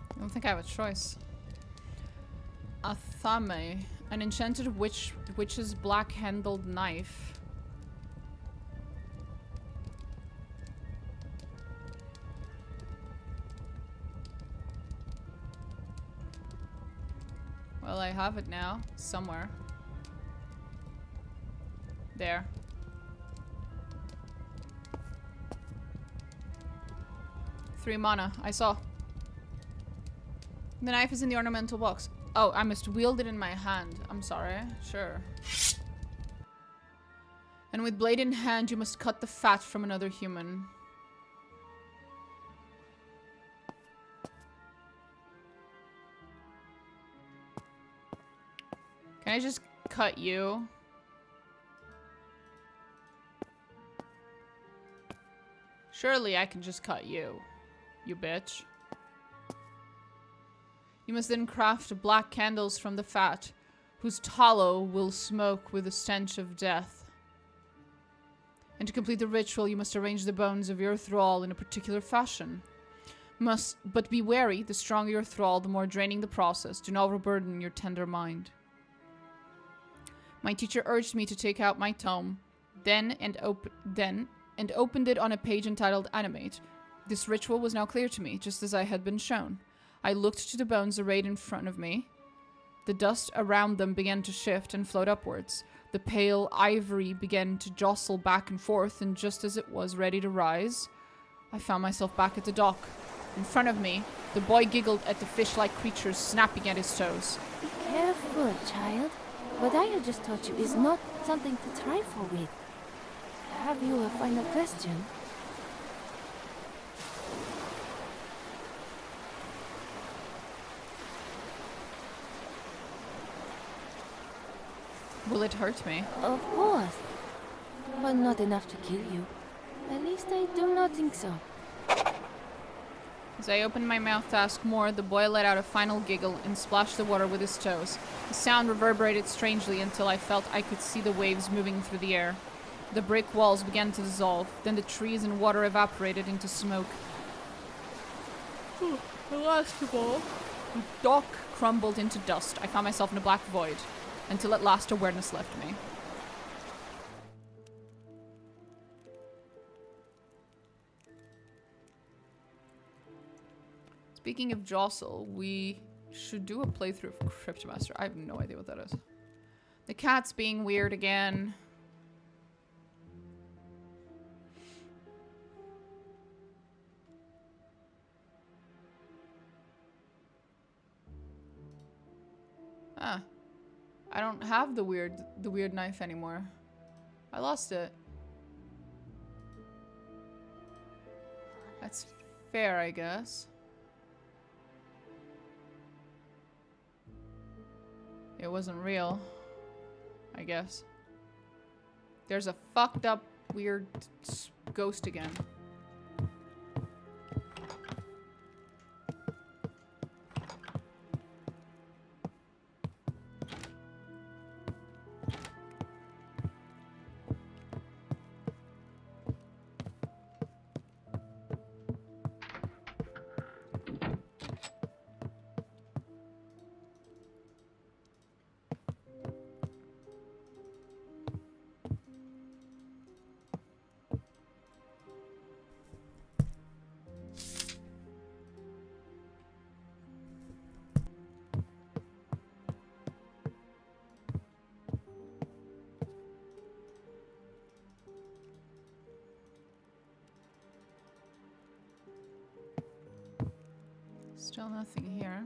I don't think I have a choice. Athame, an enchanted witch's black-handled knife. Well, I have it now, somewhere. There. Three mana, I saw. The knife is in the ornamental box. Oh, I must wield it in my hand. I'm sorry. Sure. And with blade in hand, you must cut the fat from another human. Can I just cut you? Surely I can just cut you, you bitch. You must then craft black candles from the fat, whose tallow will smoke with the stench of death. And to complete the ritual, you must arrange the bones of your thrall in a particular fashion. But be wary, the stronger your thrall, the more draining the process. Do not overburden your tender mind. My teacher urged me to take out my tome, then opened it on a page entitled Animate. This ritual was now clear to me, just as I had been shown. I looked to the bones arrayed in front of me. The dust around them began to shift and float upwards. The pale ivory began to jostle back and forth, and just as it was ready to rise, I found myself back at the dock. In front of me, the boy giggled at the fish-like creatures snapping at his toes. Be careful, child. What I have just taught you is not something to trifle with. Have you a final question? Will it hurt me? Of course. But not enough to kill you. At least I do not think so. As I opened my mouth to ask more, the boy let out a final giggle and splashed the water with his toes. The sound reverberated strangely until I felt I could see the waves moving through the air. The brick walls began to dissolve, then the trees and water evaporated into smoke. And last of all, the dock crumbled into dust. I found myself in a black void, until at last awareness left me. Speaking of jostle, we should do a playthrough of Cryptomaster. I have no idea what that is. The cat's being weird again. Ah. I don't have the weird knife anymore. I lost it. That's fair, I guess. It wasn't real, I guess. There's a fucked up weird ghost again. Still nothing here.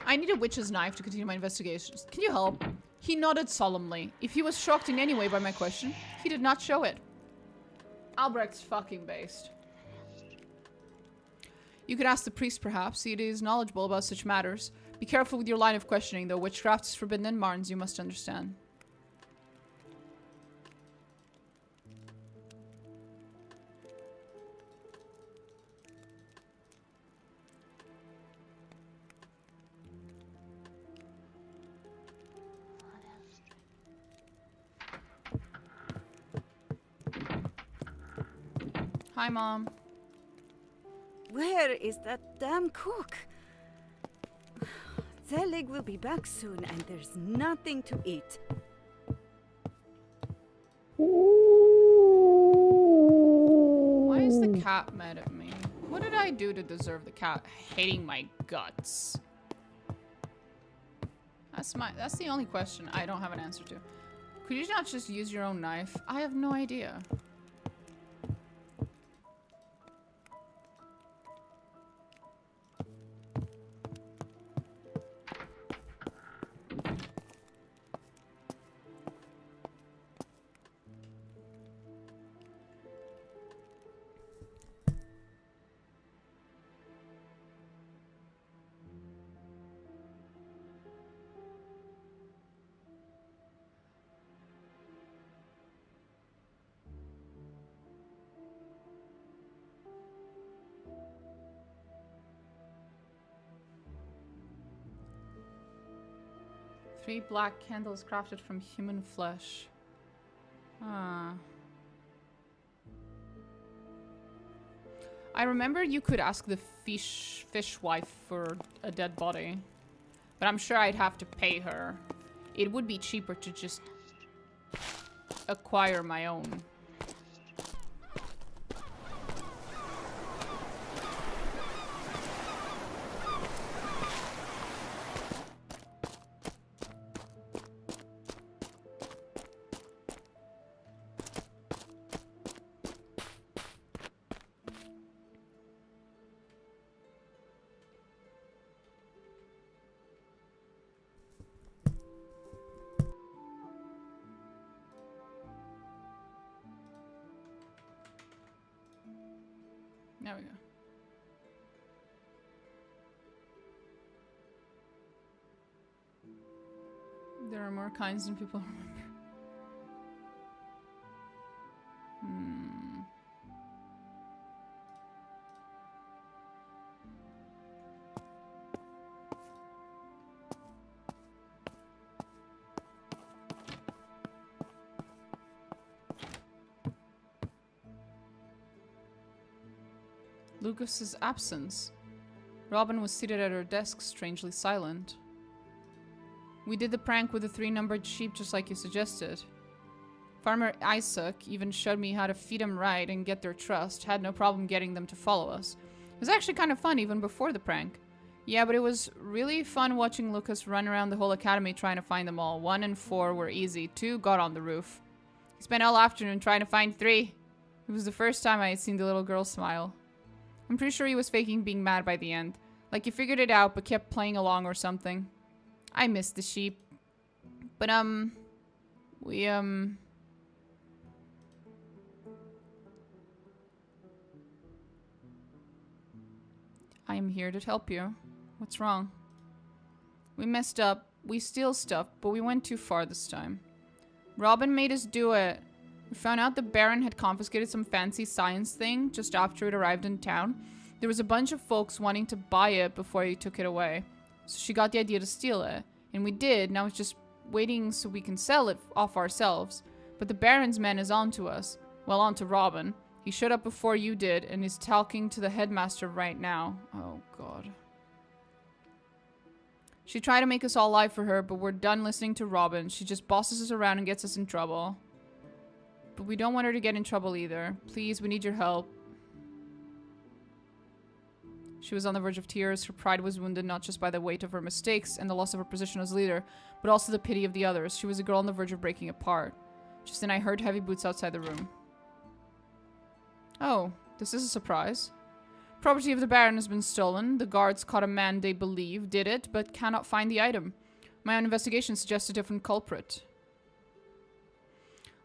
I need a witch's knife to continue my investigations. Can you help? He nodded solemnly. If he was shocked in any way by my question, he did not show it. Albrecht's fucking based. You could ask the priest, perhaps. He is knowledgeable about such matters. Be careful with your line of questioning, though. Witchcraft is forbidden in Marnes, you must understand. Hi, Mom. Where is that damn cook? Zelig will be back soon and there's nothing to eat. Why is the cat mad at me? What did I do to deserve the cat hating my guts? That's the only question I don't have an answer to. Could you not just use your own knife? I have no idea. 3 black candles crafted from human flesh. Ah. I remember you could ask the fishwife for a dead body. But I'm sure I'd have to pay her. It would be cheaper to just acquire my own. There we go. There are more kinds than people remember. Lucas's absence. Robin was seated at her desk, strangely silent. We did the prank with the 3 numbered sheep just like you suggested. Farmer Isaac even showed me how to feed them right and get their trust. Had no problem getting them to follow us. It was actually kind of fun even before the prank. Yeah, but it was really fun watching Lucas run around the whole academy trying to find them all. 1 and 4 were easy. 2 got on the roof. He spent all afternoon trying to find 3. It was the first time I had seen the little girl smile. I'm pretty sure he was faking being mad by the end. Like he figured it out but kept playing along or something. I missed the sheep. But, I am here to help you. What's wrong? We messed up. We steal stuff, but we went too far this time. Robin made us do it. We found out the Baron had confiscated some fancy science thing just after it arrived in town. There was a bunch of folks wanting to buy it before he took it away. So she got the idea to steal it. And we did. Now it's just waiting so we can sell it off ourselves. But the Baron's man is on to us. Well, on to Robin. He showed up before you did and is talking to the headmaster right now. Oh, God. She tried to make us all lie for her, but we're done listening to Robin. She just bosses us around and gets us in trouble. But we don't want her to get in trouble either. Please, we need your help. She was on the verge of tears. Her pride was wounded not just by the weight of her mistakes and the loss of her position as leader, but also the pity of the others. She was a girl on the verge of breaking apart. Just then I heard heavy boots outside the room. Oh, this is a surprise. Property of the Baron has been stolen. The guards caught a man they believe did it, but cannot find the item. My own investigation suggests a different culprit.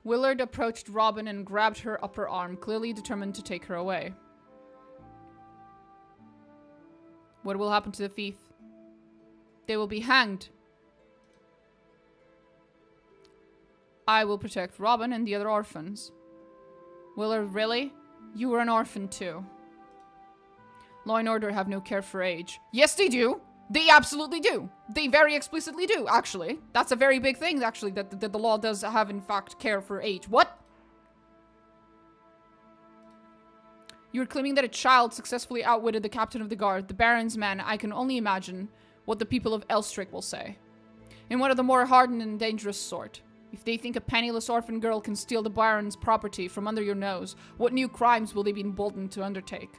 Willard approached Robin and grabbed her upper arm, clearly determined to take her away. What will happen to the thief? They will be hanged. I will protect Robin and the other orphans. Willard, really? You were an orphan too. Law and order have no care for age. Yes, they do. They absolutely do. They very explicitly do, actually. That's a very big thing, actually, that the law does have, in fact, care for age. What? You're claiming that a child successfully outwitted the captain of the guard, the Baron's man. I can only imagine what the people of Elstrick will say. And what of the more hardened and dangerous sort? If they think a penniless orphan girl can steal the Baron's property from under your nose, what new crimes will they be emboldened to undertake?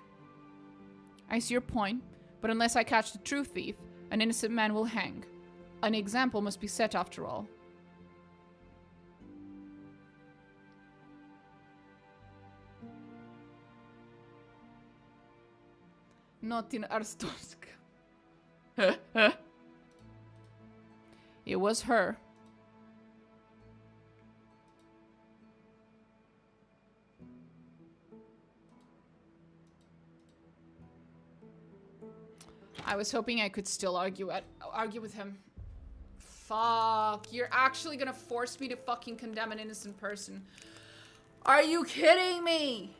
I see your point, but unless I catch the true thief, an innocent man will hang. An example must be set after all. Not in Arstorsk. It was her. I was hoping I could still argue with him. Fuck, you're actually gonna force me to fucking condemn an innocent person. Are you kidding me?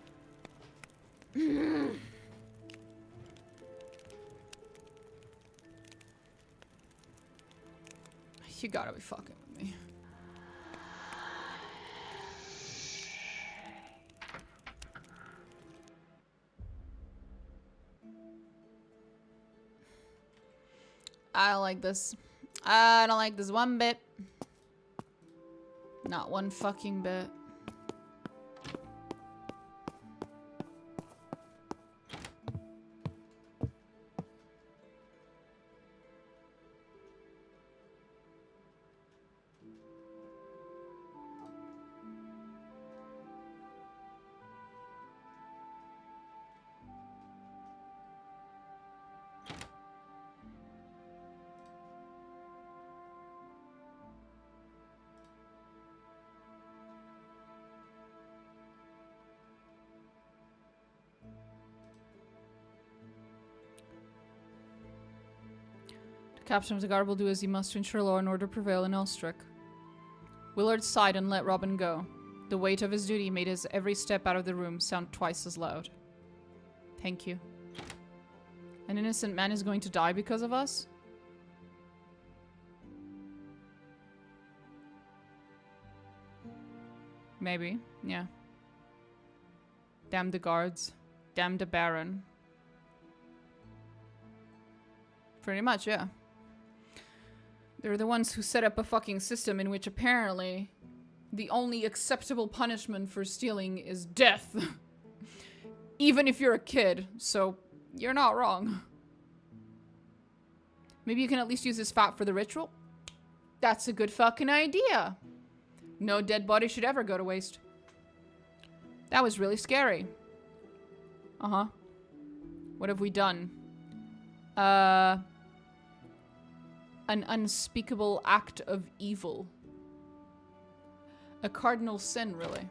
You gotta be fucking with me. I don't like this. I don't like this one bit. Not one fucking bit. Captain of the guard will do as he must to ensure law and order prevail in Elstrick. Willard sighed and let Robin go. The weight of his duty made his every step out of the room sound twice as loud. Thank you. An innocent man is going to die because of us? Maybe, yeah. Damn the guards. Damn the Baron. Pretty much, yeah. They're the ones who set up a fucking system in which apparently the only acceptable punishment for stealing is death. Even if you're a kid, so you're not wrong. Maybe you can at least use this fat for the ritual? That's a good fucking idea. No dead body should ever go to waste. That was really scary. Uh-huh. What have we done? An unspeakable act of evil. A cardinal sin, really.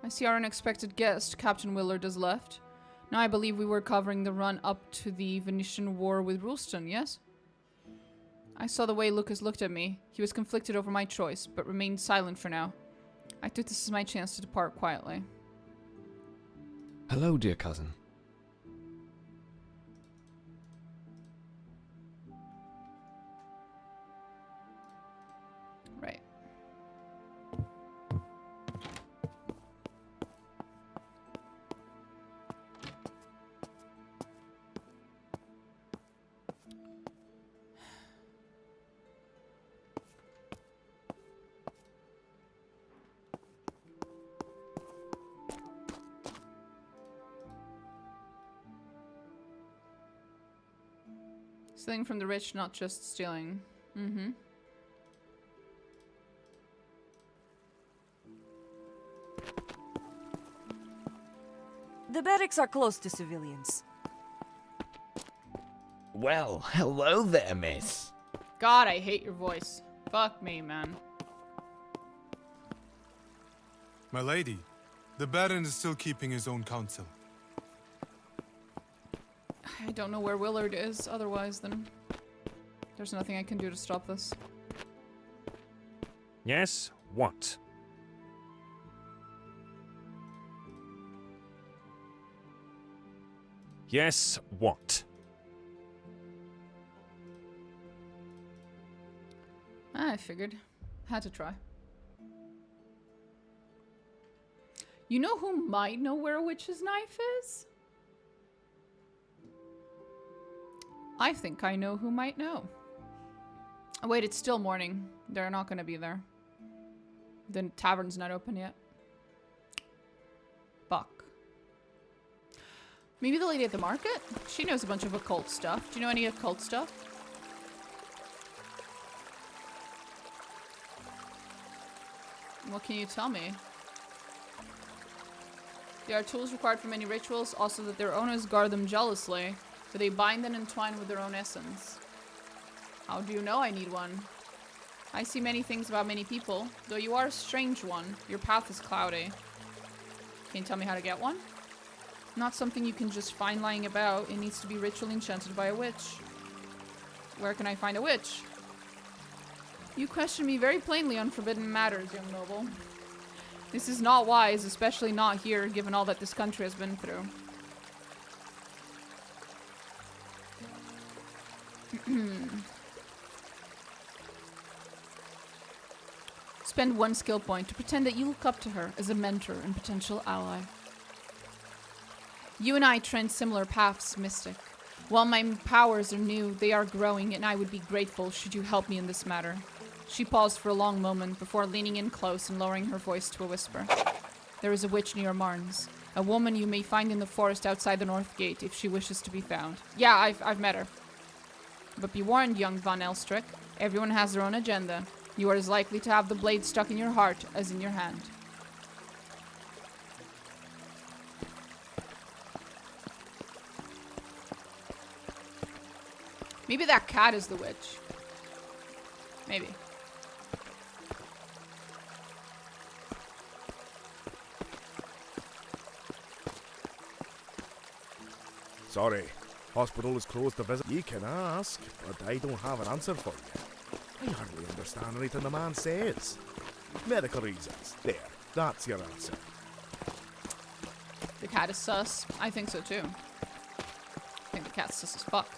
I see our unexpected guest, Captain Willard, has left. Now I believe we were covering the run up to the Venetian War with Rulston, yes? I saw the way Lucas looked at me. He was conflicted over my choice, but remained silent for now. I took this as my chance to depart quietly. Hello, dear cousin. Right. Stealing from the rich, not just stealing. Mm-hmm. The barracks are close to civilians. Well, hello there, miss. God, I hate your voice. Fuck me, man. My lady, the Baron is still keeping his own counsel. I don't know where Willard is, otherwise then there's nothing I can do to stop this. Yes? What? Yes, what? I figured. Had to try. You know who might know where a witch's knife is? I think I know who might know. Oh, wait, it's still morning. They're not gonna be there. The tavern's not open yet. Fuck. Maybe the lady at the market? She knows a bunch of occult stuff. Do you know any occult stuff? What can you tell me? There are tools required for many rituals, also that their owners guard them jealously, for they bind and entwine with their own essence. How do you know I need one? I see many things about many people. Though you are a strange one, your path is cloudy. Can you tell me how to get one? Not something you can just find lying about. It needs to be ritually enchanted by a witch. Where can I find a witch? You question me very plainly on forbidden matters, young noble. This is not wise, especially not here, given all that this country has been through. Spend 1 skill point to pretend that you look up to her as a mentor and potential ally. You and I trend similar paths, Mystic. While my powers are new, they are growing, and I would be grateful should you help me in this matter. She paused for a long moment before leaning in close and lowering her voice to a whisper. There is a witch near Marnes, a woman you may find in the forest outside the North Gate if she wishes to be found. Yeah, I've met her. But be warned, young Von Elstrick. Everyone has their own agenda. You are as likely to have the blade stuck in your heart as in your hand. Maybe that cat is the witch. Maybe. Sorry, hospital is closed to visit. You can ask, but I don't have an answer for you. I hardly understand anything the man says. Medical reasons. There, that's your answer. The cat is sus. I think so too. I think the cat's sus as fuck.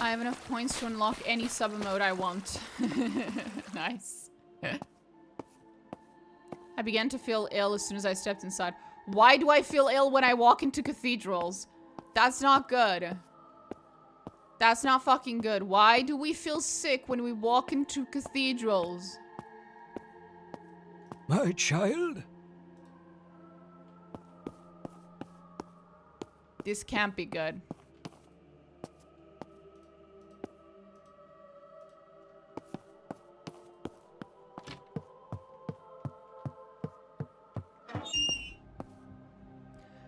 I have enough points to unlock any sub-emote I want. Nice. I began to feel ill as soon as I stepped inside. Why do I feel ill when I walk into cathedrals? That's not good. That's not fucking good. Why do we feel sick when we walk into cathedrals? My child? This can't be good.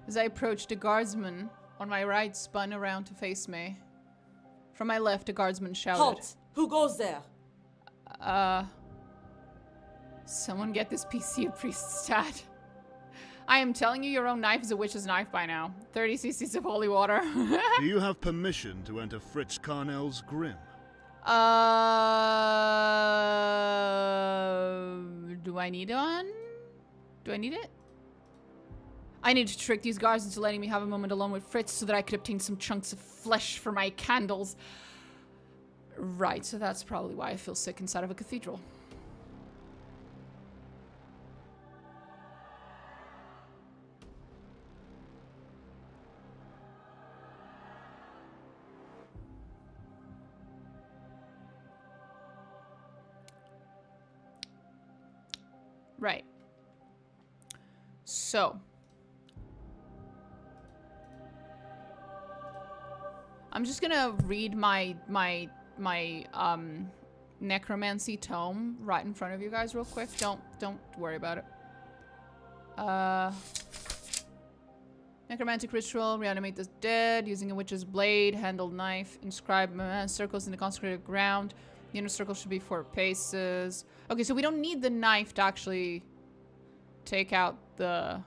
As I approached, a guardsman on my right spun around to face me. From my left, a guardsman shouted. Halt! Who goes there? Someone get this PC a priest stat. I am telling you, your own knife is a witch's knife by now. 30 cc's of holy water. Do you have permission to enter Fritz Carnell's Grim? Do I need one? Do I need it? I need to trick these guards into letting me have a moment alone with Fritz so that I could obtain some chunks of flesh for my candles. Right, so that's probably why I feel sick inside of a cathedral. Right. So. I'm just gonna read my necromancy tome right in front of you guys real quick. Don't worry about it. Necromantic ritual, reanimate the dead using a witch's blade, handled knife, inscribe circles in the consecrated ground. The inner circle should be 4 paces. Okay, so we don't need the knife to actually take out the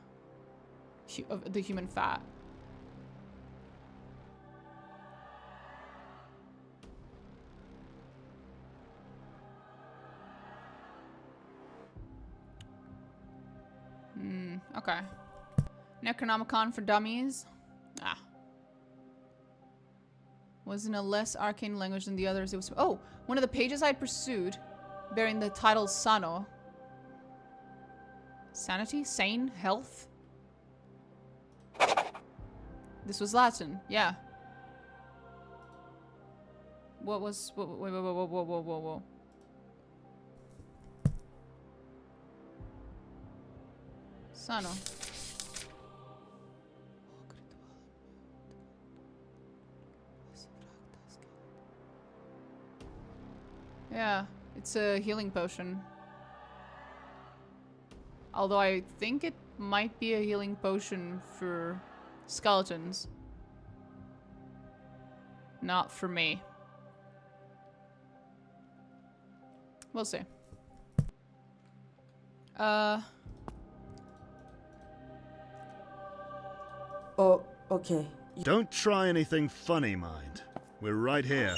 human fat. Okay. Necronomicon for dummies. Ah. Was in a less arcane language than the others. It was. Oh, one of the pages I pursued, bearing the title Sano. Sanity? Sane? Health? This was Latin. Yeah. What was? Whoa. Sano. Yeah, it's a healing potion. Although I think it might be a healing potion for skeletons. Not for me. Oh, okay. Don't try anything funny, mind. We're right here.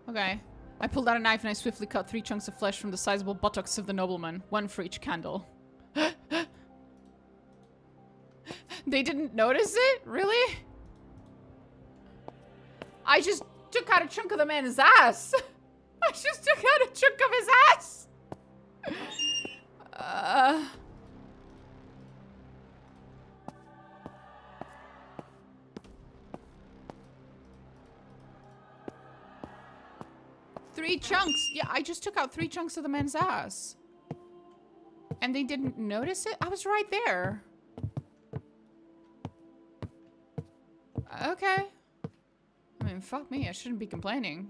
Okay. I pulled out a knife and I swiftly cut 3 chunks of flesh from the sizable buttocks of the nobleman, 1 for each candle. They didn't notice it? Really? I just took out a chunk of the man's ass. I just took out a chunk of his ass. Three chunks. Yeah, I just took out 3 chunks of the man's ass. And they didn't notice it? I was right there. Okay. I mean, fuck me. I shouldn't be complaining.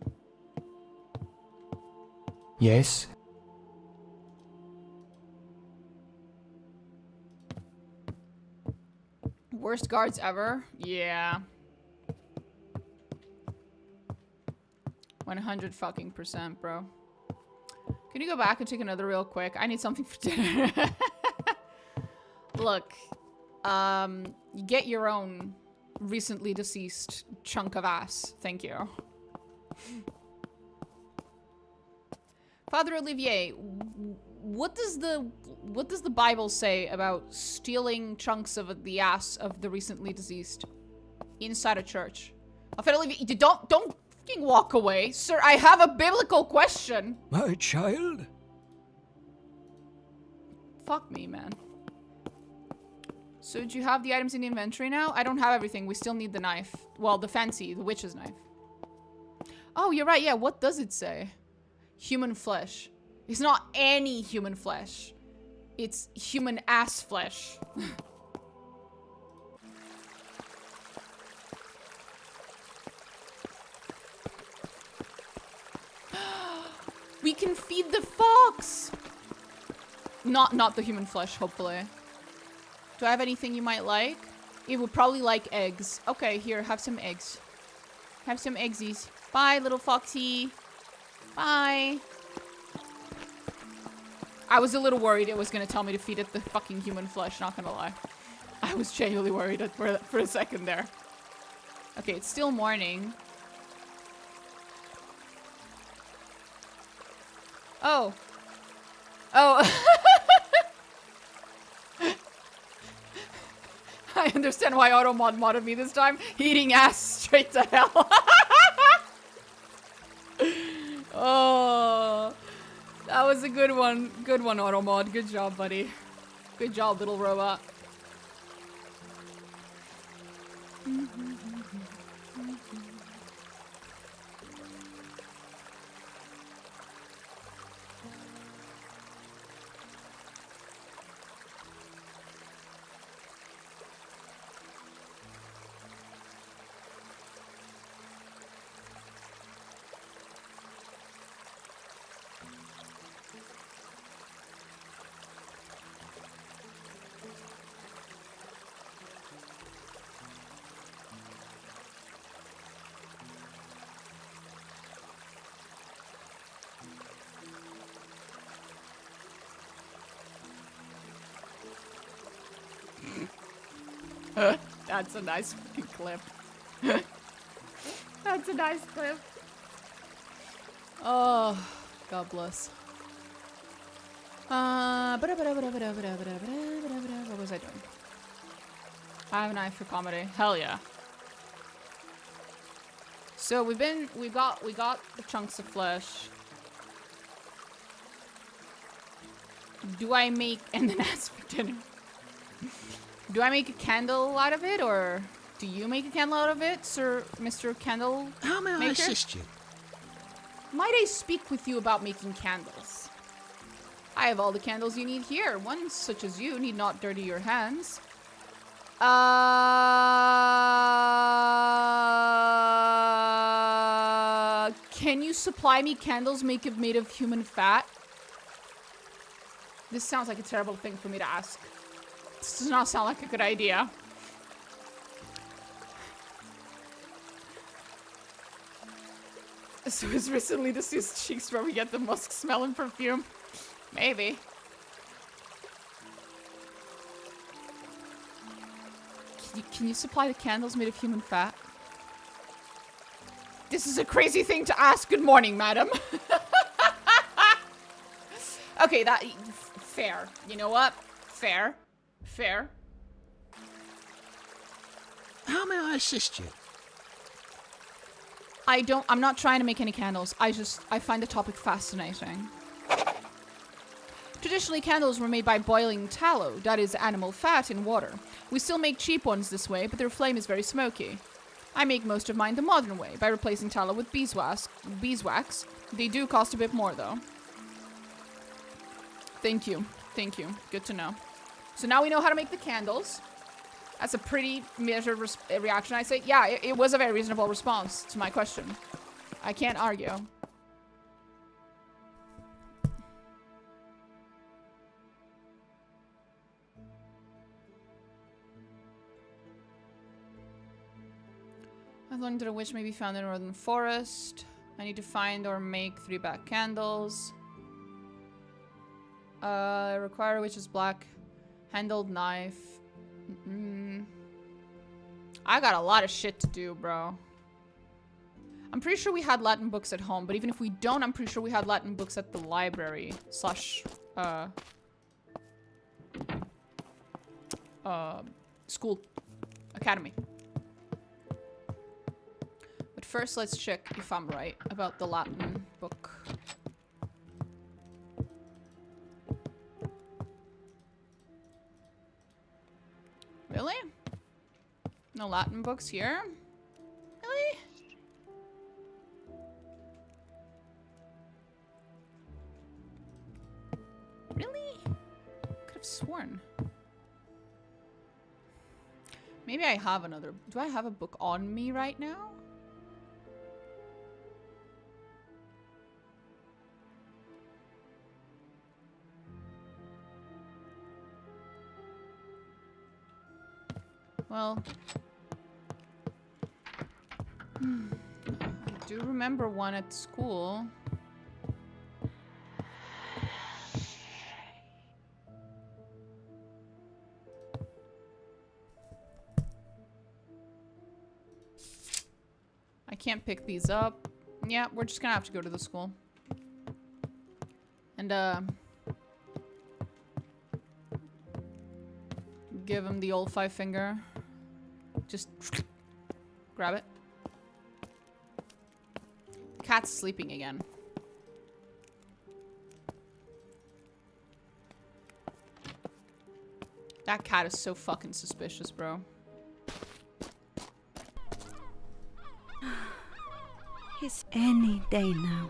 Yes? Worst guards ever? Yeah. 100 fucking %, bro. Can you go back and take another real quick? I need something for dinner. Look, you get your own recently deceased chunk of ass. Thank you. Father Olivier, what does the Bible say about stealing chunks of the ass of the recently deceased inside a church? Father Olivier, don't fucking walk away, sir. I have a biblical question. My child? Fuck me, man. So do you have the items in the inventory now? I don't have everything. We still need the knife. Well, the witch's knife. Oh, you're right. Yeah, what does it say? Human flesh. It's not any human flesh. It's human ass flesh. We can feed the fox! Not the human flesh, hopefully. Do I have anything you might like? It would probably like eggs. Okay, here, have some eggs. Have some eggsies. Bye, little foxy. Bye. I was a little worried it was gonna tell me to feed it the fucking human flesh, not gonna lie. I was genuinely worried for a second there. Okay, it's still morning. Oh. Oh. I understand why Automod modded me this time. Eating ass straight to hell. Oh. That was a good one. Good one, Automod. Good job, buddy. Good job, little robot. That's a nice fucking clip. That's a nice clip. Oh, God bless. What was I doing? I have an eye for comedy. Hell yeah. So we got the chunks of flesh. Do I make and then ask for dinner? Do I make a candle out of it, or do you make a candle out of it, Sir Mr. Candle How may I Maker? assist you? Might I speak with you about making candles? I have all the candles you need here. One such as you need not dirty your hands. Can you supply me candles made of human fat? This sounds like a terrible thing for me to ask. This does not sound like a good idea. So his recently deceased cheeks where we get the musk smell and perfume? Maybe. Can you supply the candles made of human fat? This is a crazy thing to ask. Good morning, madam. Okay, that... Fair. You know what? Fair. Fair. How may I assist you? I'm not trying to make any candles. I find the topic fascinating. Traditionally, candles were made by boiling tallow, that is animal fat, in water. We still make cheap ones this way, but their flame is very smoky. I make most of mine the modern way, by replacing tallow with beeswax. They do cost a bit more, though. Thank you. Thank you. Good to know. So now we know how to make the candles. That's a pretty measured reaction. I say, yeah, it was a very reasonable response to my question. I can't argue. I've learned that a witch may be found in the northern forest. I need to find or make 3-back candles. Require a witch's black handled knife. I got a lot of shit to do, bro. I'm pretty sure we had Latin books at home, but even if we don't, I'm pretty sure we had Latin books at the library slash school academy. But first, let's check if I'm right about the Latin book. Really? No Latin books here? Really? Really? Could have sworn. Maybe I have another. Do I have a book on me right now? Well, I do remember one at school. I can't pick these up. Yeah, we're just gonna have to go to the school. And, give him the old 5-finger. Just grab it. Cat's sleeping again. That cat is so fucking suspicious, bro. It's any day now.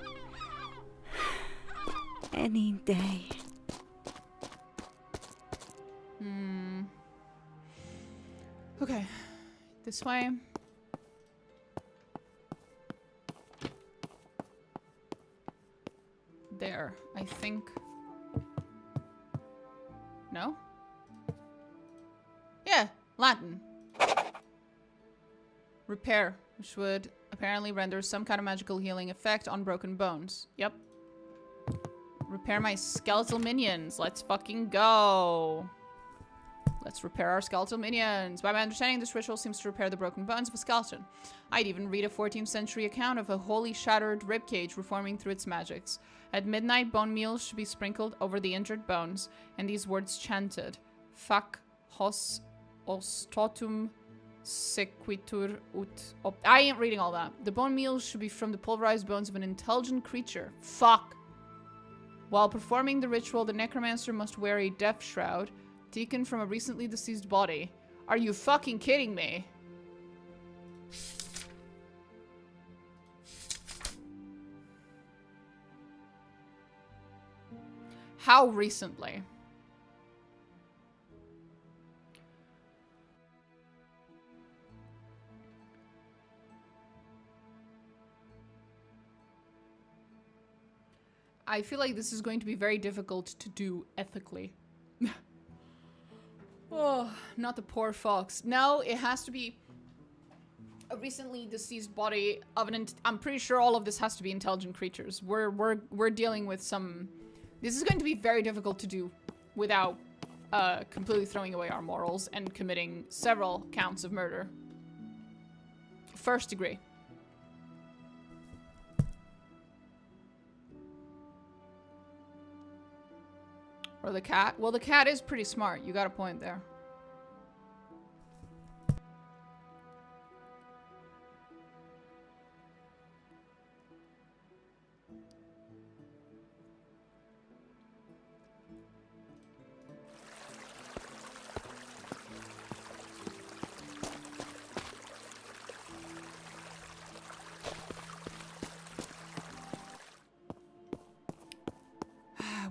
Any day. Okay. This way. There, I think. No? Yeah, Latin. Repair, which would apparently render some kind of magical healing effect on broken bones. Yep. Repair my skeletal minions. Let's fucking go. Let's repair our skeletal minions. By my understanding, this ritual seems to repair the broken bones of a skeleton. I'd even read a 14th century account of a wholly shattered ribcage reforming through its magics. At midnight, bone meals should be sprinkled over the injured bones, and these words chanted. Fac hos ostotum sequitur ut op. I ain't reading all that. The bone meals should be from the pulverized bones of an intelligent creature. Fuck. While performing the ritual, the necromancer must wear a death shroud taken from a recently deceased body. Are you fucking kidding me? How recently? I feel like this is going to be very difficult to do ethically. Oh, not the poor fox. No, it has to be a recently deceased body of an. I'm pretty sure all of this has to be intelligent creatures. We're dealing with some. This is going to be very difficult to do without completely throwing away our morals and committing several counts of murder. First degree. Or the cat. Well, the cat is pretty smart. You got a point there.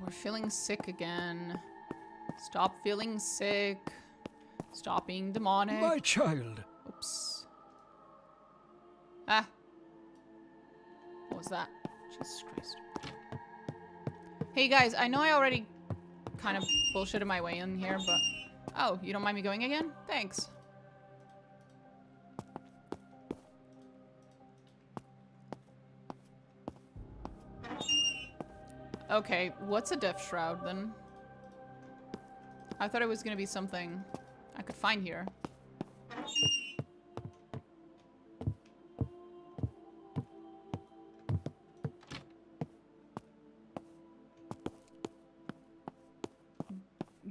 We're feeling sick again. Stop feeling sick. Stop being demonic. My child. Oops. Ah. What was that? Jesus Christ. Hey guys, I know I already kind of bullshitted my way in here, but... Oh, you don't mind me going again? Thanks. Okay, what's a death shroud then? I thought it was gonna be something I could find here.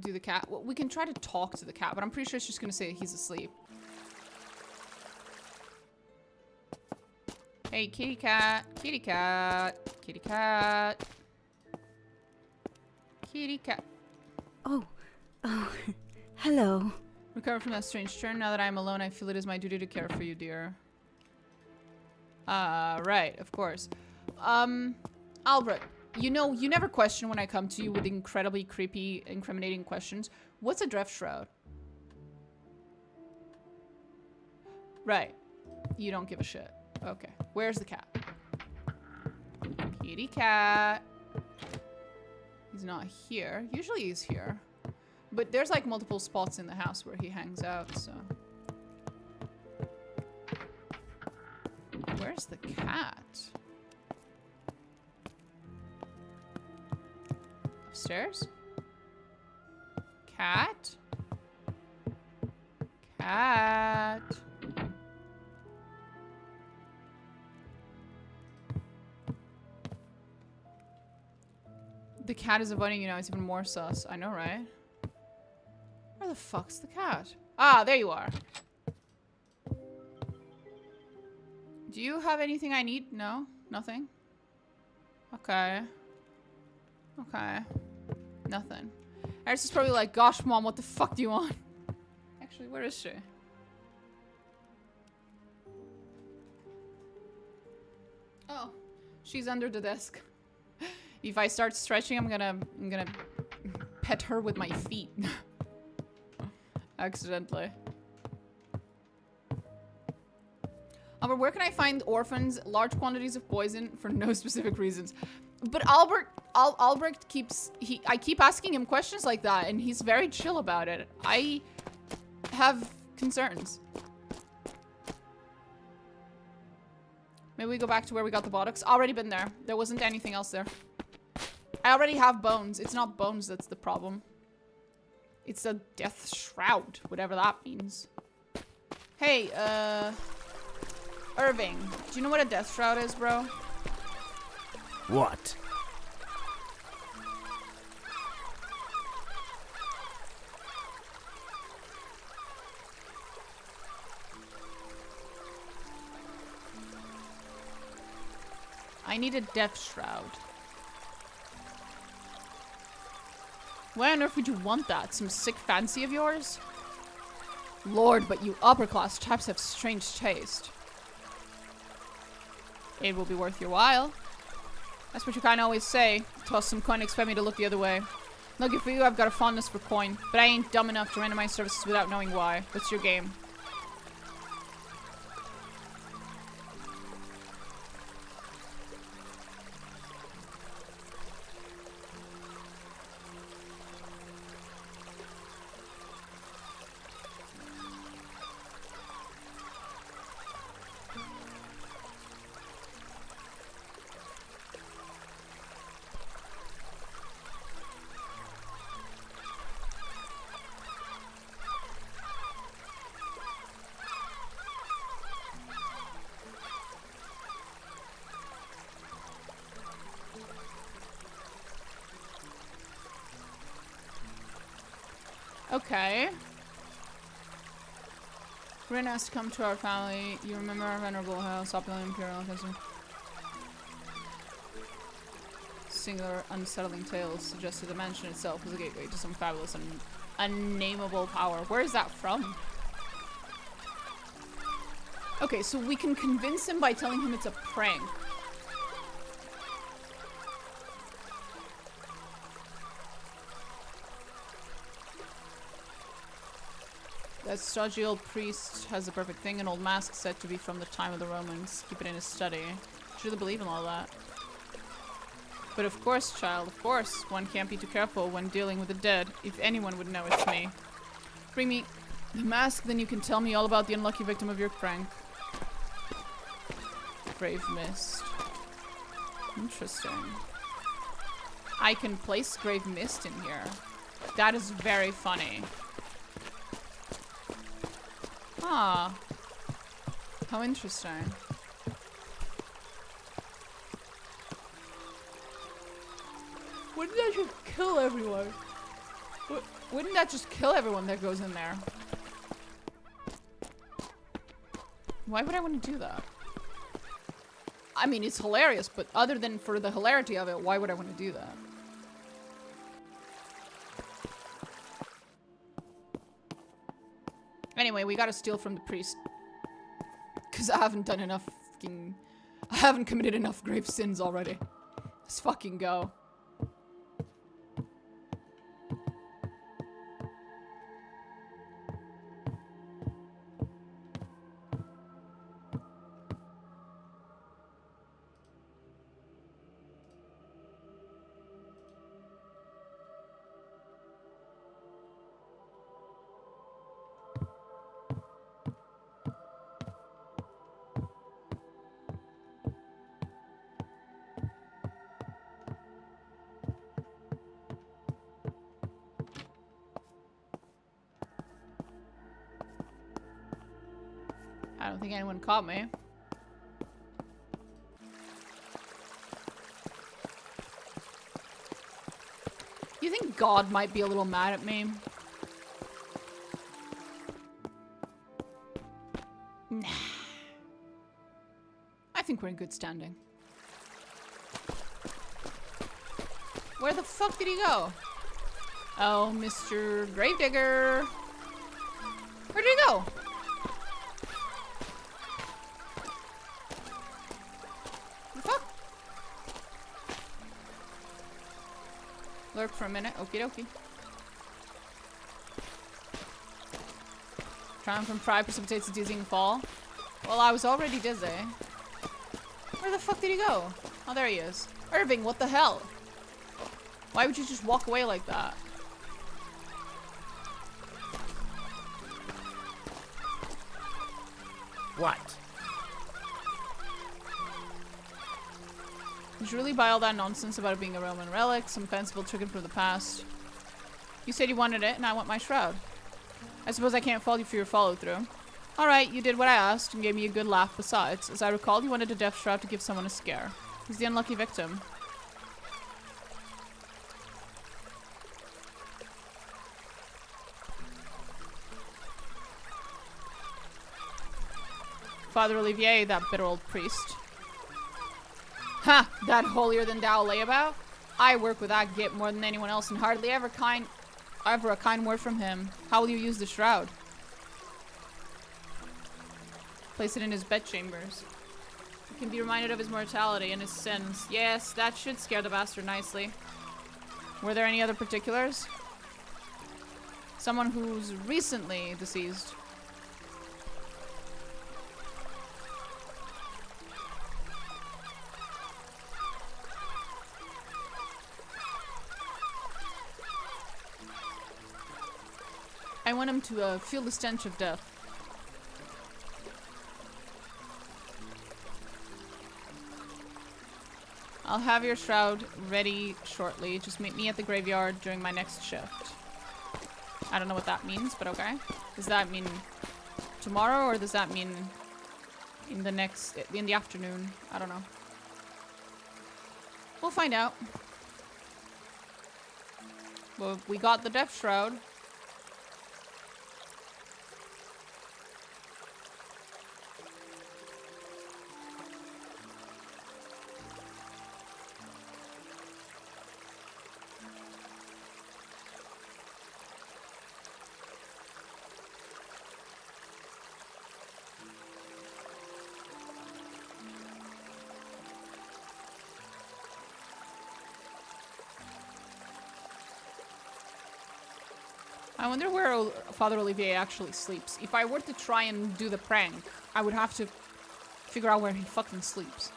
Do the cat? Well, we can try to talk to the cat, but I'm pretty sure it's just gonna say he's asleep. Hey, kitty cat, kitty cat, kitty cat. Kitty cat. Oh, hello. Recover from that strange turn. Now that I'm alone, I feel it is my duty to care for you, dear. Right, of course. Albert, you know, you never question when I come to you with incredibly creepy, incriminating questions. What's a death shroud? Right. You don't give a shit. Okay. Where's the cat? Kitty cat. He's not here. Usually he's here. But there's like multiple spots in the house where he hangs out, so. Where's the cat? Upstairs? Cat? Cat? The cat is avoiding you now. It's even more sus. I know, right? Where the fuck's the cat? Ah, there you are. Do you have anything I need? No? Nothing? Okay. Okay. Nothing. Eris is probably like, gosh, mom, what the fuck do you want? Actually, where is she? Oh. She's under the desk. If I start stretching, I'm gonna pet her with my feet. Accidentally. Albert, where can I find orphans? Large quantities of poison for no specific reasons. But Albert keeps... I keep asking him questions like that, and he's very chill about it. I have concerns. Maybe we go back to where we got the buttocks. Already been there. There wasn't anything else there. I already have bones. It's not bones that's the problem. It's a death shroud, whatever that means. Hey, Irving, do you know what a death shroud is, bro? What? I need a death shroud. Why on earth would you want that? Some sick fancy of yours? Lord, but you upper class types have strange taste. It will be worth your while. That's what you kinda always say. Toss some coin, expect me to look the other way. Lucky for you, I've got a fondness for coin, but I ain't dumb enough to render my services without knowing why. What's your game? Okay. Rin has to come to our family. You remember our venerable house, opulent imperial cousin. Singular unsettling tales suggested the mansion itself was a gateway to some fabulous and unnameable power. Where is that from? Okay, so we can convince him by telling him it's a prank. That stodgy old priest has the perfect thing, an old mask said to be from the time of the Romans. Keep it in his study. Truly believe in all that. But of course, child, of course. One can't be too careful when dealing with the dead. If anyone would know, it's me. Bring me the mask, then you can tell me all about the unlucky victim of your prank. Grave mist. Interesting. I can place grave mist in here. That is very funny. Ah. How interesting. Wouldn't that just kill everyone? Wouldn't that just kill everyone that goes in there? Why would I want to do that? I mean, it's hilarious, but other than for the hilarity of it, why would I want to do that? Anyway, we gotta steal from the priest. Because I haven't done enough fucking... I haven't committed enough grave sins already. Let's fucking go. I don't think anyone caught me. You think God might be a little mad at me? Nah. I think we're in good standing. Where the fuck did he go? Oh, Mr. Gravedigger. Where did he go? Lurk for a minute. Okie dokie. Triumph from pride precipitates a dizzying fall. Well, I was already dizzy. Where the fuck did he go? Oh, there he is. Irving, what the hell? Why would you just walk away like that? What? Did you really buy all that nonsense about it being a Roman relic, some fanciful trick from the past? You said you wanted it, and I want my shroud. I suppose I can't fault you for your follow-through. Alright, you did what I asked, and gave me a good laugh besides. As I recall, you wanted a death shroud to give someone a scare. He's the unlucky victim. Father Olivier, that bitter old priest. Ha! That holier-than-thou layabout? I work with that git more than anyone else and hardly ever a kind word from him. How will you use the shroud? Place it in his bedchambers. He can be reminded of his mortality and his sins. Yes, that should scare the bastard nicely. Were there any other particulars? Someone who's recently deceased. I want him to feel the stench of death. I'll have your shroud ready shortly. Just meet me at the graveyard during my next shift. I don't know what that means, but okay. Does that mean tomorrow, or does that mean in the afternoon? I don't know. We'll find out. Well, we got the death shroud. I wonder where Father Olivier actually sleeps. If I were to try and do the prank, I would have to figure out where he fucking sleeps.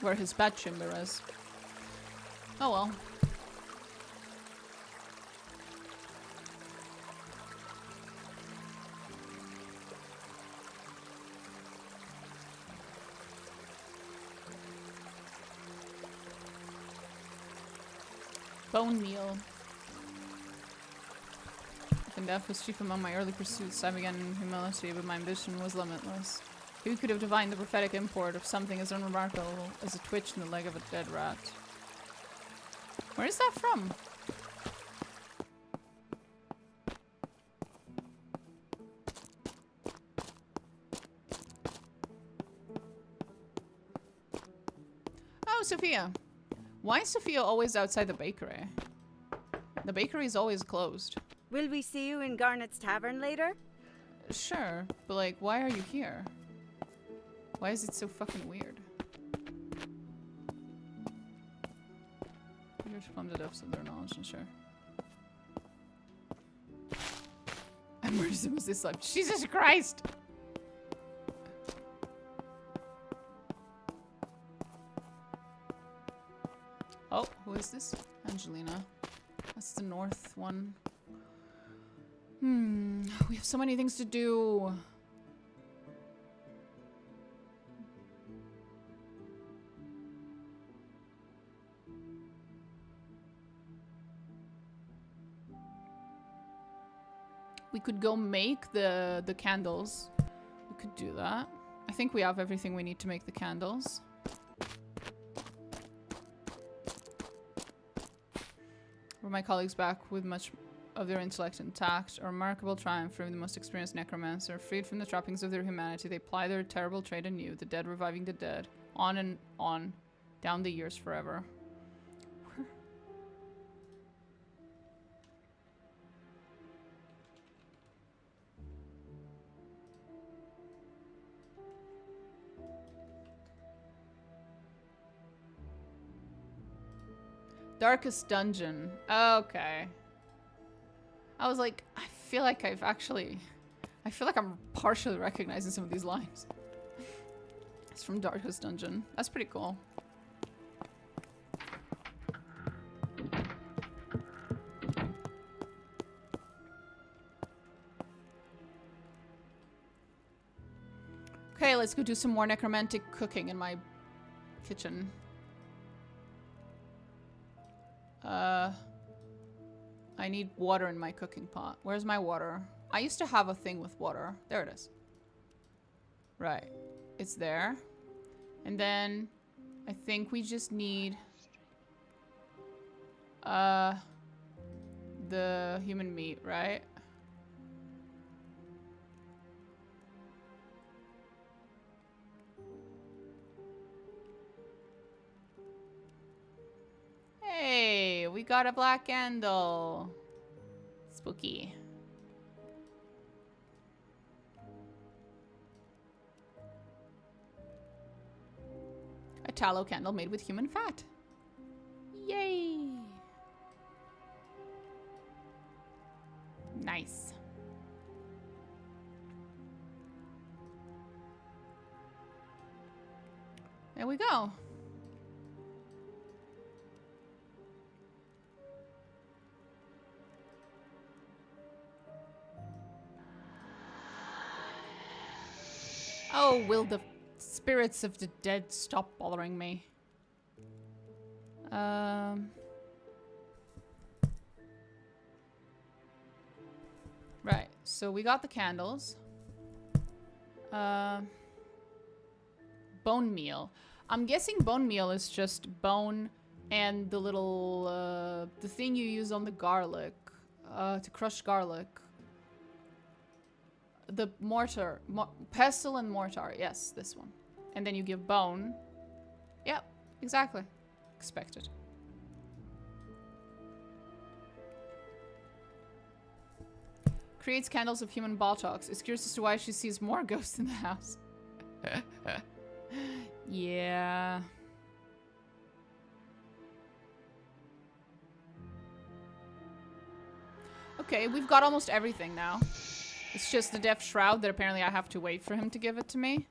Where his bedchamber is. Oh well. Bone meal. If and death was chief among my early pursuits, I began in humility, but my ambition was limitless. Who could have divined the prophetic import of something as unremarkable as a twitch in the leg of a dead rat? Where is that from? Oh, Sophia. Why is Sophia always outside the bakery? The bakery is always closed. Will we see you in Garnet's Tavern later? Sure, but like, why are you here? Why is it so fucking weird? You're to plumb the depths of their knowledge, and sure. And where was this like? Jesus Christ! Oh, who is this? Angelina. That's the north one. We have so many things to do. We could go make the candles. We could do that. I think we have everything we need to make the candles. Were my colleagues back with much of their intellect intact? A remarkable triumph for the most experienced necromancer. Freed from the trappings of their humanity, they ply their terrible trade anew, the dead reviving the dead. On and on, down the years forever. Darkest dungeon. Okay. I was like, I feel like I'm partially recognizing some of these lines. It's from Darkest Dungeon. That's pretty cool. Okay, let's go do some more necromantic cooking in my kitchen. I need water in my cooking pot. Where's my water? I used to have a thing with water. There it is. Right. It's there. And then I think we just need the human meat, right? Hey, we got a black candle. Spooky. A tallow candle made with human fat. Yay. Nice. There we go. Oh, will the spirits of the dead stop bothering me? Right, so we got the candles. Bone meal. I'm guessing bone meal is just bone and the little, the thing you use on the garlic, to crush garlic. The mortar, pestle and mortar, yes, this one. And then you give bone. Yep, exactly. Expected. Creates candles of human buttocks. Is curious as to why she sees more ghosts in the house. Yeah. Okay, we've got almost everything now. It's just the Death Shroud that apparently I have to wait for him to give it to me.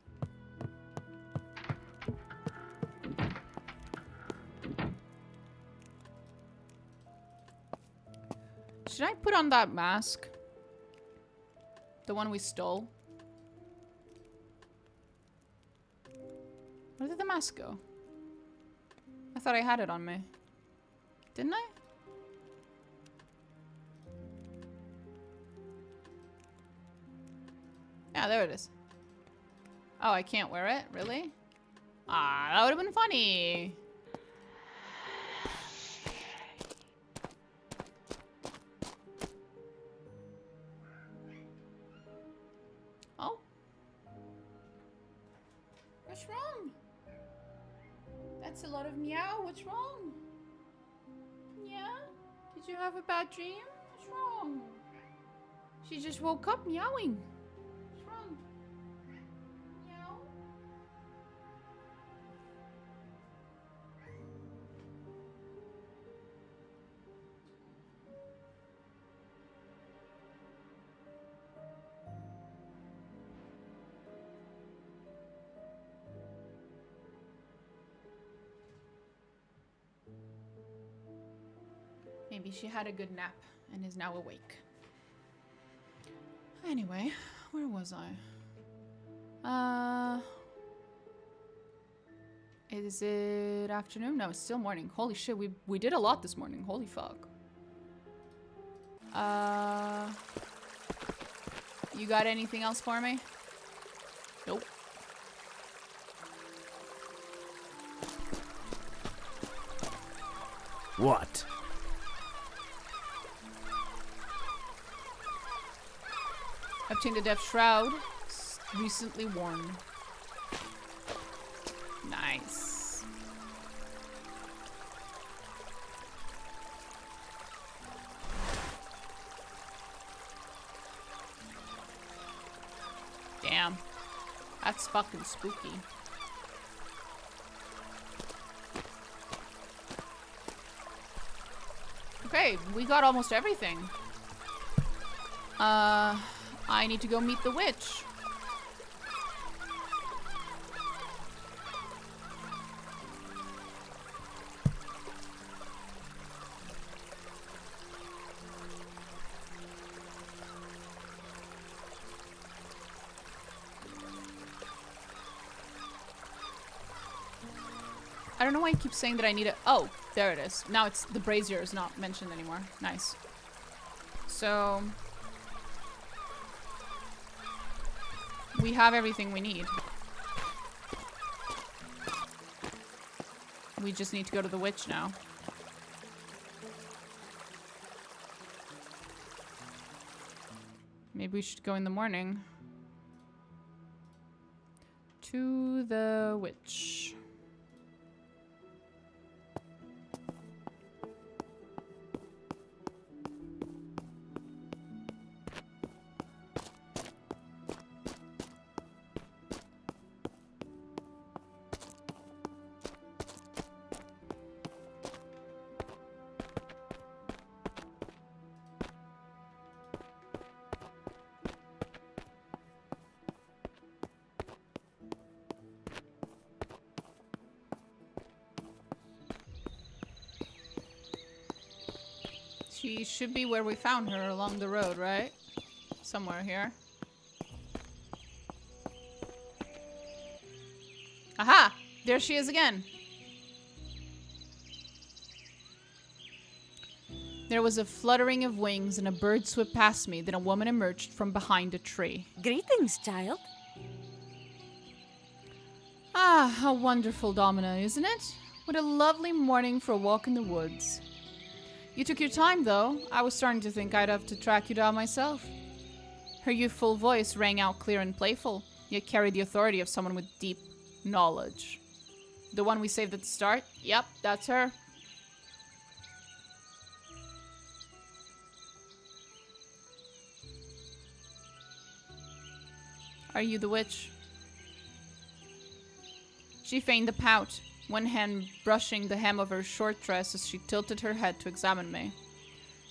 Should I put on that mask? The one we stole? Where did the mask go? I thought I had it on me. Didn't I? Yeah, there it is. Oh, I can't wear it? Really? Ah, that would have been funny. Oh. What's wrong? That's a lot of meow. What's wrong? Yeah? Did you have a bad dream? What's wrong? She just woke up meowing. What's wrong? Meow? Maybe she had a good nap and is now awake. Anyway, where was I? Is it afternoon? No, it's still morning. Holy shit, we did a lot this morning. Holy fuck. You got anything else for me? Nope. What? Obtained a Death Shroud. Recently worn. Nice. Damn. That's fucking spooky. Okay, we got almost everything. I need to go meet the witch. I don't know why I keep saying that I need it. Oh, there it is. Now it's the brazier is not mentioned anymore. Nice. So we have everything we need. We just need to go to the witch now. Maybe we should go in the morning. To the witch. She should be where we found her, along the road, right? Somewhere here. Aha! There she is again. There was a fluttering of wings and a bird swept past me. Then a woman emerged from behind a tree. Greetings, child. Ah, how wonderful, Domina, isn't it? What a lovely morning for a walk in the woods. You took your time, though. I was starting to think I'd have to track you down myself. Her youthful voice rang out clear and playful, yet carried the authority of someone with deep knowledge. The one we saved at the start? Yep, that's her. Are you the witch? She feigned a pout, one hand brushing the hem of her short dress as she tilted her head to examine me.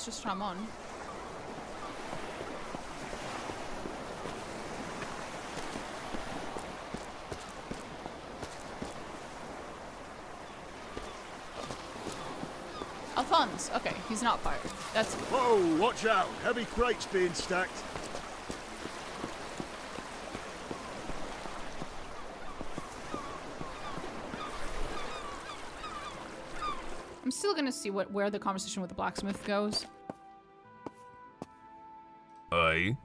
It's just Ramon. Alphonse. Okay, he's not fired. That's good. Whoa, watch out. Heavy crates being stacked. I'm still gonna see where the conversation with the blacksmith goes. Aye.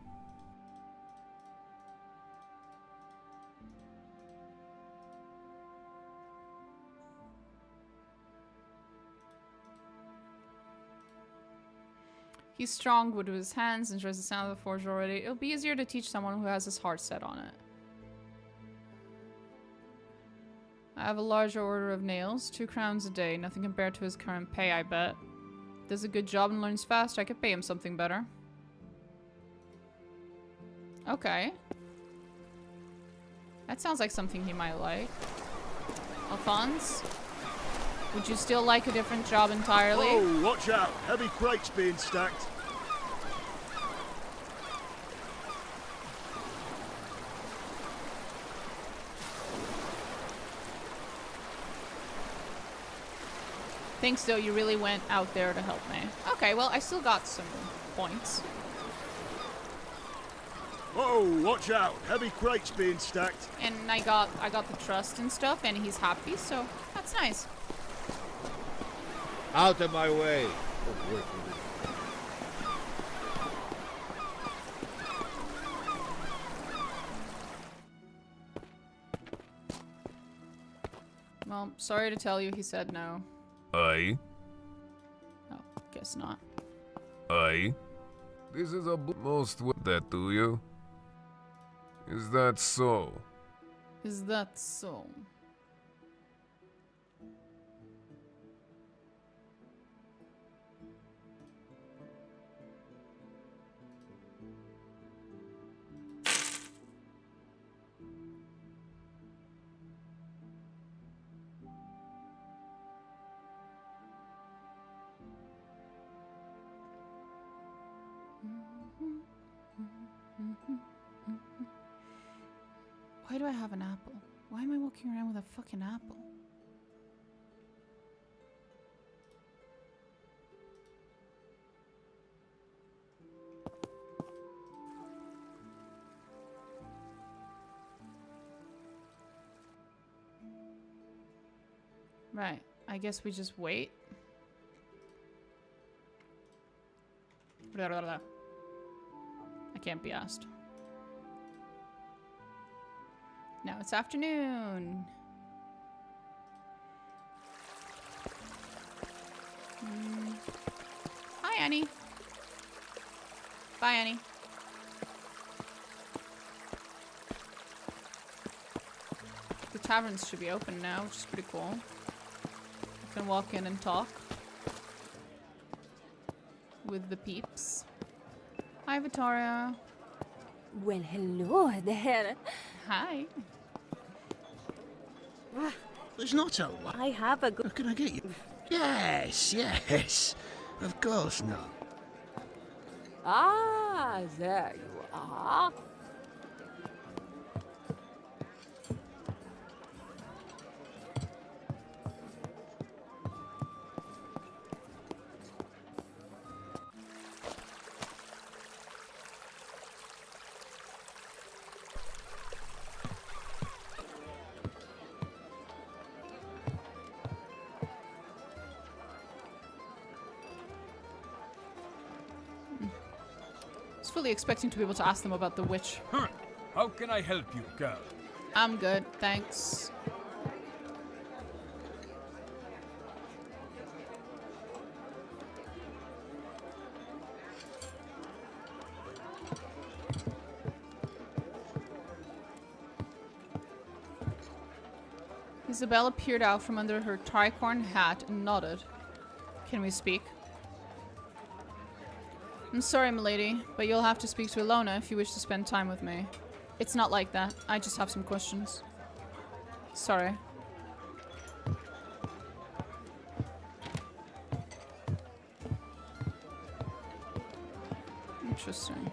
He's strong, good with his hands, enjoys the sound of the forge already. It'll be easier to teach someone who has his heart set on it. I have a larger order of nails, 2 crowns a day, nothing compared to his current pay, I bet. Does a good job and learns fast, I could pay him something better. Okay. That sounds like something he might like. Alphonse? Would you still like a different job entirely? Whoa, watch out. Heavy crates being stacked. Thanks, though. You really went out there to help me. Okay, well, I still got some points. Whoa, watch out. Heavy crates being stacked. And I got the trust and stuff, and he's happy, so that's nice. Out of my way. Well, sorry to tell you, he said no. Aye. Oh, guess not. Aye. This is a most with that, do you? Is that so? Is that so? Why do I have an apple? Why am I walking around with a fucking apple? Right, I guess we just wait. I can't be asked. Now it's afternoon. Hi, Annie. Bye, Annie. The taverns should be open now, which is pretty cool. You can walk in and talk with the peeps. Hi, Victoria. Well, hello there. Hi. There's not a lot. I have a good... Can I get you? Yes, yes. Of course not. Ah, there you are. Fully expecting to be able to ask them about the witch. Huh. How can I help you, girl? I'm good, thanks. Isabella peered out from under her tricorn hat and nodded. Can we speak? I'm sorry, milady, but you'll have to speak to Ilona if you wish to spend time with me. It's not like that. I just have some questions. Sorry. Interesting.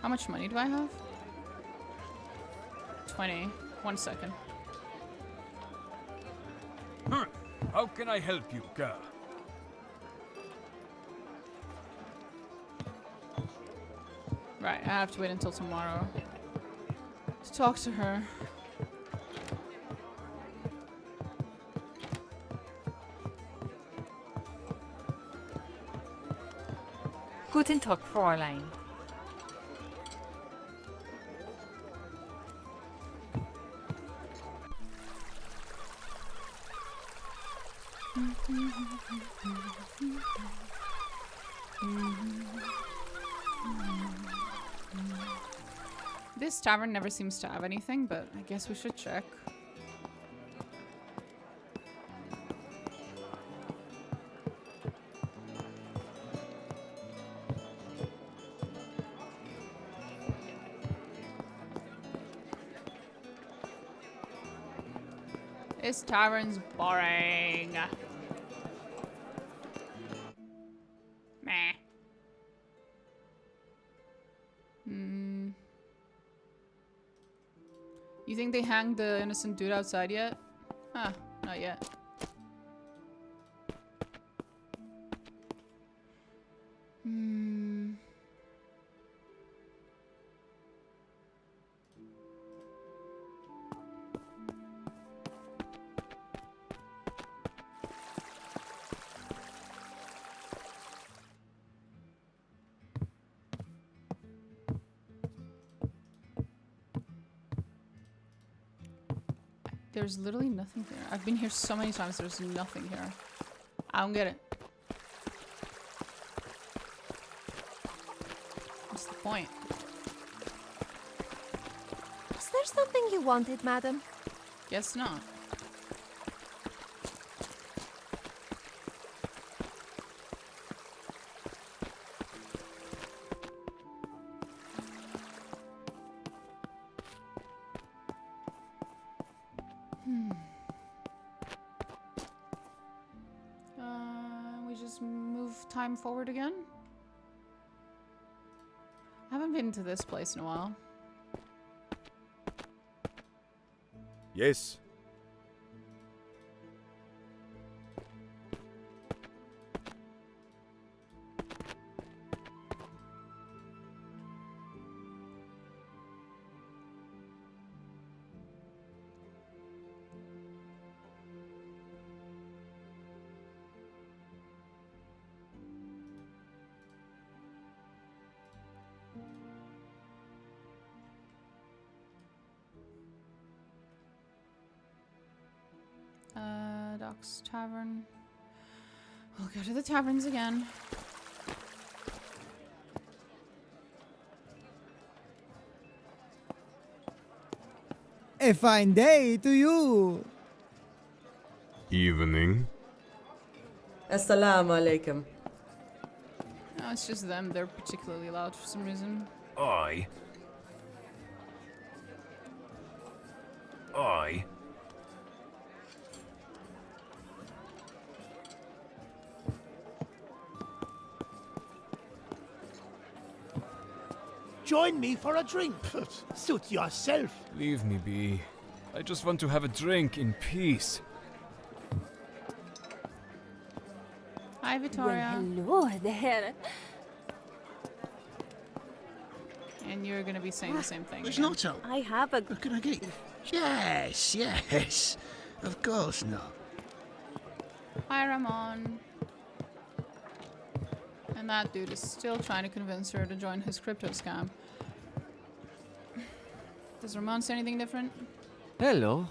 How much money do I have? 20. 1 second. How can I help you, girl? Right, I have to wait until tomorrow to talk to her. Guten Tag, Fräulein. This tavern never seems to have anything, but I guess we should check. This tavern's boring. Meh. You think they hanged the innocent dude outside yet? Huh, not yet. There's literally nothing here. I've been here so many times, there's nothing here. I don't get it. What's the point? Is there something you wanted, madam? Guess not. We just move time forward again? I haven't been to this place in a while. Yes. Docks Tavern. We'll go to the taverns again. A fine day to you. Evening. Assalamu alaikum. No, it's just them. They're particularly loud for some reason. I. Join me for a drink. Suit yourself. Leave me be. I just want to have a drink in peace. Hi, Victoria. Well, hello there. And you're gonna be saying the same thing. It's again. not so. I have a... Can I get... Yes, yes. Of course not. Hi, Ramon. And that dude is still trying to convince her to join his crypto scam. Does Ramon say anything different? Hello.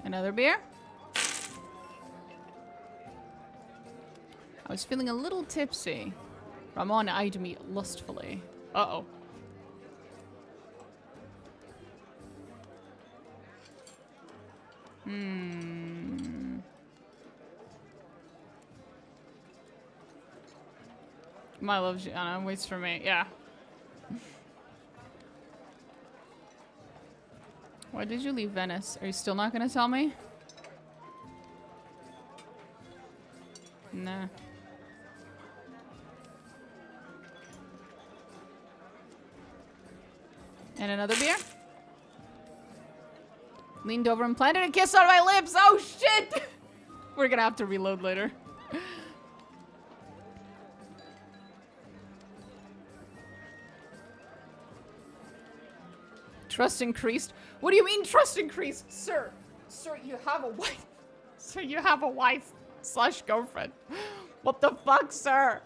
Another beer? I was feeling a little tipsy. Ramon eyed me lustfully. Uh-oh. My love Gianna waits for me. Yeah. Why did you leave Venice? Are you still not gonna tell me? Nah. And another beer? Leaned over and planted a kiss on my lips. Oh shit! We're gonna have to reload later. Trust increased? What do you mean trust increased? Sir, you have a wife. Sir, you have a wife / girlfriend. What the fuck, sir?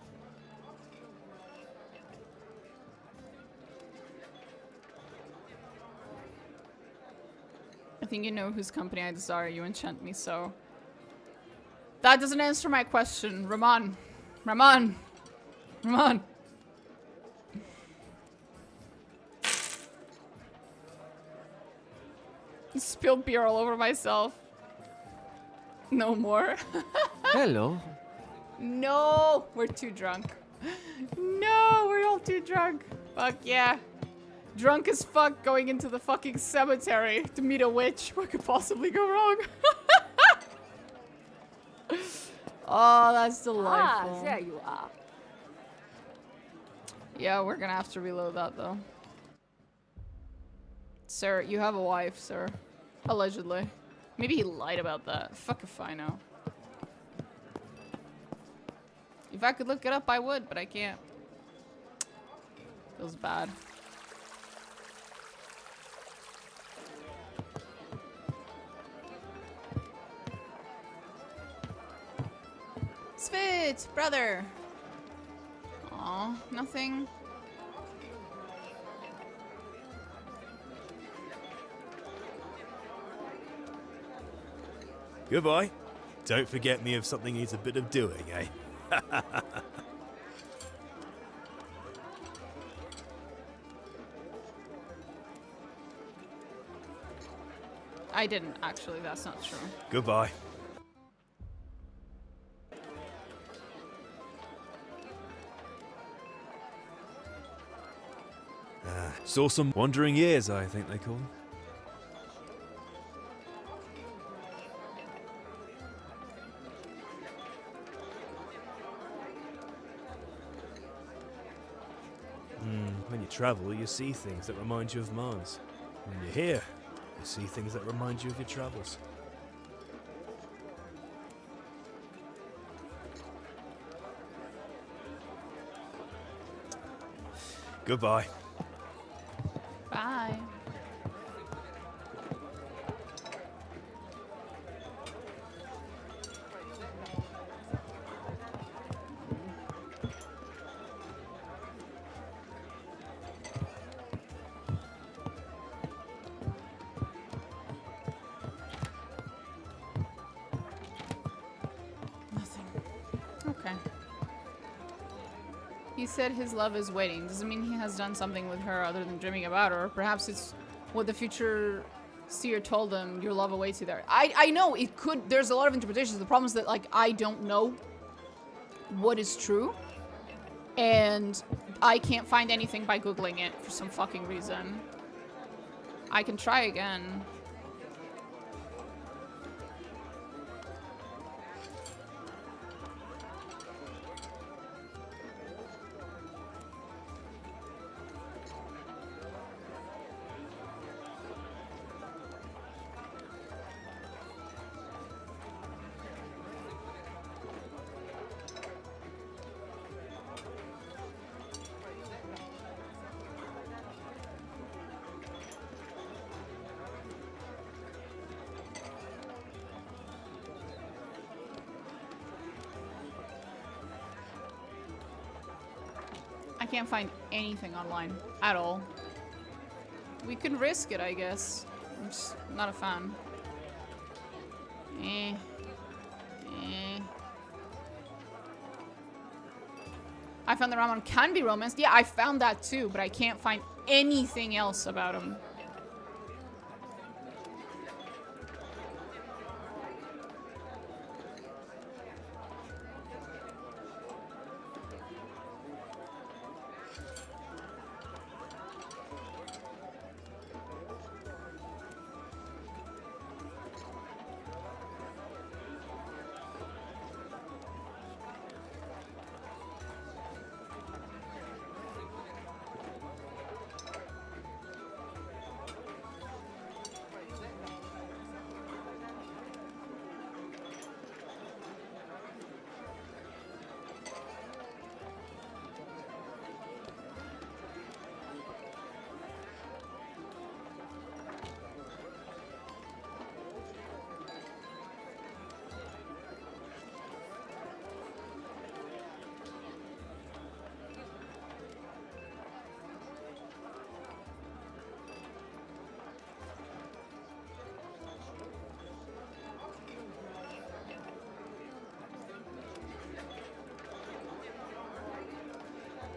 I think you know whose company I desire. You enchant me so. That doesn't answer my question. Ramon. Ramon. Ramon. Spilled beer all over myself. No more. Hello. No, we're too drunk. No, we're all too drunk. Fuck yeah. Drunk as fuck going into the fucking cemetery to meet a witch. What could possibly go wrong? Oh, that's delightful. Ah, there you are. Yeah, we're gonna have to reload that though. Sir, you have a wife, sir. Allegedly. Maybe he lied about that. Fuck if I know. If I could look it up, I would, but I can't. Feels bad. Svit, brother. Aw, nothing. Goodbye. Don't forget me if something needs a bit of doing, eh? I didn't, actually. That's not true. Goodbye. Saw some wandering ears, I think they call them. When you travel, you see things that remind you of Mars. When you're here, you see things that remind you of your travels. Goodbye. Bye. Nothing. Okay. He said his love is waiting. Doesn't mean he has done something with her other than dreaming about her. Perhaps it's what the future seer told him, your love awaits you there. I know it could, there's a lot of interpretations. The problem is that, like, I don't know what is true. And I can't find anything by Googling it for some fucking reason. I can try again. I can't find anything online at all. We can risk it, I guess. I'm just not a fan. I found that Ramon can be romanced. Yeah, I found that too, but I can't find anything else about him.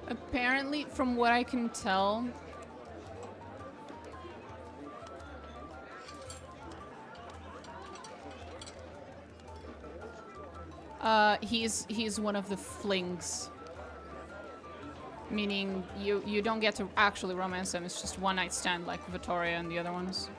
Apparently, from what I can tell, he's one of the flings. Meaning you don't get to actually romance him, it's just one night stand like Vittoria and the other ones.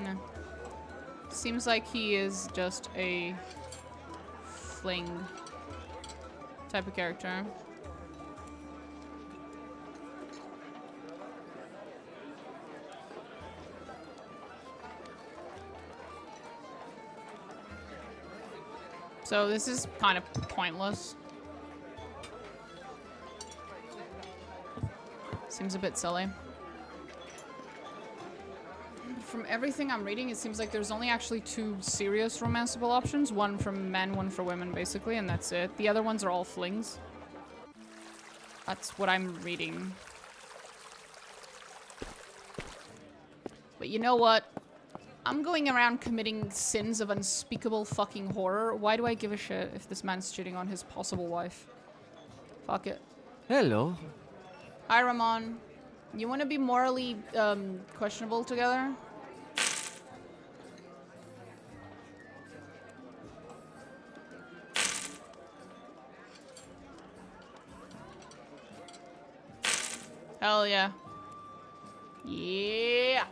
No. Seems like he is just a fling type of character. So this is kind of pointless. Seems a bit silly. From everything I'm reading, it seems like there's only actually 2 serious romanceable options. One for men, one for women, basically, and that's it. The other ones are all flings. That's what I'm reading. But you know what? I'm going around committing sins of unspeakable fucking horror. Why do I give a shit if this man's cheating on his possible wife? Fuck it. Hello. Hi, Ramon. You want to be morally questionable together? Hell yeah. Yeah.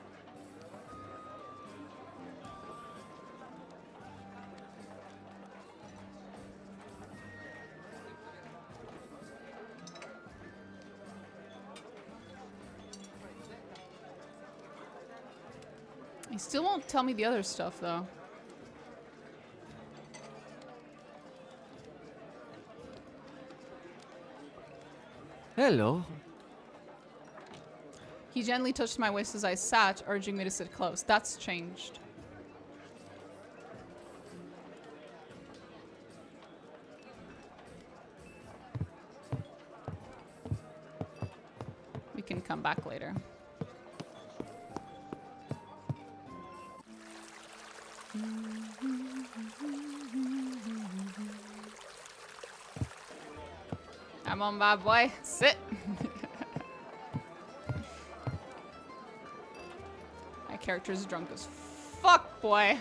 He still won't tell me the other stuff, though. Hello. He gently touched my waist as I sat, urging me to sit close. That's changed. We can come back later. Come on, bad boy. Sit. My character's drunk as fuck, boy.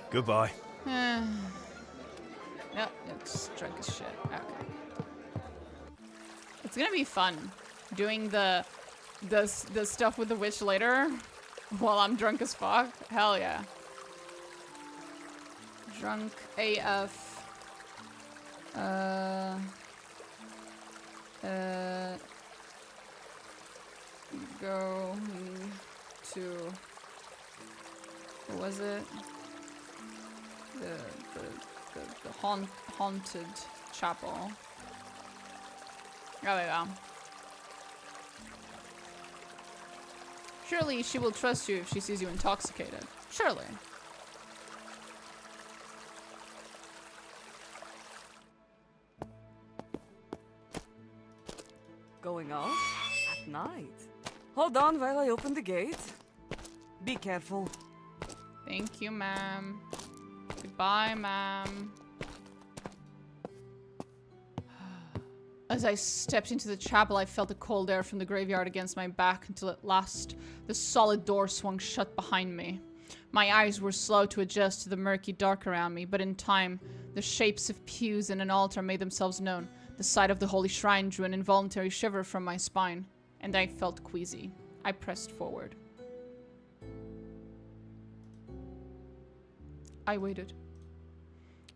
Goodbye. Nope, it's drunk as shit. Okay. It's gonna be fun doing the stuff with the witch later while I'm drunk as fuck. Hell yeah. Drunk AF. Going to Or was it? The haunted chapel. There we go. Surely she will trust you if she sees you intoxicated. Surely. Going out? At night? Hold on while I open the gate. Be careful. Thank you, ma'am. Goodbye, ma'am. As I stepped into the chapel, I felt the cold air from the graveyard against my back until at last the solid door swung shut behind me. My eyes were slow to adjust to the murky dark around me, but in time, the shapes of pews and an altar made themselves known. The sight of the holy shrine drew an involuntary shiver from my spine, and I felt queasy. I pressed forward. I waited.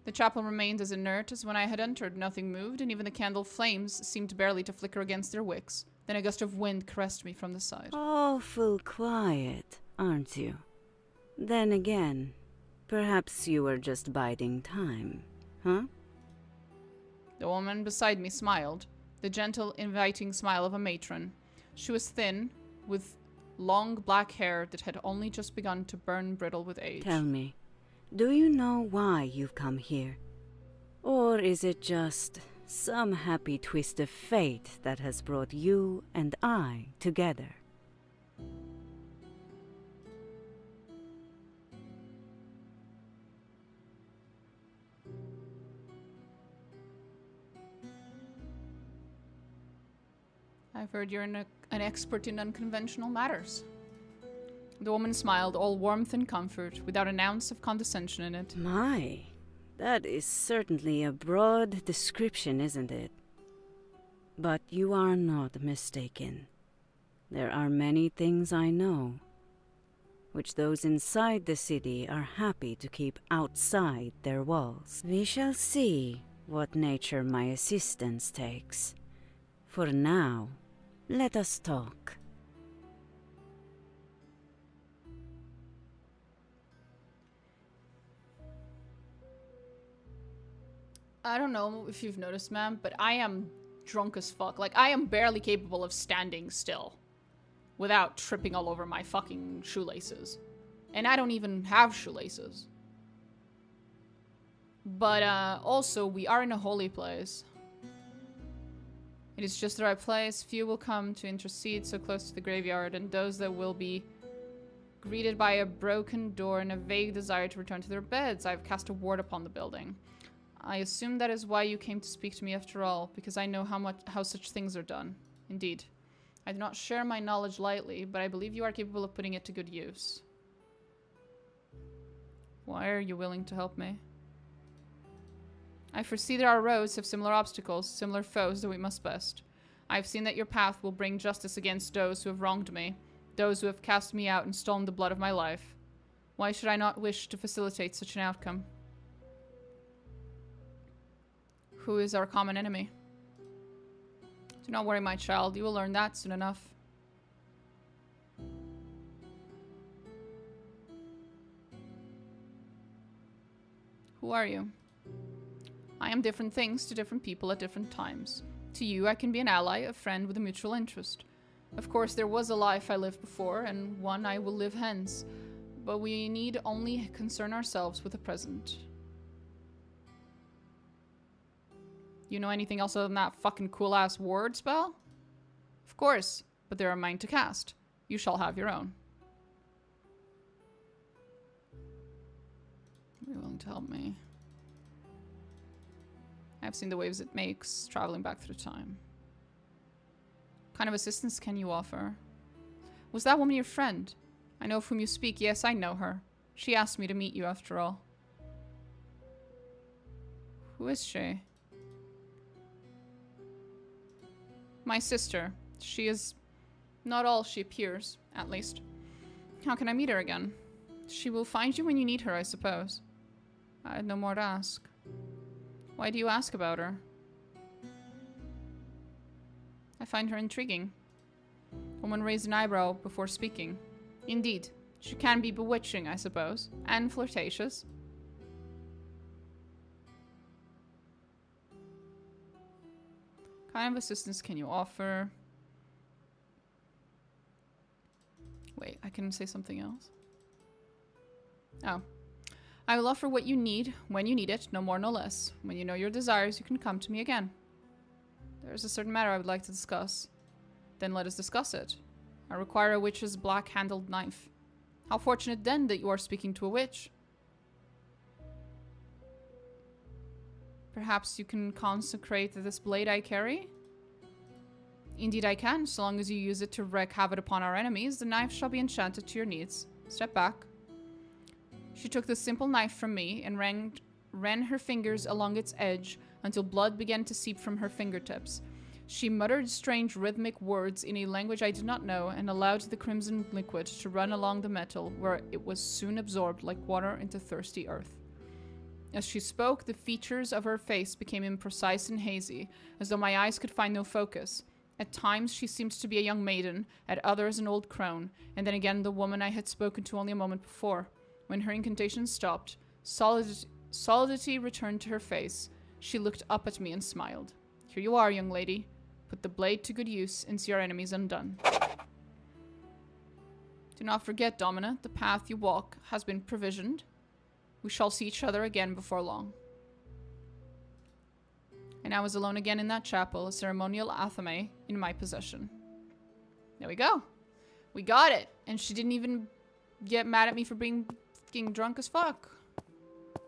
The chapel remained as inert as when I had entered. Nothing moved, and even the candle flames seemed barely to flicker against their wicks. Then a gust of wind caressed me from the side. Awful quiet, aren't you? Then again, perhaps you were just biding time, huh? The woman beside me smiled, the gentle, inviting smile of a matron. She was thin, with long black hair that had only just begun to burn brittle with age. Tell me, do you know why you've come here? Or is it just some happy twist of fate that has brought you and I together? I've heard you're an expert in unconventional matters. The woman smiled, all warmth and comfort, without an ounce of condescension in it. My, that is certainly a broad description, isn't it? But you are not mistaken. There are many things I know, which those inside the city are happy to keep outside their walls. We shall see what nature my assistance takes. For now, let us talk. I don't know if you've noticed, ma'am, but I am drunk as fuck. Like, I am barely capable of standing still without tripping all over my fucking shoelaces. And I don't even have shoelaces. But, also, we are in a holy place. It is just the right place. Few will come to intercede so close to the graveyard, and those that will be greeted by a broken door and a vague desire to return to their beds. I have cast a ward upon the building. I assume that is why you came to speak to me after all, because I know how such things are done. Indeed. I do not share my knowledge lightly, but I believe you are capable of putting it to good use. Why are you willing to help me? I foresee that our roads have similar obstacles, similar foes that we must best. I have seen that your path will bring justice against those who have wronged me, those who have cast me out and stolen the blood of my life. Why should I not wish to facilitate such an outcome? Who is our common enemy? Do not worry, my child. You will learn that soon enough. Who are you? I am different things to different people at different times. To you, I can be an ally, a friend with a mutual interest. Of course, there was a life I lived before, and one I will live hence. But we need only concern ourselves with the present. You know anything else other than that fucking cool-ass ward spell? Of course, but there are mine to cast. You shall have your own. Are you willing to help me? I've seen the waves it makes, traveling back through time. What kind of assistance can you offer? Was that woman your friend? I know of whom you speak. Yes, I know her. She asked me to meet you after all. Who is she? My sister. She is not all she appears, at least. How can I meet her again? She will find you when you need her, I suppose. I had no more to ask. Why do you ask about her? I find her intriguing. The woman raised an eyebrow before speaking. Indeed, She can be bewitching, I suppose, and flirtatious. What kind of assistance can you offer? Wait, I can say something else. Oh. I will offer what you need when you need it, no more, no less. When you know your desires, you can come to me again. There is a certain matter I would like to discuss. Then let us discuss it. I require a witch's black-handled knife. How fortunate then that you are speaking to a witch. Perhaps you can consecrate this blade I carry? Indeed I can, so long as you use it to wreak havoc upon our enemies. The knife shall be enchanted to your needs. Step back. She took the simple knife from me and ran her fingers along its edge until blood began to seep from her fingertips. She muttered strange rhythmic words in a language I did not know and allowed the crimson liquid to run along the metal, where it was soon absorbed like water into thirsty earth. As she spoke, the features of her face became imprecise and hazy, as though my eyes could find no focus. At times she seemed to be a young maiden, at others an old crone, and then again the woman I had spoken to only a moment before. When her incantation stopped, solidity returned to her face. She looked up at me and smiled. Here you are, young lady. Put the blade to good use and see our enemies undone. Do not forget, Domina, the path you walk has been provisioned. We shall see each other again before long. And I was alone again in that chapel, a ceremonial athame in my possession. There we go. We got it. And she didn't even get mad at me for being fucking drunk as fuck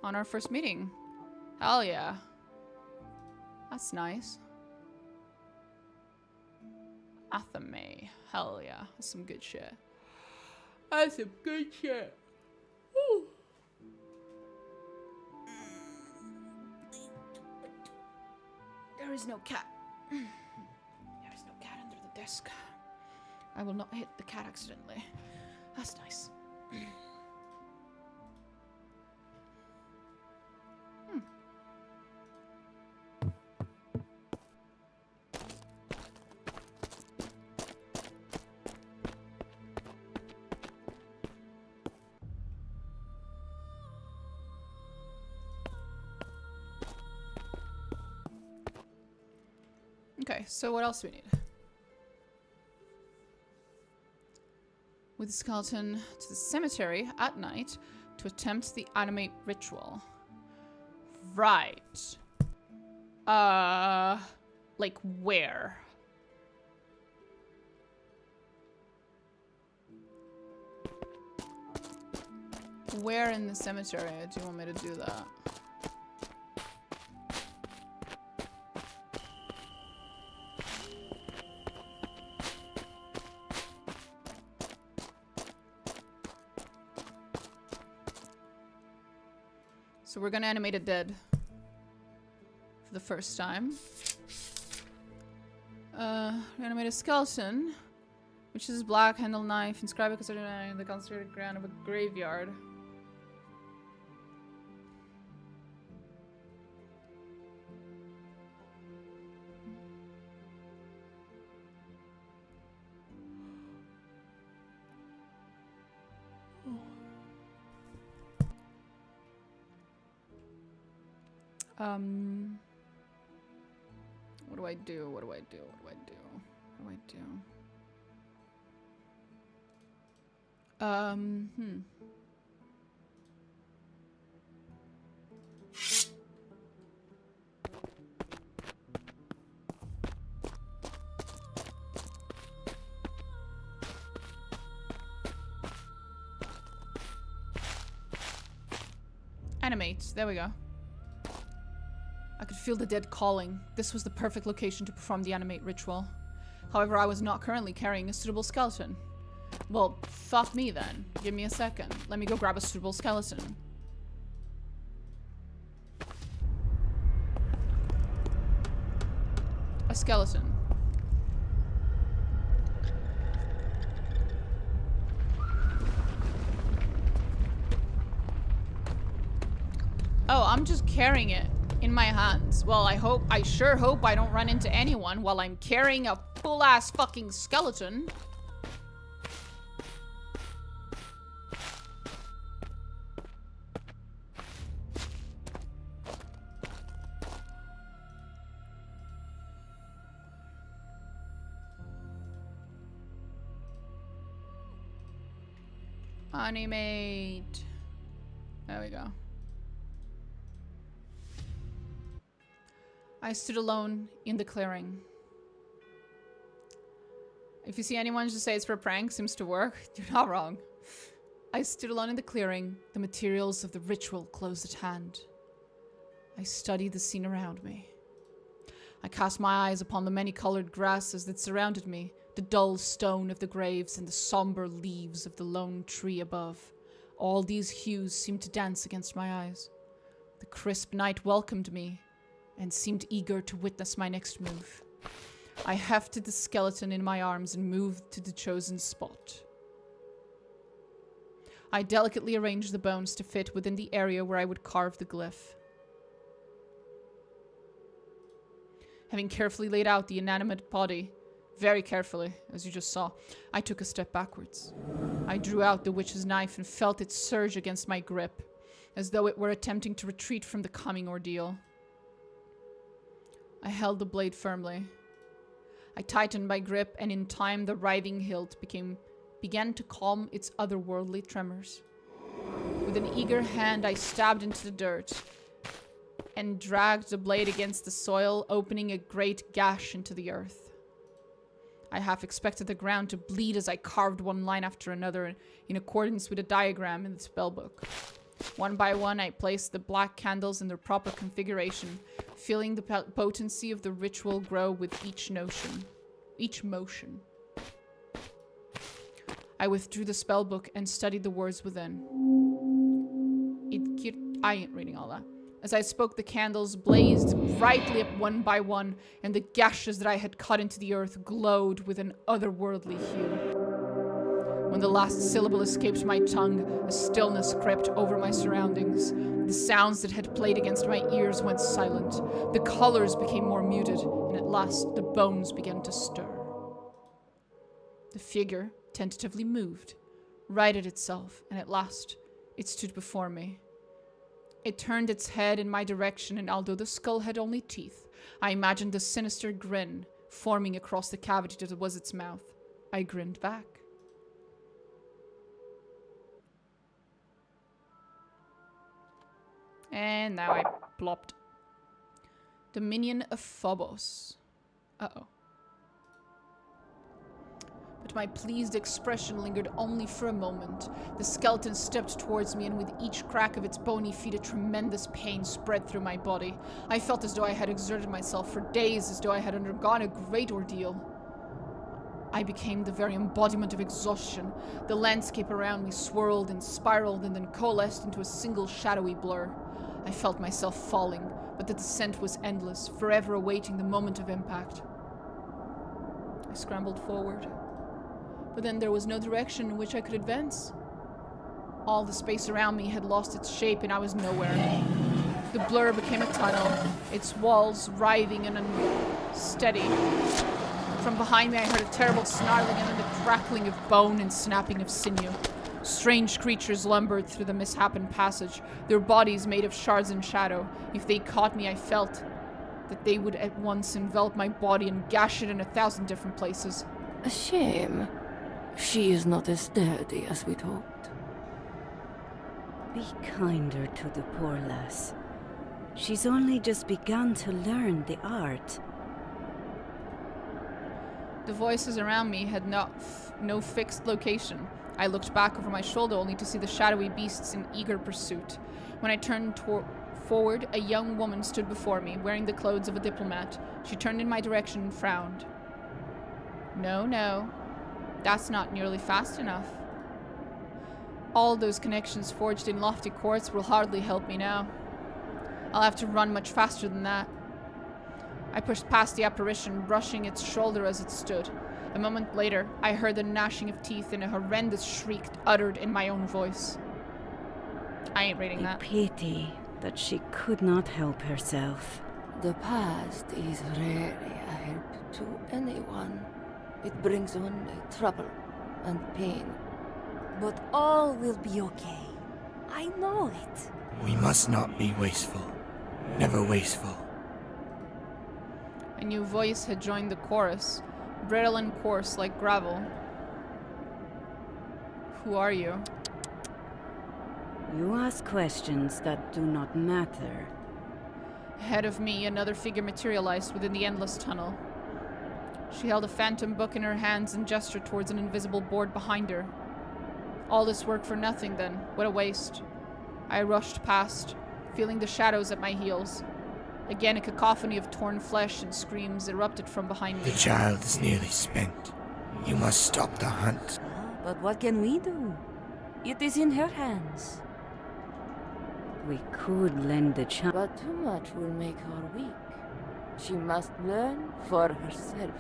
on our first meeting. Hell yeah. That's nice. Athame. Hell yeah. That's some good shit. That's some good shit. Woo. There is no cat. There is no cat under the desk. I will not hit the cat accidentally. That's nice. Okay, so what else do we need? With the skeleton to the cemetery at night to attempt the animate ritual. Right. Like where? Where in the cemetery do you want me to do that? So we're gonna animate it dead for the first time. Animate a skeleton, which is black handle knife, inscribed because in the consecrated ground of a graveyard. What do I do? What do I do? What do I do? What do I do? Animate. There we go. I could feel the dead calling. This was the perfect location to perform the animate ritual. However, I was not currently carrying a suitable skeleton. Well, fuck me then. Give me a second. Let me go grab a suitable skeleton. A skeleton. Oh, I'm just carrying it in my hands. Well, I sure hope I don't run into anyone while I'm carrying a full-ass fucking skeleton. Animate. There we go. I stood alone in the clearing. If you see anyone just say it's for a prank, seems to work, you're not wrong. I stood alone in the clearing, the materials of the ritual close at hand. I studied the scene around me. I cast my eyes upon the many-colored grasses that surrounded me, the dull stone of the graves and the somber leaves of the lone tree above. All these hues seemed to dance against my eyes. The crisp night welcomed me and seemed eager to witness my next move. I hefted the skeleton in my arms and moved to the chosen spot. I delicately arranged the bones to fit within the area where I would carve the glyph. Having carefully laid out the inanimate body, very carefully, as you just saw, I took a step backwards. I drew out the witch's knife and felt it surge against my grip, as though it were attempting to retreat from the coming ordeal. I held the blade firmly. I tightened my grip, and in time the writhing hilt began to calm its otherworldly tremors. With an eager hand, I stabbed into the dirt and dragged the blade against the soil, opening a great gash into the earth. I half expected the ground to bleed as I carved one line after another in accordance with a diagram in the spellbook. One by one, I placed the black candles in their proper configuration, feeling the potency of the ritual grow with each motion. I withdrew the spellbook and studied the words within. I ain't reading all that. As I spoke, the candles blazed brightly up one by one, and the gashes that I had cut into the earth glowed with an otherworldly hue. When the last syllable escaped my tongue, a stillness crept over my surroundings. The sounds that had played against my ears went silent. The colors became more muted, and at last the bones began to stir. The figure tentatively moved, righted itself, and at last it stood before me. It turned its head in my direction, and although the skull had only teeth, I imagined the sinister grin forming across the cavity that was its mouth. I grinned back. And now I plopped. Dominion of Phobos. Uh-oh. But my pleased expression lingered only for a moment. The skeleton stepped towards me, and with each crack of its bony feet, a tremendous pain spread through my body. I felt as though I had exerted myself for days, as though I had undergone a great ordeal. I became the very embodiment of exhaustion. The landscape around me swirled and spiraled and then coalesced into a single shadowy blur. I felt myself falling, but the descent was endless, forever awaiting the moment of impact. I scrambled forward. But then there was no direction in which I could advance. All the space around me had lost its shape, and I was nowhere. The blur became a tunnel, its walls writhing and unsteady. From behind me I heard a terrible snarling and then the crackling of bone and snapping of sinew. Strange creatures lumbered through the misshapen passage, their bodies made of shards and shadow. If they caught me, I felt that they would at once envelop my body and gash it in 1,000 different places. A shame. She is not as sturdy as we'd hoped. Be kinder to the poor lass. She's only just begun to learn the art. The voices around me had no fixed location. I looked back over my shoulder only to see the shadowy beasts in eager pursuit. When I turned forward, a young woman stood before me, wearing the clothes of a diplomat. She turned in my direction and frowned. No. That's not nearly fast enough. All those connections forged in lofty courts will hardly help me now. I'll have to run much faster than that. I pushed past the apparition, brushing its shoulder as it stood. A moment later, I heard the gnashing of teeth and a horrendous shriek uttered in my own voice. I ain't reading that. Pity that she could not help herself. The past is rarely a help to anyone. It brings only trouble and pain. But all will be okay. I know it. We must not be wasteful. Never wasteful. A new voice had joined the chorus, brittle and coarse like gravel. Who are you? You ask questions that do not matter. Ahead of me, another figure materialized within the endless tunnel. She held a phantom book in her hands and gestured towards an invisible board behind her. All this work for nothing, then. What a waste. I rushed past, feeling the shadows at my heels. Again, a cacophony of torn flesh and screams erupted from behind me. The child is nearly spent. You must stop the hunt. But what can we do? It is in her hands. We could lend the child. But too much will make her weak. She must learn for herself.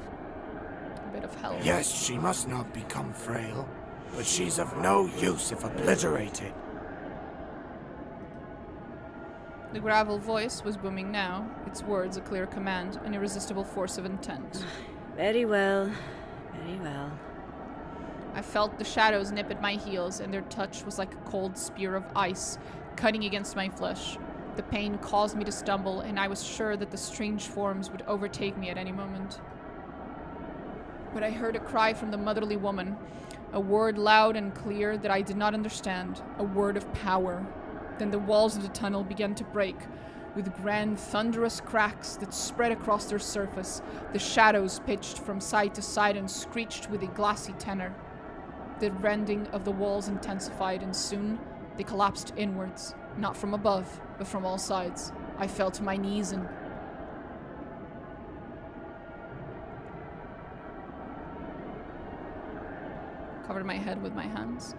A bit of hell. Yes, she must not become frail, but she's of no use if obliterated. The gravel voice was booming now, its words a clear command, an irresistible force of intent. Very well. Very well. I felt the shadows nip at my heels, and their touch was like a cold spear of ice, cutting against my flesh. The pain caused me to stumble, and I was sure that the strange forms would overtake me at any moment. But I heard a cry from the motherly woman, a word loud and clear that I did not understand, a word of power. Then the walls of the tunnel began to break, with grand thunderous cracks that spread across their surface. The shadows pitched from side to side and screeched with a glassy tenor. The rending of the walls intensified, and soon they collapsed inwards, not from above, but from all sides. I fell to my knees and... covered my head with my hands.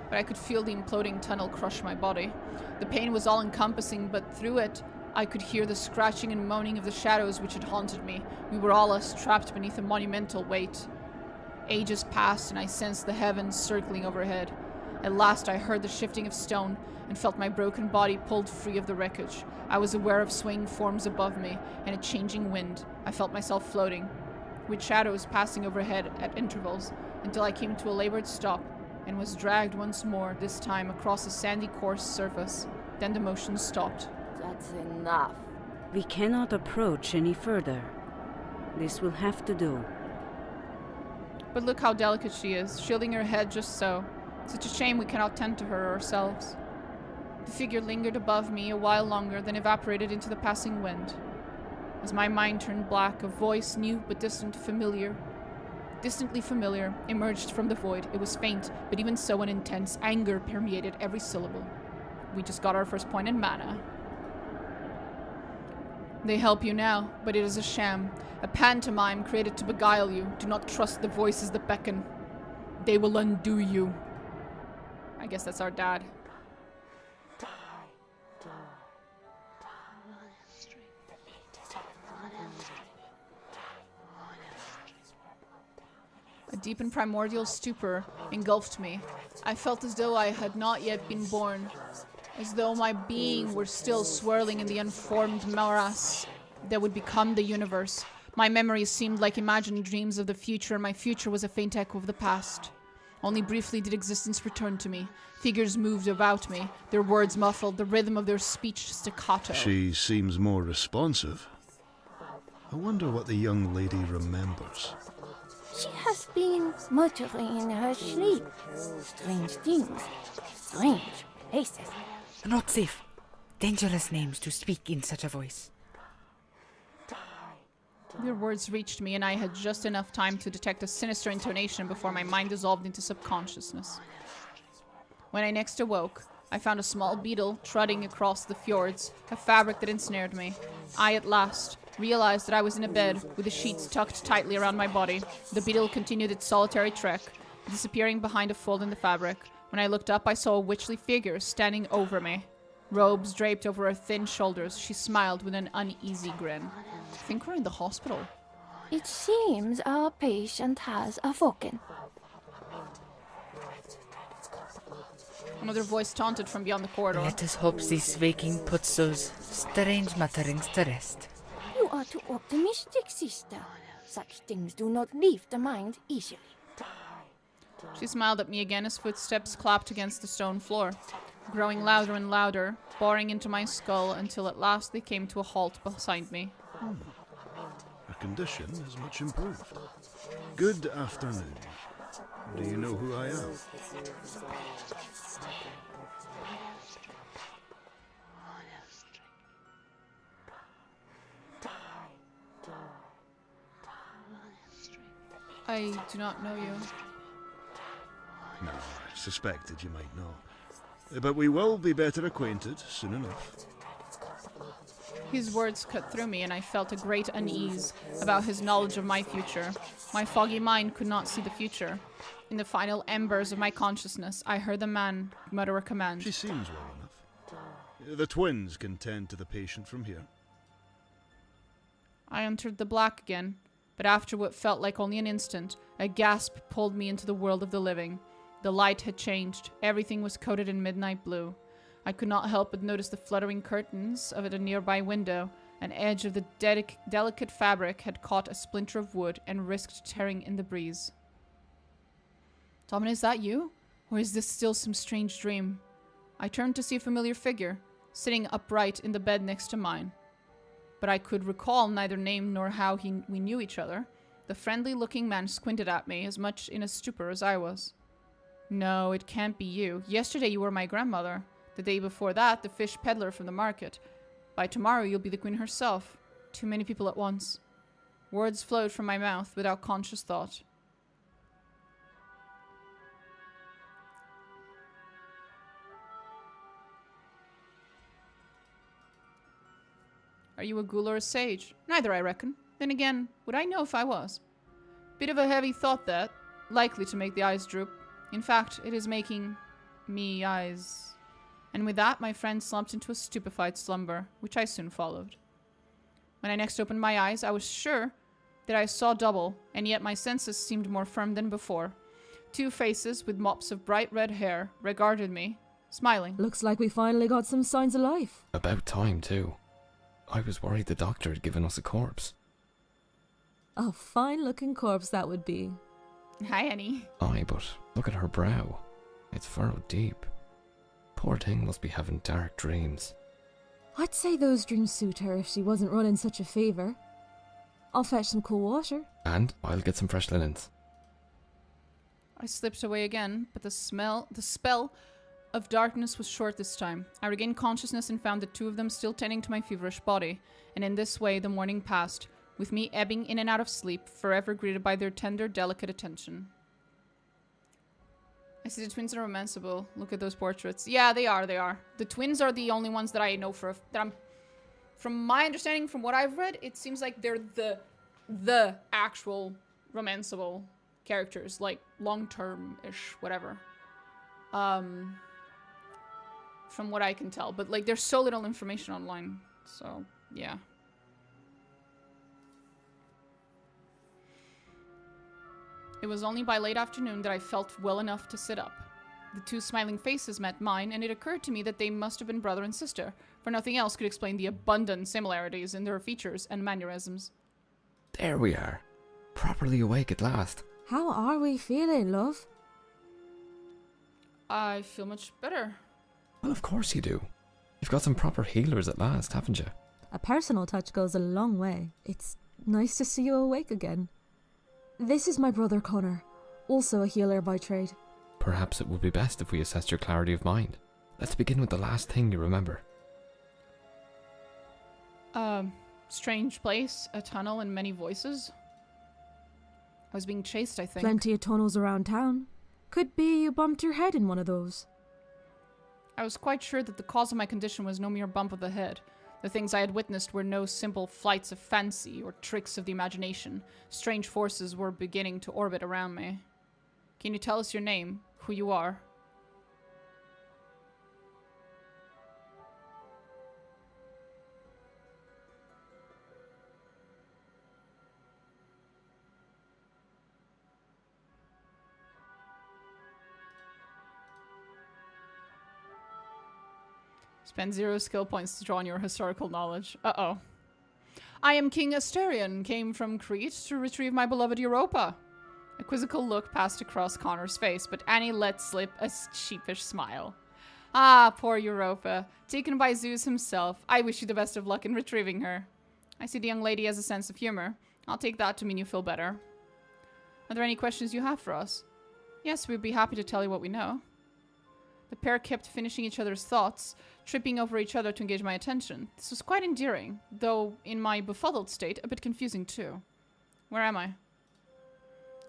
But I could feel the imploding tunnel crush my body. The pain was all-encompassing, but through it, I could hear the scratching and moaning of the shadows which had haunted me. We were all us trapped beneath a monumental weight. Ages passed, and I sensed the heavens circling overhead. At last I heard the shifting of stone, and felt my broken body pulled free of the wreckage. I was aware of swaying forms above me, and a changing wind. I felt myself floating, with shadows passing overhead at intervals, until I came to a labored stop, and was dragged once more, this time across a sandy coarse surface. Then the motion stopped. That's enough. We cannot approach any further. This will have to do. But look how delicate she is, shielding her head just so. Such a shame we cannot tend to her ourselves. The figure lingered above me a while longer, then evaporated into the passing wind. As my mind turned black, a voice, new but distantly familiar, emerged from the void. It was faint, but even so an intense anger permeated every syllable. We just got our first point in mana. They help you now, but it is a sham. A pantomime created to beguile you. Do not trust the voices that beckon. They will undo you. I guess that's our dad. A deep and primordial stupor engulfed me. I felt as though I had not yet been born, as though my being were still swirling in the unformed morass that would become the universe. My memories seemed like imagined dreams of the future, and my future was a faint echo of the past. Only briefly did existence return to me. Figures moved about me, their words muffled, the rhythm of their speech staccato. She seems more responsive. I wonder what the young lady remembers. She has been muttering in her sleep. Strange things. Strange places. Not safe. Dangerous names to speak in such a voice. Their words reached me, and I had just enough time to detect a sinister intonation before my mind dissolved into subconsciousness. When I next awoke, I found a small beetle trotting across the fjords, a fabric that ensnared me. I, at last, realized that I was in a bed, with the sheets tucked tightly around my body. The beetle continued its solitary trek, disappearing behind a fold in the fabric. When I looked up, I saw a witchly figure standing over me. Robes draped over her thin shoulders, she smiled with an uneasy grin. I think we're in the hospital. It seems our patient has awoken. Another voice taunted from beyond the corridor. Let us hope this waking puts those strange mutterings to rest. You are too optimistic, sister. Such things do not leave the mind easily. She smiled at me again as footsteps clapped against the stone floor, growing louder and louder, boring into my skull until at last they came to a halt beside me. Her condition is much improved. Good afternoon. Do you know who I am? I do not know you. No, I suspected you might know. But we will be better acquainted soon enough. His words cut through me, and I felt a great unease about his knowledge of my future. My foggy mind could not see the future. In the final embers of my consciousness, I heard the man mutter a command. She seems well enough. The twins can tend to the patient from here. I entered the black again, but after what felt like only an instant, a gasp pulled me into the world of the living. The light had changed. Everything was coated in midnight blue. I could not help but notice the fluttering curtains of a nearby window. An edge of the delicate fabric had caught a splinter of wood and risked tearing in the breeze. Dominic, is that you? Or is this still some strange dream? I turned to see a familiar figure, sitting upright in the bed next to mine. But I could recall neither name nor how we knew each other. The friendly-looking man squinted at me, as much in a stupor as I was. No, it can't be you. Yesterday you were my grandmother. The day before that, the fish peddler from the market. By tomorrow you'll be the queen herself. Too many people at once. Words flowed from my mouth without conscious thought. Are you a ghoul or a sage? Neither, I reckon. Then again, would I know if I was? Bit of a heavy thought that. Likely to make the eyes droop. In fact, it is making me eyes. And with that, my friend slumped into a stupefied slumber, which I soon followed. When I next opened my eyes, I was sure that I saw double, and yet my senses seemed more firm than before. Two faces with mops of bright red hair regarded me, smiling. Looks like we finally got some signs of life. About time, too. I was worried the doctor had given us a corpse. A fine-looking corpse that would be. Hi, Annie. Aye, but look at her brow. It's furrowed deep. Poor thing must be having dark dreams. I'd say those dreams suit her if she wasn't running such a favour. I'll fetch some cool water. And I'll get some fresh linens. I slipped away again, but the spell of darkness was short this time. I regained consciousness and found the two of them still tending to my feverish body, and in this way the morning passed, with me ebbing in and out of sleep, forever greeted by their tender, delicate attention. I see the twins are romanceable. Look at those portraits. Yeah, they are. The twins are the only ones that I know from my understanding, from what I've read, it seems like they're the actual romanceable characters, like long-term-ish, whatever. From what I can tell, but like there's so little information online, so yeah. It was only by late afternoon that I felt well enough to sit up. The two smiling faces met mine, and it occurred to me that they must have been brother and sister, for nothing else could explain the abundant similarities in their features and mannerisms. There we are. Properly awake at last. How are we feeling, love? I feel much better. Well, of course you do. You've got some proper healers at last, haven't you? A personal touch goes a long way. It's nice to see you awake again. This is my brother Connor, also a healer by trade. Perhaps it would be best if we assessed your clarity of mind. Let's begin with the last thing you remember. Strange place, a tunnel, and many voices. I was being chased, I think. Plenty of tunnels around town. Could be you bumped your head in one of those. I was quite sure that the cause of my condition was no mere bump of the head. The things I had witnessed were no simple flights of fancy or tricks of the imagination. Strange forces were beginning to orbit around me. Can you tell us your name, who you are? Spend 0 skill points to draw on your historical knowledge. Uh-oh. I am King Asterion, came from Crete to retrieve my beloved Europa. A quizzical look passed across Connor's face, but Annie let slip a sheepish smile. Ah, poor Europa, taken by Zeus himself. I wish you the best of luck in retrieving her. I see the young lady has a sense of humor. I'll take that to mean you feel better. Are there any questions you have for us? Yes, we'd be happy to tell you what we know. The pair kept finishing each other's thoughts, tripping over each other to engage my attention. This was quite endearing, though in my befuddled state, a bit confusing too. Where am I?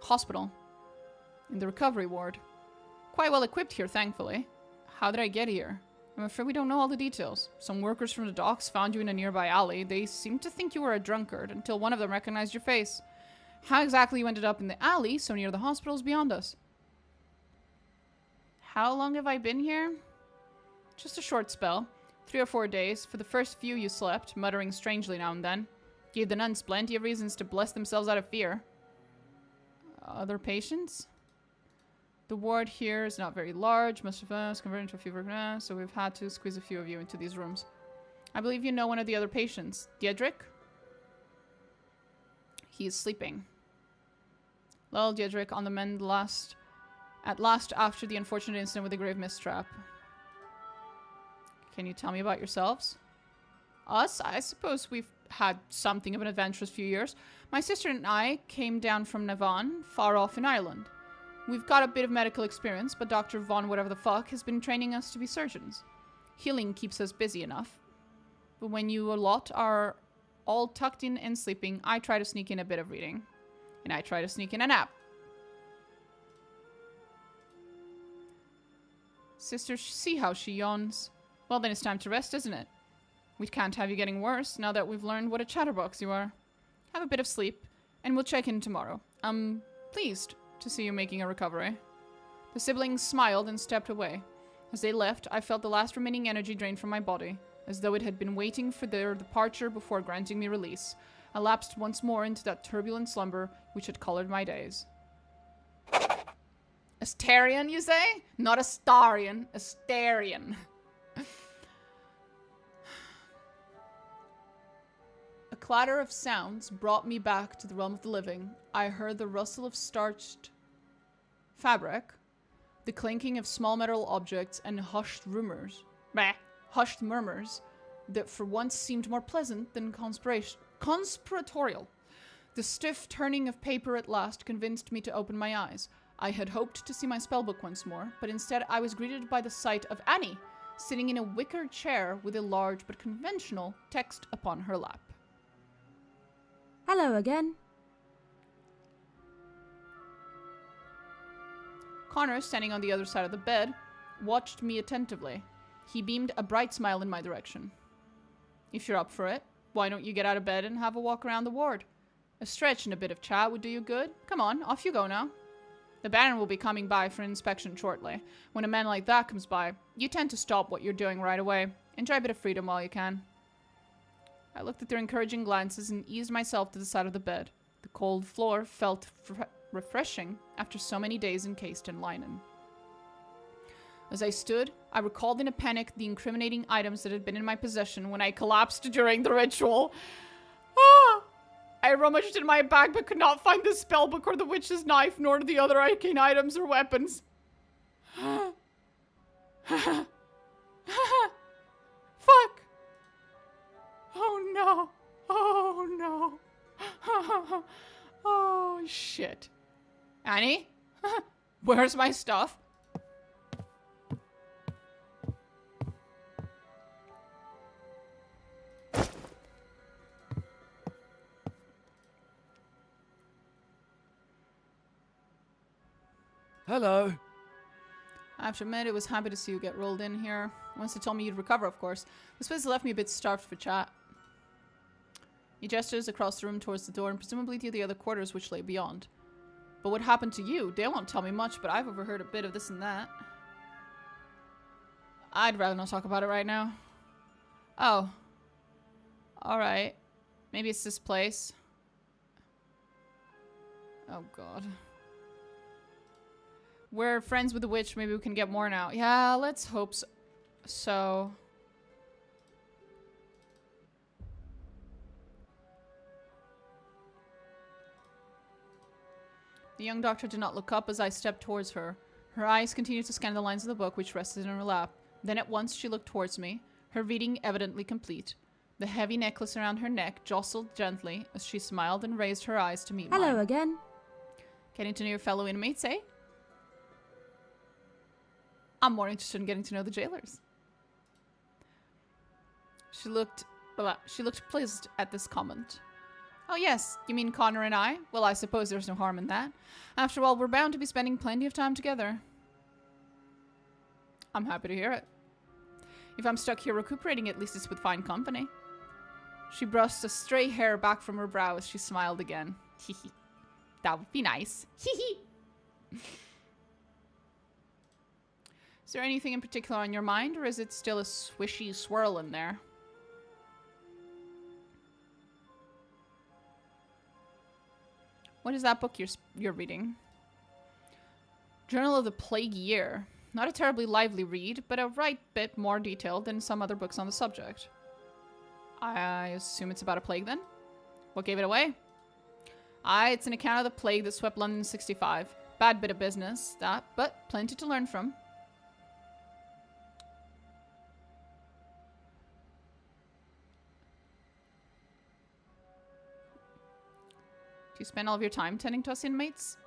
Hospital. In the recovery ward. Quite well equipped here, thankfully. How did I get here? I'm afraid we don't know all the details. Some workers from the docks found you in a nearby alley. They seemed to think you were a drunkard until one of them recognized your face. How exactly you ended up in the alley so near the hospital is beyond us. How long have I been here? Just a short spell. 3 or 4 days. For the first few you slept, muttering strangely now and then. Gave the nuns plenty of reasons to bless themselves out of fear. Other patients? The ward here is not very large. Most of us converted into a few workers, so we've had to squeeze a few of you into these rooms. I believe you know one of the other patients. Diedrich? He is sleeping. Well, Diedrich on the mend at last after the unfortunate incident with the grave mist trap. Can you tell me about yourselves? Us? I suppose we've had something of an adventurous few years. My sister and I came down from Navan, far off in Ireland. We've got a bit of medical experience, but Dr. Von whatever the fuck has been training us to be surgeons. Healing keeps us busy enough. But when you lot are all tucked in and sleeping, I try to sneak in a bit of reading. And I try to sneak in a nap. Sister, see how she yawns. Well, then it's time to rest, isn't it? We can't have you getting worse now that we've learned what a chatterbox you are. Have a bit of sleep, and we'll check in tomorrow. I'm pleased to see you making a recovery. The siblings smiled and stepped away. As they left, I felt the last remaining energy drain from my body, as though it had been waiting for their departure before granting me release. I lapsed once more into that turbulent slumber which had colored my days. Astarion, you say? Not Astarion. Astarion. A clatter of sounds brought me back to the realm of the living. I heard the rustle of starched fabric, the clinking of small metal objects, and hushed murmurs that for once seemed more pleasant than conspiratorial. The stiff turning of paper at last convinced me to open my eyes. I had hoped to see my spellbook once more, but instead I was greeted by the sight of Annie, sitting in a wicker chair with a large but conventional text upon her lap. Hello again. Connor, standing on the other side of the bed, watched me attentively. He beamed a bright smile in my direction. If you're up for it, why don't you get out of bed and have a walk around the ward? A stretch and a bit of chat would do you good. Come on, off you go now. The Baron will be coming by for an inspection shortly. When a man like that comes by, you tend to stop what you're doing right away. Enjoy a bit of freedom while you can. I looked at their encouraging glances and eased myself to the side of the bed. The cold floor felt refreshing after so many days encased in linen. As I stood, I recalled in a panic the incriminating items that had been in my possession when I collapsed during the ritual. Ah! I rummaged in my bag but could not find the spellbook or the witch's knife, nor the other arcane items or weapons. Fuck! Oh no! Oh no! Oh shit. Annie? Where's my stuff? Hello. I have to admit, it was happy to see you get rolled in here. Once they told me you'd recover, of course. This place left me a bit starved for chat. He gestures across the room towards the door and presumably to the other quarters which lay beyond. But what happened to you? They won't tell me much, but I've overheard a bit of this and that. I'd rather not talk about it right now. Oh. Alright. Maybe it's this place. Oh god. We're friends with the witch. Maybe we can get more now. Yeah, let's hope so. So... The young doctor did not look up as I stepped towards her. Her eyes continued to scan the lines of the book which rested in her lap. Then at once she looked towards me, her reading evidently complete. The heavy necklace around her neck jostled gently as she smiled and raised her eyes to meet mine. Hello again. Getting to know your fellow inmates, eh? I'm more interested in getting to know the jailers. She looked pleased at this comment. Oh yes, you mean Connor and I? Well, I suppose there's no harm in that. After all, we're bound to be spending plenty of time together. I'm happy to hear it. If I'm stuck here recuperating, at least it's with fine company. She brushed a stray hair back from her brow as she smiled again. Hehe. That would be nice. Hehe. Is there anything in particular on your mind, or is it still a swishy swirl in there? What is that book you're reading? Journal of the Plague Year. Not a terribly lively read, but a right bit more detailed than some other books on the subject. I assume it's about a plague then? What gave it away? Aye, it's an account of the plague that swept London in 65. Bad bit of business, that, but plenty to learn from. Do you spend all of your time tending to us inmates?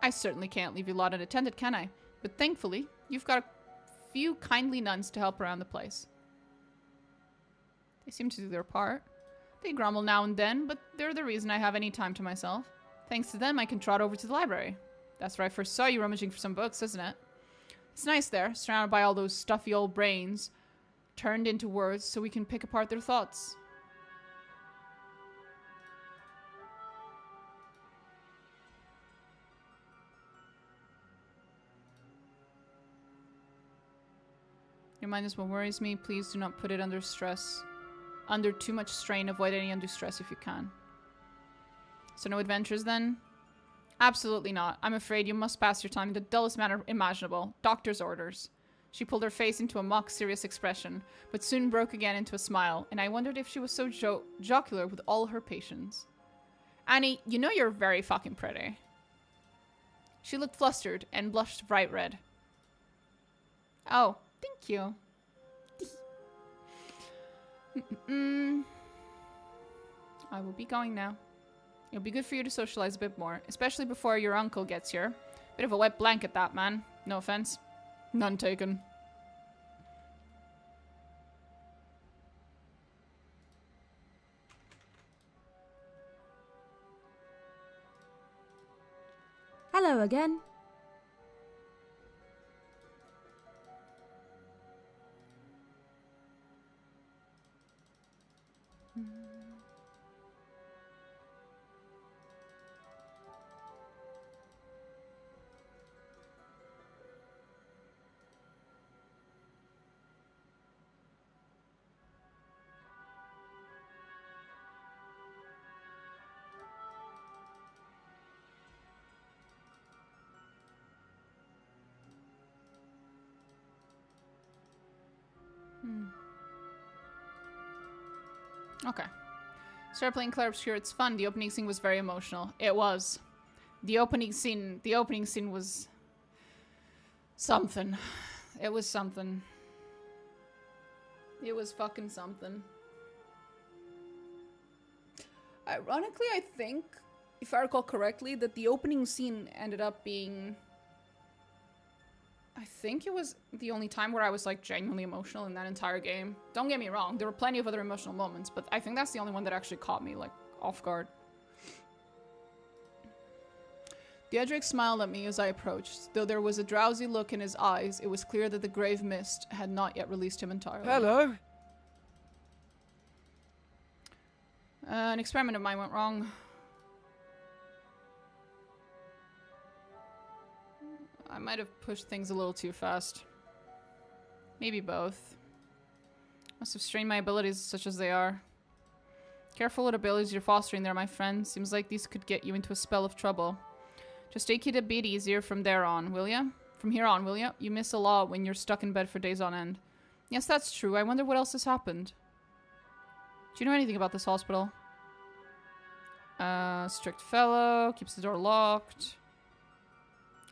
I certainly can't leave you lot unattended, can I? But thankfully, you've got a few kindly nuns to help around the place. They seem to do their part. They grumble now and then, but they're the reason I have any time to myself. Thanks to them, I can trot over to the library. That's where I first saw you rummaging for some books, isn't it? It's nice there, surrounded by all those stuffy old brains, turned into words so we can pick apart their thoughts. Your mind is what worries me. Please do not put it under stress. Under too much strain. Avoid any undue stress if you can. So no adventures then? Absolutely not. I'm afraid you must pass your time in the dullest manner imaginable. Doctor's orders. She pulled her face into a mock serious expression, but soon broke again into a smile, and I wondered if she was so jocular with all her patients. Annie, you know you're very fucking pretty. She looked flustered and blushed bright red. Oh, thank you. I will be going now. It'll be good for you to socialize a bit more, especially before your uncle gets here. Bit of a wet blanket, that man. No offense. None taken. Hello again. Okay. Start playing crpg. It's fun. The opening scene was very emotional. It was. The opening scene was something. It was something. It was fucking something. Ironically, I think, if I recall correctly, that the opening scene ended up being... I think it was the only time where I was like genuinely emotional in that entire game. Don't get me wrong, there were plenty of other emotional moments, but I think that's the only one that actually caught me like off guard. Diedrich smiled at me as I approached. Though there was a drowsy look in his eyes, it was clear that the grave mist had not yet released him entirely. Hello? An experiment of mine went wrong. I might have pushed things a little too fast. Maybe both. Must have strained my abilities such as they are. Careful what abilities you're fostering there, my friend. Seems like these could get you into a spell of trouble. Just take it a bit easier from there on, will ya? From here on, will ya? You miss a lot when you're stuck in bed for days on end. Yes, that's true. I wonder what else has happened. Do you know anything about this hospital? Strict fellow. Keeps the door locked.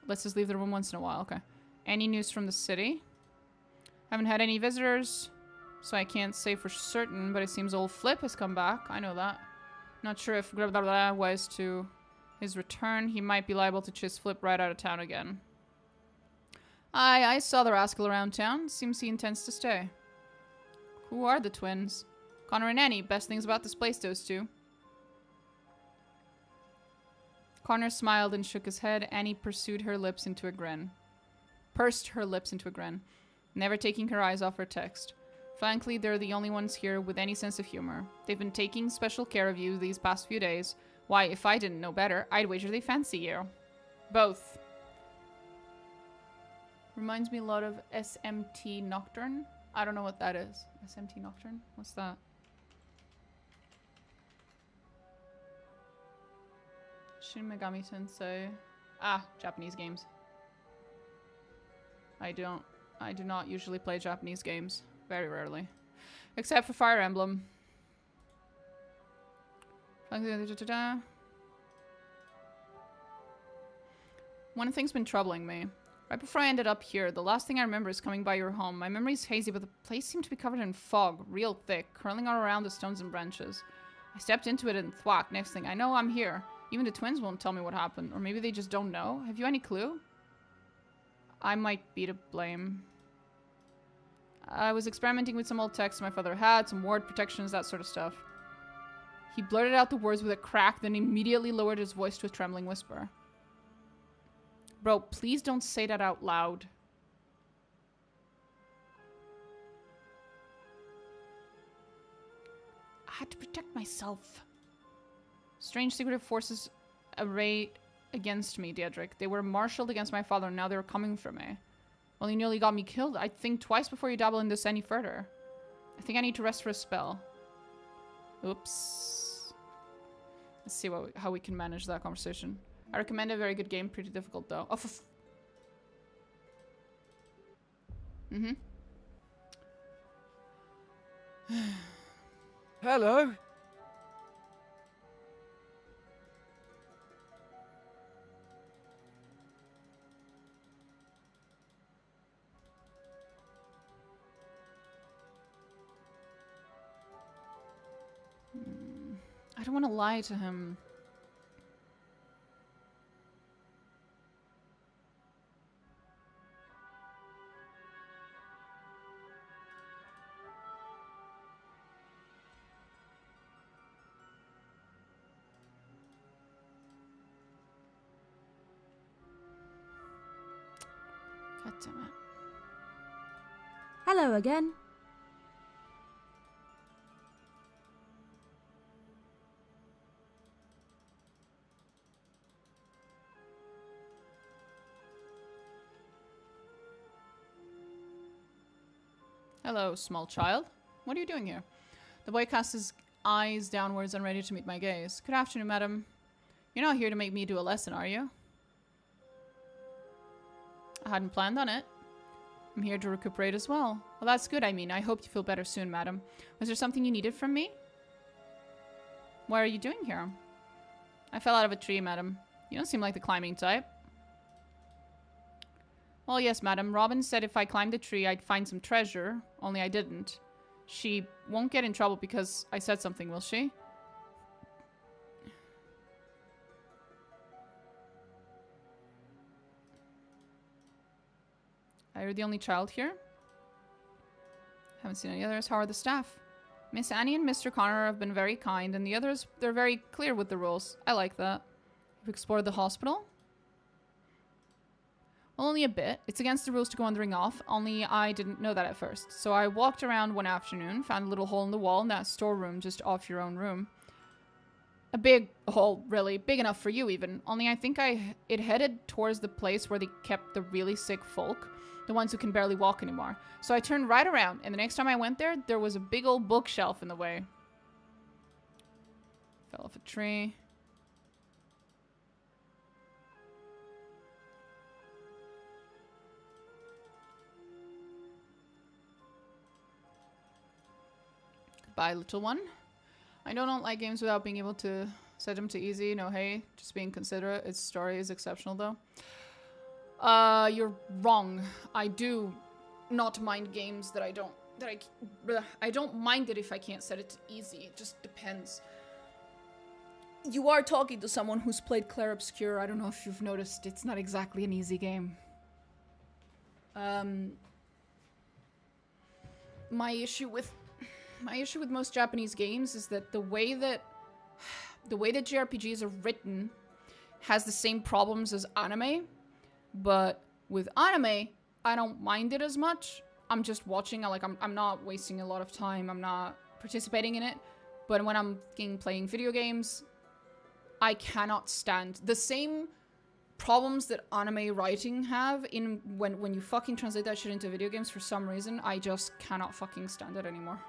Lets us leave the room once in a while. Okay. Any news from the city? Haven't had any visitors, so I can't say for certain, but it seems old Flip has come back. I know that. Not sure if wise to his return. He might be liable to chase Flip right out of town again. I saw the rascal around town. Seems he intends to stay. Who are the twins? Connor and Annie. Best things about this place, those two. Connor smiled and shook his head. Annie pursed her lips into a grin. Never taking her eyes off her text. Frankly, they're the only ones here with any sense of humor. They've been taking special care of you these past few days. Why, if I didn't know better, I'd wager they fancy you. Both. Reminds me a lot of SMT Nocturne. I don't know what that is. SMT Nocturne? What's that? Shin Megami Tensei. Ah, Japanese games. I do not usually play Japanese games. Very rarely. Except for Fire Emblem. One thing's been troubling me. Right before I ended up here, the last thing I remember is coming by your home. My memory's hazy, but the place seemed to be covered in fog, real thick, curling all around the stones and branches. I stepped into it and thwack. Next thing I know, I'm here. Even the twins won't tell me what happened, or maybe they just don't know. Have you any clue? I might be to blame. I was experimenting with some old texts my father had, some ward protections, that sort of stuff. He blurted out the words with a crack, then immediately lowered his voice to a trembling whisper. Bro, please don't say that out loud. I had to protect myself. Strange secretive forces arrayed against me, Daedric. They were marshaled against my father, and now they were coming for me. Well, you nearly got me killed. I'd think twice before you dabble in this any further. I think I need to rest for a spell. Oops. Let's see how we can manage that conversation. I recommend a very good game. Pretty difficult, though. Oh, Hello? I don't want to lie to him. God damn it. Hello again. Hello, small child. What are you doing here? The boy cast his eyes downwards and ready to meet my gaze. Good afternoon, madam. You're not here to make me do a lesson, are you? I hadn't planned on it. I'm here to recuperate as well. Well, that's good, I mean. I hope you feel better soon, madam. Was there something you needed from me? What are you doing here? I fell out of a tree, madam. You don't seem like the climbing type. Well, yes, madam. Robin said if I climbed the tree, I'd find some treasure. Only I didn't. She won't get in trouble because I said something, will she? Are you the only child here? Haven't seen any others. How are the staff? Miss Annie and Mr. Connor have been very kind, and the others, they're very clear with the rules. I like that. You've explored the hospital? Well, only a bit. It's against the rules to go wandering off, only I didn't know that at first. So I walked around one afternoon, found a little hole in the wall in that storeroom just off your own room. A big hole, really. Big enough for you, even. Only I think it headed towards the place where they kept the really sick folk. The ones who can barely walk anymore. So I turned right around, and the next time I went there, there was a big old bookshelf in the way. Fell off a tree. Goodbye, little one. I don't like games without being able to set them to easy. No, hey, just being considerate. Its story is exceptional, though. You're wrong. I do not mind games that I don't mind it if I can't set it to easy. It just depends. You are talking to someone who's played Clair Obscur. I don't know if you've noticed. It's not exactly an easy game. My issue with most Japanese games is that the way that JRPGs are written has the same problems as anime, but with anime, I don't mind it as much. I'm just watching, I'm not wasting a lot of time, I'm not participating in it, but when I'm playing video games, I cannot stand the same problems that anime writing have in when you fucking translate that shit into video games. For some reason, I just cannot fucking stand it anymore.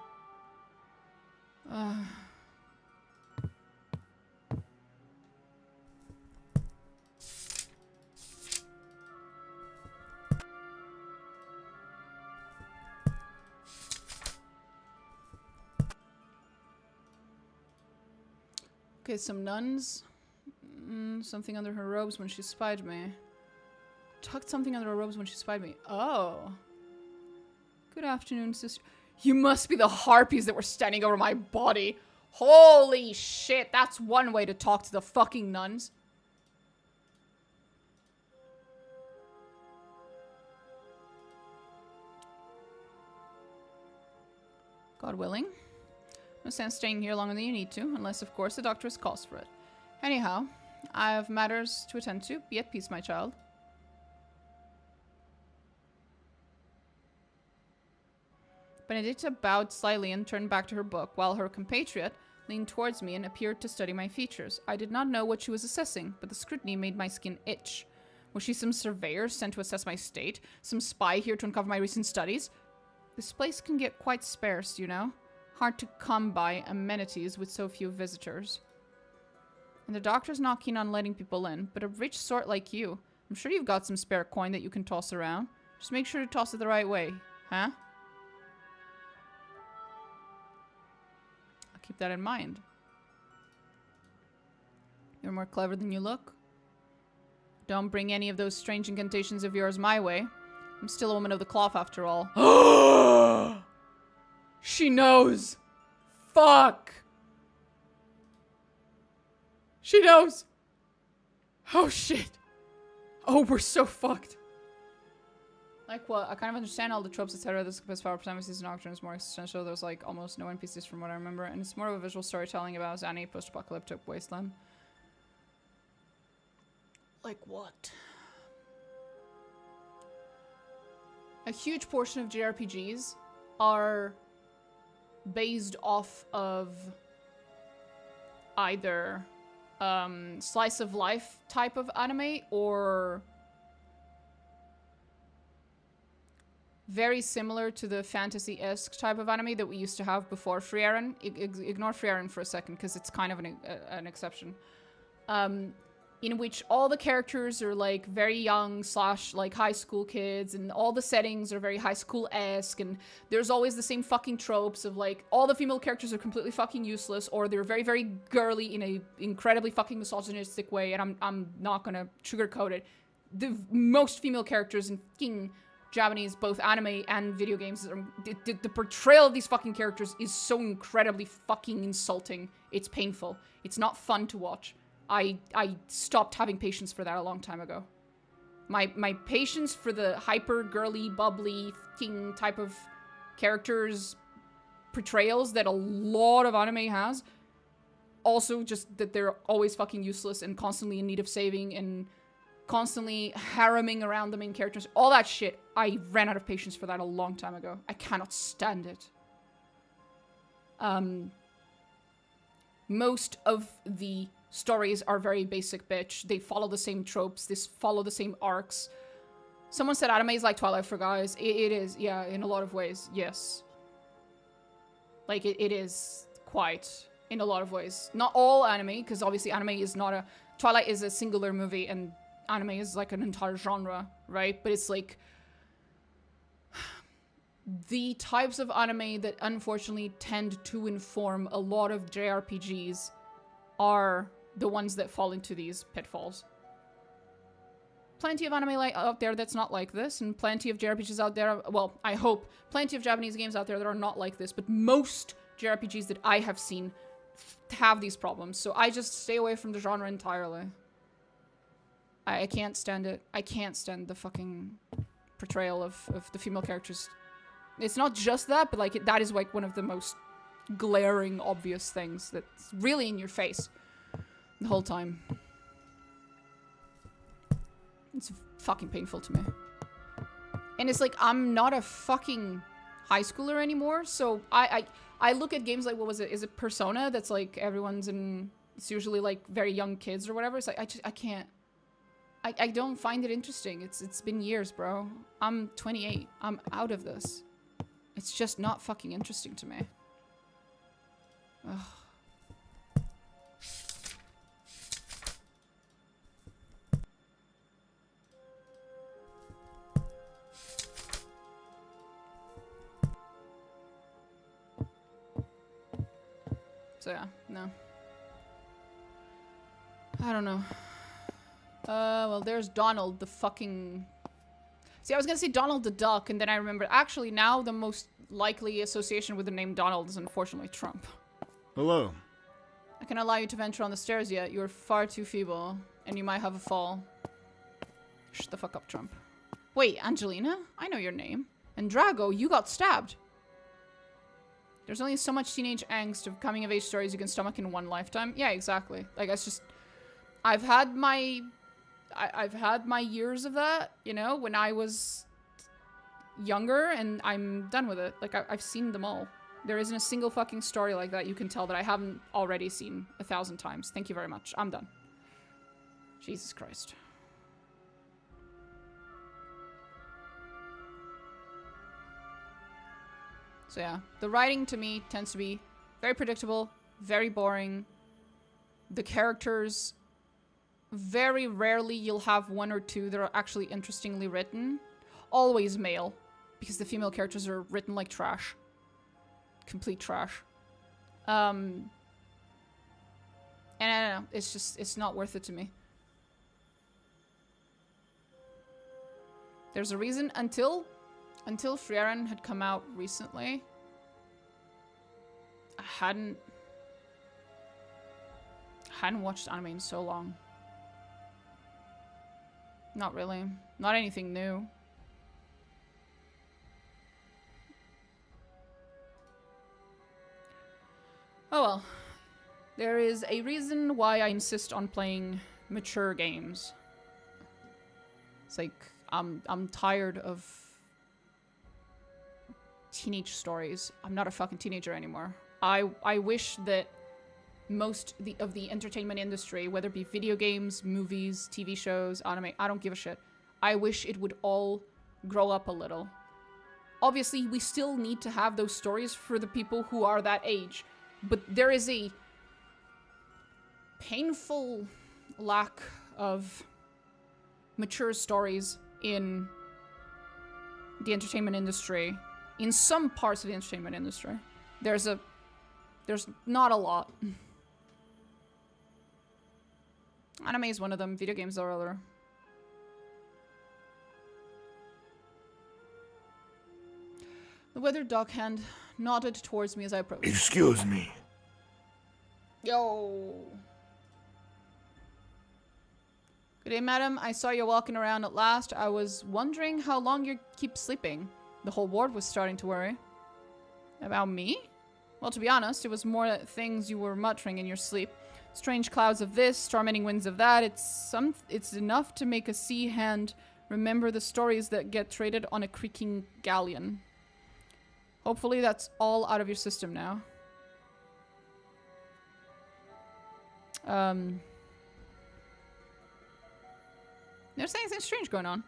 Okay, some nuns. Something under her robes when she spied me. Tucked something under her robes when she spied me. Oh. Good afternoon, sister. You must be the harpies that were standing over my body. Holy shit, that's one way to talk to the fucking nuns. God willing. No sense staying here longer than you need to, unless, of course, the doctor's calls for it. Anyhow, I have matters to attend to. Be at peace, my child. Benedicta bowed slightly and turned back to her book, while her compatriot leaned towards me and appeared to study my features. I did not know what she was assessing, but the scrutiny made my skin itch. Was she some surveyor sent to assess my state? Some spy here to uncover my recent studies? This place can get quite sparse, you know? Hard to come by amenities with so few visitors. And the doctor's not keen on letting people in, but a rich sort like you, I'm sure you've got some spare coin that you can toss around. Just make sure to toss it the right way, huh? I'll keep that in mind. You're more clever than you look. Don't bring any of those strange incantations of yours my way. I'm still a woman of the cloth after all. She knows! Fuck! She knows! Oh shit! Oh, we're so fucked. Like what? I kind of understand all the tropes, etc. This best power protagonist Nocturne is more existential. There's like almost no NPCs from what I remember, and it's more of a visual storytelling about Zanny, post-apocalyptic wasteland. Like what? A huge portion of JRPGs are based off of either slice of life type of anime or very similar to the fantasy-esque type of anime that we used to have before Frieren. Ignore Frieren for a second because it's kind of an exception. In which all the characters are like very young / like high school kids, and all the settings are very high school-esque, and there's always the same fucking tropes of like all the female characters are completely fucking useless, or they're very, very girly in a incredibly fucking misogynistic way, and I'm not gonna sugarcoat it. The most female characters in fucking Japanese, both anime and video games, the portrayal of these fucking characters is so incredibly fucking insulting. It's painful. It's not fun to watch. I stopped having patience for that a long time ago. My patience for the hyper girly, bubbly king type of characters portrayals that a lot of anime has. Also just that they're always fucking useless and constantly in need of saving and constantly hareming around the main characters. All that shit. I ran out of patience for that a long time ago. I cannot stand it. Most of the stories are very basic, bitch. They follow the same tropes. They follow the same arcs. Someone said anime is like Twilight for guys. It is, yeah, in a lot of ways, yes. Like, it is quite, in a lot of ways. Not all anime, because obviously anime is not a... Twilight is a singular movie, and anime is like an entire genre, right? But it's like... the types of anime that unfortunately tend to inform a lot of JRPGs are the ones that fall into these pitfalls. Plenty of anime out there that's not like this, and plenty of JRPGs out there, well, I hope, plenty of Japanese games out there that are not like this, but most JRPGs that I have seen have these problems, so I just stay away from the genre entirely. I can't stand it. I can't stand the fucking portrayal of the female characters. It's not just that, but like that is like one of the most glaring, obvious things that's really in your face the whole time. It's fucking painful to me. And it's like, I'm not a fucking high schooler anymore, so I look at games like, what was it? Is it Persona? That's like, everyone's in, it's usually like very young kids or whatever. It's like, I can't. I don't find it interesting. It's been years, bro. I'm 28. I'm out of this. It's just not fucking interesting to me. Ugh. So yeah, no. I don't know. Well, there's Donald the fucking... See, I was gonna say Donald the Duck, and then I remembered, actually, now the most likely association with the name Donald is unfortunately Trump. Hello. I cannot allow you to venture on the stairs yet. You are far too feeble, and you might have a fall. Shut the fuck up, Trump. Wait, Angelina? I know your name. And Drago, you got stabbed. There's only so much teenage angst of coming-of-age stories you can stomach in one lifetime. Yeah, exactly. Like, it's just... I've had my years of that, you know, when I was younger, and I'm done with it. Like, I've seen them all. There isn't a single fucking story like that you can tell that I haven't already seen 1,000 times. Thank you very much. I'm done. Jesus Christ. So yeah, the writing to me tends to be very predictable, very boring. The characters, very rarely you'll have one or two that are actually interestingly written. Always male, because the female characters are written like trash. Complete trash. And I don't know, it's just, it's not worth it to me. There's a reason until Frieren had come out recently, I hadn't watched anime in so long. Not really. Not anything new. Oh well. There is a reason why I insist on playing mature games. It's like, I'm tired of teenage stories. I'm not a fucking teenager anymore. I wish that most of the entertainment industry, whether it be video games, movies, TV shows, anime, I don't give a shit. I wish it would all grow up a little. Obviously, we still need to have those stories for the people who are that age, but there is a painful lack of mature stories in the entertainment industry. In some parts of the entertainment industry. There's not a lot. Anime is one of them, video games are other. The weathered dockhand nodded towards me as I approached. Excuse me. Yo. Good day, madam. I saw you walking around at last. I was wondering how long you keep sleeping. The whole ward was starting to worry. About me? Well, to be honest, it was more things you were muttering in your sleep. Strange clouds of this, tormenting winds of that. It's enough to make a sea hand remember the stories that get traded on a creaking galleon. Hopefully that's all out of your system now. There's anything strange going on.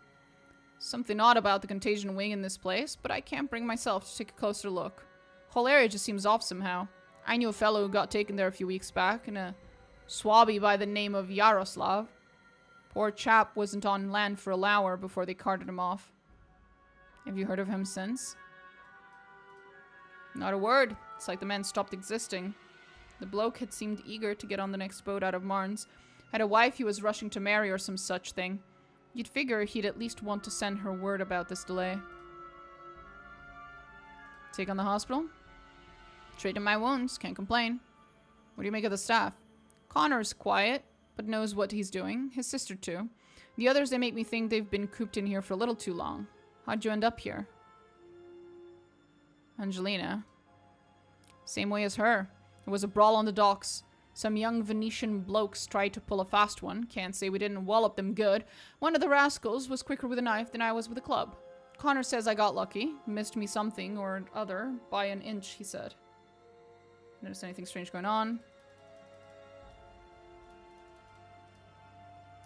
Something odd about the contagion wing in this place, but I can't bring myself to take a closer look. Whole area just seems off somehow. I knew a fellow who got taken there a few weeks back, and a swabby by the name of Yaroslav. Poor chap wasn't on land for an hour before they carted him off. Have you heard of him since? Not a word. It's like the man stopped existing. The bloke had seemed eager to get on the next boat out of Marnes. Had a wife he was rushing to marry or some such thing. You'd figure he'd at least want to send her word about this delay. Take on the hospital? Treating my wounds, can't complain. What do you make of the staff? Connor's quiet, but knows what he's doing. His sister too. The others, they make me think they've been cooped in here for a little too long. How'd you end up here? Angelina. Same way as her. There was a brawl on the docks. Some young Venetian blokes tried to pull a fast one. Can't say we didn't wallop them good. One of the rascals was quicker with a knife than I was with a club. Connor says I got lucky. Missed me something or other by an inch, he said. Notice anything strange going on?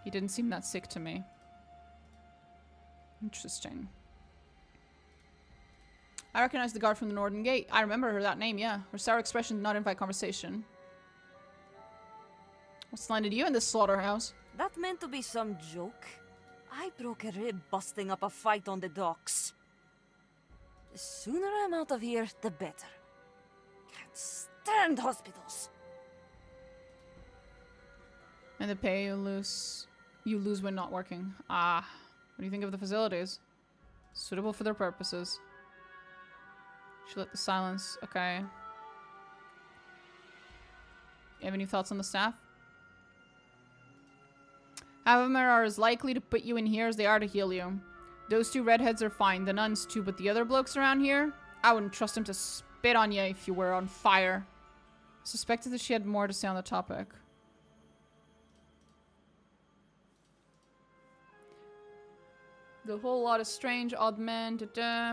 He didn't seem that sick to me. Interesting. I recognize the guard from the Northern Gate. I remember her, that name, yeah. Her sour expression did not invite conversation. What's landed you in this slaughterhouse? That meant to be some joke. I broke a rib busting up a fight on the docks. The sooner I'm out of here, the better. Can't stand hospitals. And the pay you lose when not working. Ah, what do you think of the facilities? Suitable for their purposes. She lit the silence. Okay. You have any thoughts on the staff? Half of them are as likely to put you in here as they are to heal you. Those two redheads are fine, the nuns too, but the other blokes around here? I wouldn't trust them to spit on you if you were on fire. Suspected that she had more to say on the topic. The whole lot of strange, odd men,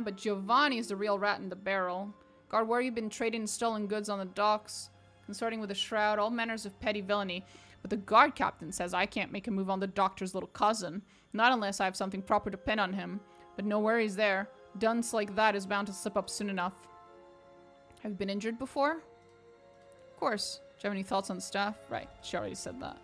but Giovanni is the real rat in the barrel. Guard, where you been trading stolen goods on the docks, consorting with a shroud, all manners of petty villainy. But the guard captain says I can't make a move on the doctor's little cousin. Not unless I have something proper to pin on him. But no worries there. Dunce like that is bound to slip up soon enough. Have you been injured before? Of course. Do you have any thoughts on the staff? Right, she already said that.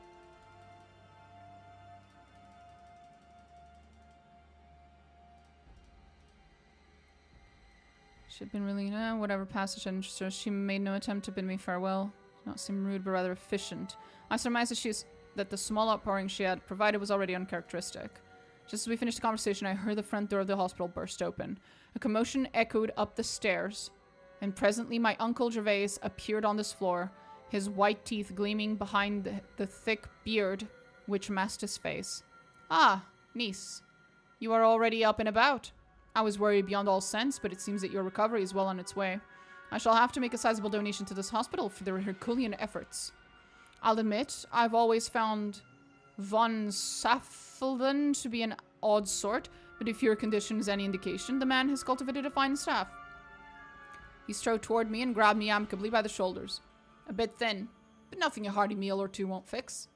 She'd been really, whatever passage had interested her. She made no attempt to bid me farewell. Did not seem rude, but rather efficient. I surmised that the small outpouring she had provided was already uncharacteristic. Just as we finished the conversation, I heard the front door of the hospital burst open. A commotion echoed up the stairs, and presently my Uncle Gervais appeared on this floor, his white teeth gleaming behind the thick beard which masked his face. Ah, niece. You are already up and about. I was worried beyond all sense, but it seems that your recovery is well on its way. I shall have to make a sizable donation to this hospital for their Herculean efforts. I'll admit, I've always found von Saffelden to be an odd sort, but if your condition is any indication, the man has cultivated a fine staff. He strode toward me and grabbed me amicably by the shoulders. A bit thin, but nothing a hearty meal or two won't fix.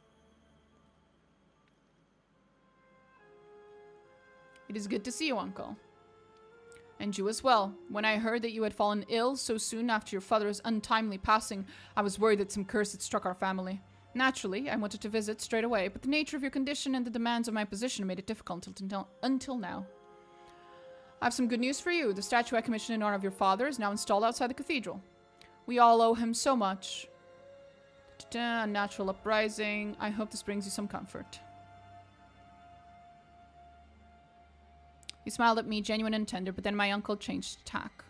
It is good to see you, Uncle. And you as well. When I heard that you had fallen ill so soon after your father's untimely passing, I was worried that some curse had struck our family. Naturally, I wanted to visit straight away, but the nature of your condition and the demands of my position made it difficult until now. I have some good news for you. The statue I commissioned in honor of your father is now installed outside the cathedral. We all owe him so much. A natural uprising. I hope this brings you some comfort. He smiled at me, genuine and tender, but then my uncle changed tack.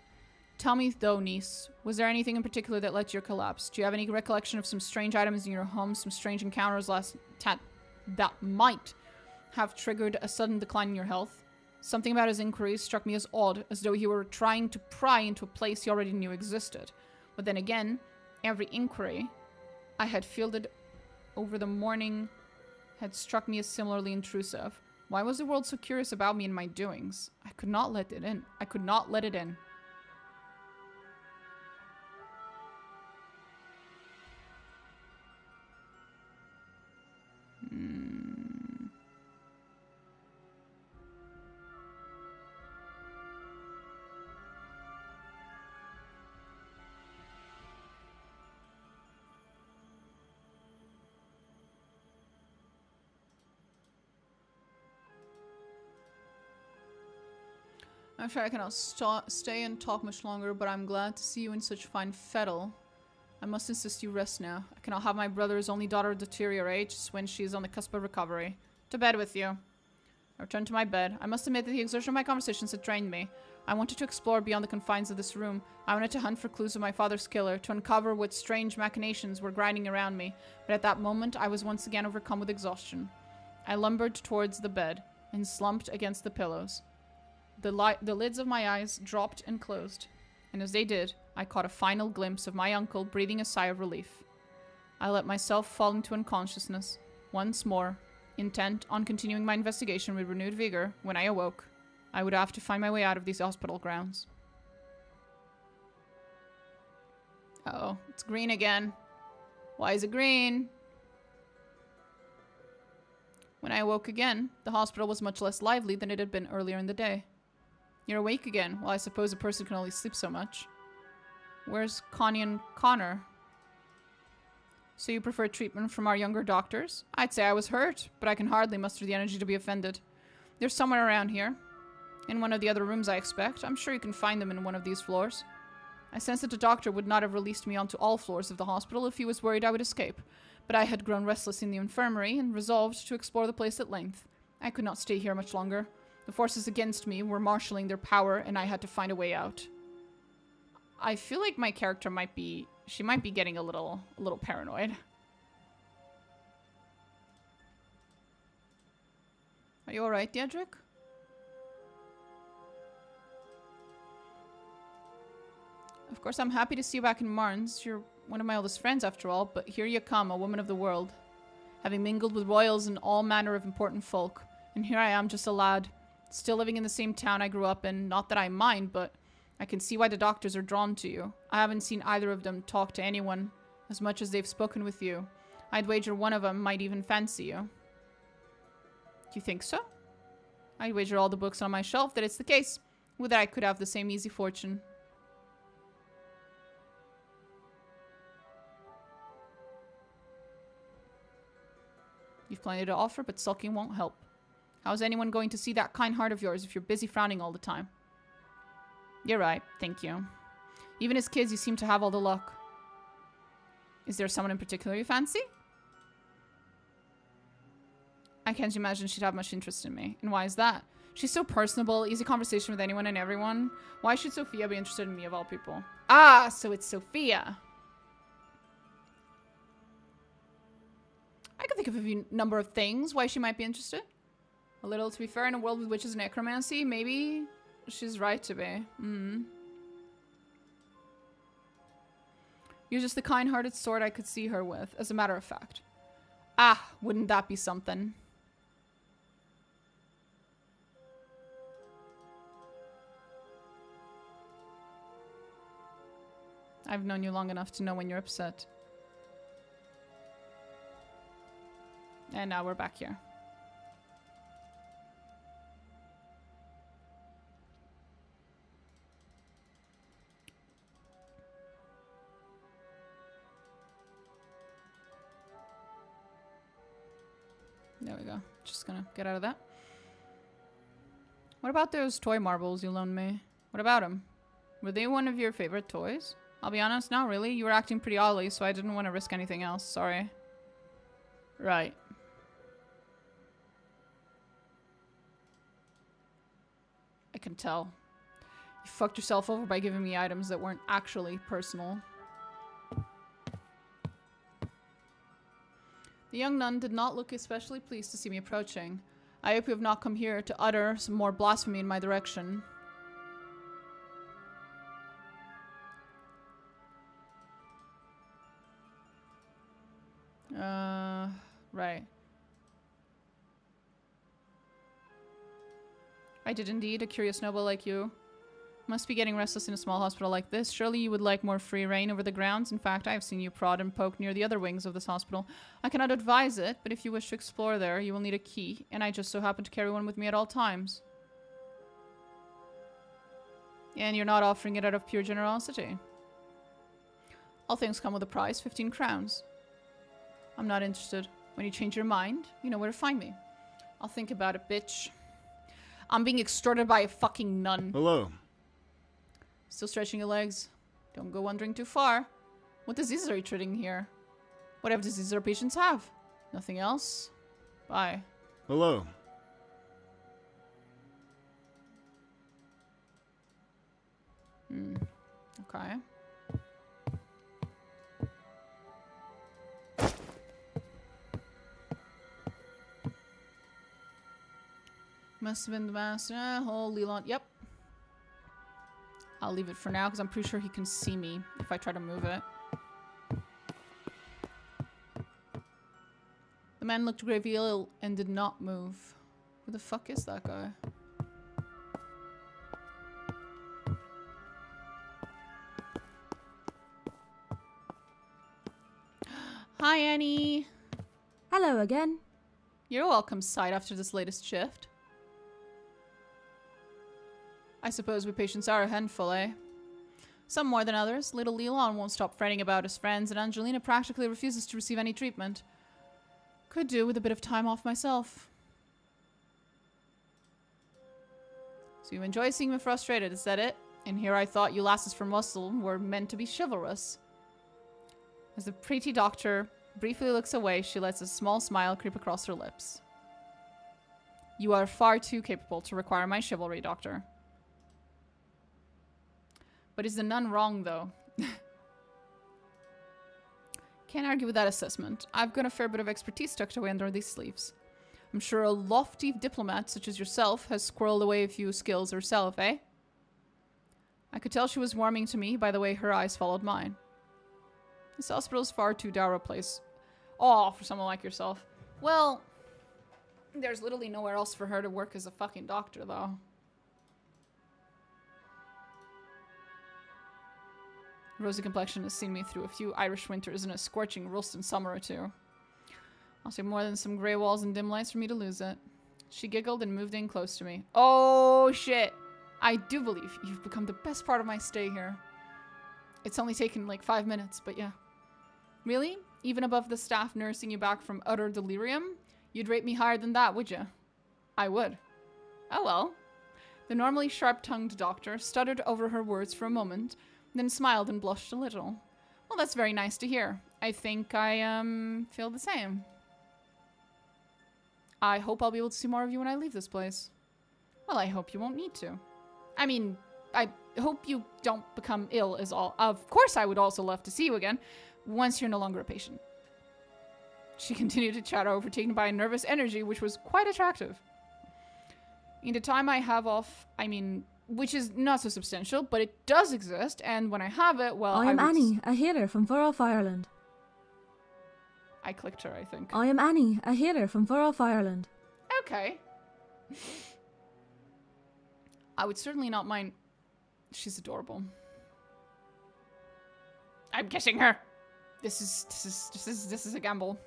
Tell me, though, niece, was there anything in particular that led to your collapse? Do you have any recollection of some strange items in your home, some strange encounters that might have triggered a sudden decline in your health? Something about his inquiries struck me as odd, as though he were trying to pry into a place he already knew existed. But then again, every inquiry I had fielded over the morning had struck me as similarly intrusive. Why was the world so curious about me and my doings? I could not let it in. I could not let it in. I'm sure I cannot stay and talk much longer, but I'm glad to see you in such fine fettle. I must insist you rest now. I cannot have my brother's only daughter deteriorate just when she is on the cusp of recovery. To bed with you. I returned to my bed. I must admit that the exertion of my conversations had drained me. I wanted to explore beyond the confines of this room. I wanted to hunt for clues of my father's killer, to uncover what strange machinations were grinding around me. But at that moment, I was once again overcome with exhaustion. I lumbered towards the bed and slumped against the pillows. The lids of my eyes dropped and closed, and as they did, I caught a final glimpse of my uncle breathing a sigh of relief. I let myself fall into unconsciousness. Once more, intent on continuing my investigation with renewed vigor, when I awoke, I would have to find my way out of these hospital grounds. Uh-oh, it's green again. Why is it green? When I awoke again, the hospital was much less lively than it had been earlier in the day. You're awake again. Well, I suppose a person can only sleep so much. Where's Connie and Connor? So you prefer treatment from our younger doctors? I'd say I was hurt, but I can hardly muster the energy to be offended. They're somewhere around here. In one of the other rooms, I expect. I'm sure you can find them in one of these floors. I sensed that the doctor would not have released me onto all floors of the hospital if he was worried I would escape, but I had grown restless in the infirmary and resolved to explore the place at length. I could not stay here much longer. The forces against me were marshalling their power, and I had to find a way out. I feel like my character might be... She might be getting a little paranoid. Are you alright, Diedrich? Of course, I'm happy to see you back in Marnes. You're one of my oldest friends, after all, but here you come, a woman of the world. Having mingled with royals and all manner of important folk. And here I am, just a lad. Still living in the same town I grew up in. Not that I mind, but I can see why the doctors are drawn to you. I haven't seen either of them talk to anyone as much as they've spoken with you. I'd wager one of them might even fancy you. Do you think so? I'd wager all the books on my shelf that it's the case. With that I could have the same easy fortune. You've plenty to offer, but sulking won't help. How's anyone going to see that kind heart of yours if you're busy frowning all the time? You're right, thank you. Even as kids, you seem to have all the luck. Is there someone in particular you fancy? I can't imagine she'd have much interest in me. And why is that? She's so personable, easy conversation with anyone and everyone. Why should Sophia be interested in me of all people? Ah, so it's Sophia. I could think of a number of things why she might be interested. A little, to be fair, in a world with witches and necromancy, maybe she's right to be. You're just the kind-hearted sort I could see her with, as a matter of fact. Ah, wouldn't that be something? I've known you long enough to know when you're upset. And now we're back here. There we go. Just gonna get out of that. What about those toy marbles you loaned me? What about them? Were they one of your favorite toys? I'll be honest, not really. You were acting pretty oddly, so I didn't want to risk anything else. Sorry. Right. I can tell. You fucked yourself over by giving me items that weren't actually personal. The young nun did not look especially pleased to see me approaching. I hope you have not come here to utter some more blasphemy in my direction. Right. I did indeed, a curious noble like you. Must be getting restless in a small hospital like this. Surely you would like more free reign over the grounds. In fact, I have seen you prod and poke near the other wings of this hospital. I cannot advise it, but if you wish to explore there, you will need a key, and I just so happen to carry one with me at all times. And you're not offering it out of pure generosity. All things come with a price, 15 crowns. I'm not interested. When you change your mind, you know where to find me. I'll think about it, bitch. I'm being extorted by a fucking nun. Hello. Still stretching your legs. Don't go wandering too far. What diseases are you treating here? Whatever diseases our patients have. Nothing else? Bye. Hello. Okay. Must have been the master. Holy Leland. Yep. I'll leave it for now because I'm pretty sure he can see me if I try to move it. The man looked gravely ill and did not move. Who the fuck is that guy? Hi, Annie. Hello again. You're welcome, sight after this latest shift. I suppose we patients are a handful, eh? Some more than others. Little Leon won't stop fretting about his friends, and Angelina practically refuses to receive any treatment. Could do with a bit of time off myself. So you enjoy seeing me frustrated, is that it? And here I thought you lasses from Muscle were meant to be chivalrous. As the pretty doctor briefly looks away, she lets a small smile creep across her lips. You are far too capable to require my chivalry, Doctor. But is the nun wrong, though? Can't argue with that assessment. I've got a fair bit of expertise tucked away under these sleeves. I'm sure a lofty diplomat such as yourself has squirreled away a few skills herself, eh? I could tell she was warming to me by the way her eyes followed mine. This hospital's far too dour a place. Oh, for someone like yourself. Well, there's literally nowhere else for her to work as a fucking doctor, though. Rosy complexion has seen me through a few Irish winters and a scorching Ralston summer or two. I'll say more than some grey walls and dim lights for me to lose it. She giggled and moved in close to me. Oh, shit. I do believe you've become the best part of my stay here. It's only taken like 5 minutes, but yeah. Really? Even above the staff nursing you back from utter delirium? You'd rate me higher than that, would you? I would. Oh well. The normally sharp-tongued doctor stuttered over her words for a moment, then smiled and blushed a little. Well, that's very nice to hear. I think I, feel the same. I hope I'll be able to see more of you when I leave this place. Well, I hope you won't need to. I mean, I hope you don't become ill is all. Of course I would also love to see you again, once you're no longer a patient. She continued to chatter, overtaken by a nervous energy, which was quite attractive. In the time I have off, I mean, which is not so substantial, but it does exist, and when I have it, well, I am Annie, a healer from far off Ireland. I clicked her, I think. I am Annie, a healer from far off Ireland. Okay. I would certainly not mind. She's adorable. I'm kissing her. This is a gamble.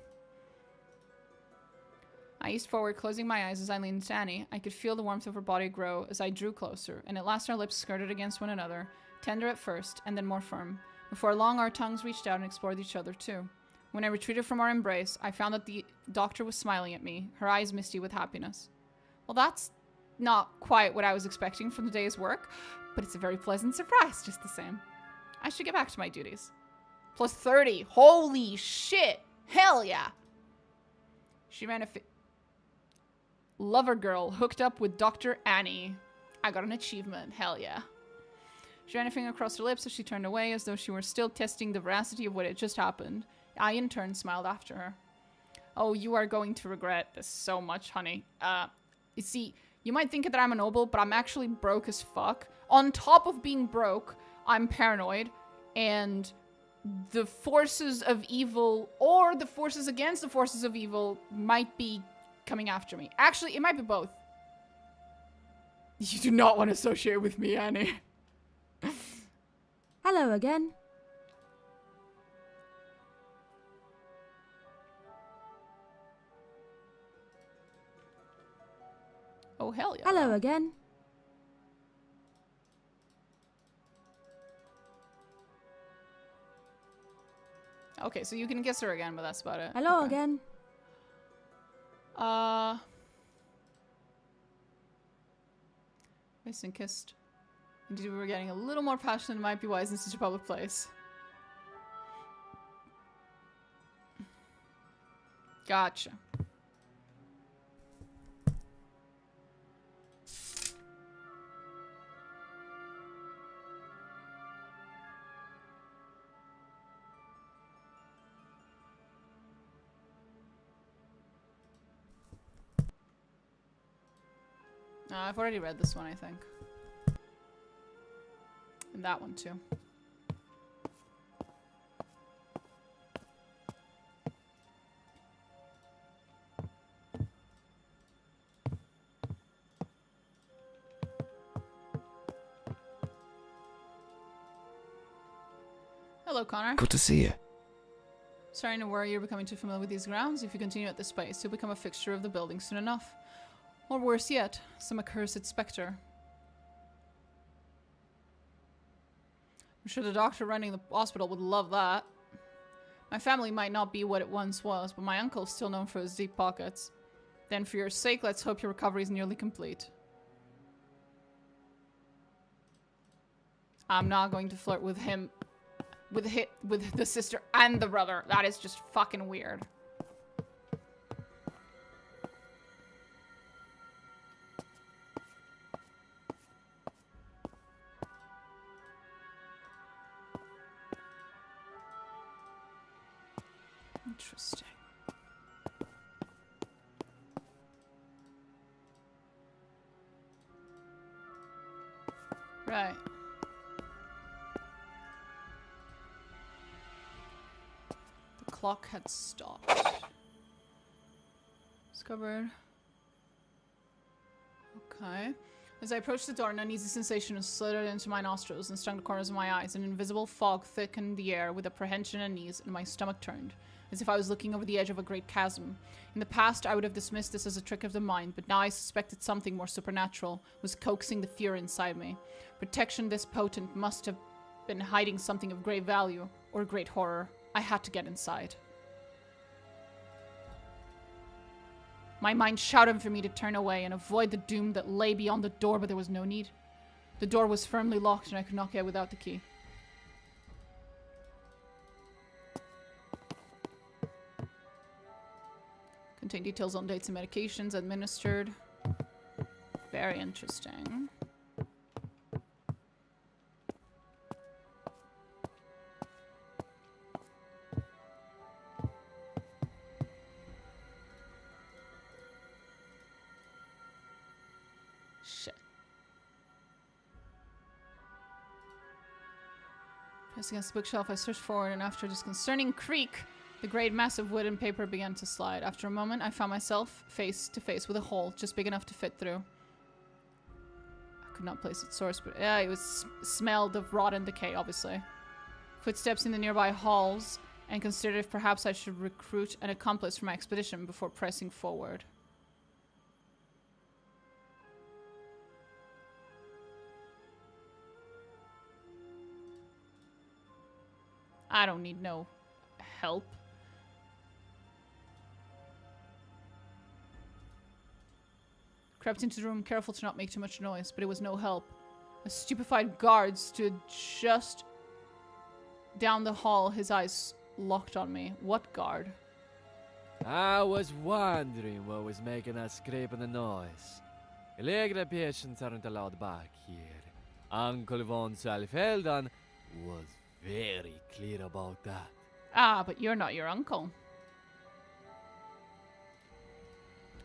I eased forward, closing my eyes as I leaned to Annie. I could feel the warmth of her body grow as I drew closer, and at last our lips skirted against one another, tender at first, and then more firm. Before long, our tongues reached out and explored each other too. When I retreated from our embrace, I found that the doctor was smiling at me, her eyes misty with happiness. Well, that's not quite what I was expecting from the day's work, but it's a very pleasant surprise just the same. I should get back to my duties. Plus 30. Holy shit. Hell yeah. She ran a lover girl hooked up with Dr. Annie. I got an achievement. Hell yeah. She ran a finger across her lips as she turned away, as though she were still testing the veracity of what had just happened. I, in turn, smiled after her. Oh, you are going to regret this so much, honey. You see, you might think that I'm a noble, but I'm actually broke as fuck. On top of being broke, I'm paranoid, and the forces of evil, or the forces against the forces of evil, might be coming after me. Actually, it might be both. You do not want to associate with me, Annie. Hello again. Oh, hell yeah. Hello again. Okay, so you can kiss her again, but that's about it. Hello again. Kissed and kissed. Indeed, we were getting a little more passionate. It might be wise in such a public place. Gotcha. I've already read this one, I think. And that one, too. Hello, Connor. Good to see you. Starting to worry you're becoming too familiar with these grounds. If you continue at this pace, you'll become a fixture of the building soon enough. Or worse yet, some accursed spectre. I'm sure the doctor running the hospital would love that. My family might not be what it once was, but my uncle's still known for his deep pockets. Then for your sake, let's hope your recovery is nearly complete. I'm not going to flirt with him, with the sister and the brother. That is just fucking weird. Interesting. Right. The clock had stopped. Discovered. Okay. As I approached the door, an uneasy sensation slithered into my nostrils and stung the corners of my eyes. An invisible fog thickened the air with apprehension and unease, and my stomach turned, as if I was looking over the edge of a great chasm. In the past, I would have dismissed this as a trick of the mind, but now I suspected something more supernatural was coaxing the fear inside me. Protection this potent must have been hiding something of great value, or great horror. I had to get inside. My mind shouted for me to turn away and avoid the doom that lay beyond the door, but there was no need. The door was firmly locked and I could not get without the key. Contain details on dates and medications administered. Very interesting. Shit. Pressing against the bookshelf, I searched forward, and after a disconcerting creak, the great mass of wood and paper began to slide. After a moment, I found myself face to face with a hole just big enough to fit through. I could not place its source, but yeah, it was smelled of rot and decay, obviously. Footsteps in the nearby halls, and considered if perhaps I should recruit an accomplice for my expedition before pressing forward. I don't need no help. Crept into the room, careful to not make too much noise, but it was no help. A stupefied guard stood just down the hall, his eyes locked on me. What guard? I was wondering what was making that scraping and noise. Illegal patients aren't allowed back here. Uncle von Salfeldan was very clear about that. Ah, but you're not your uncle.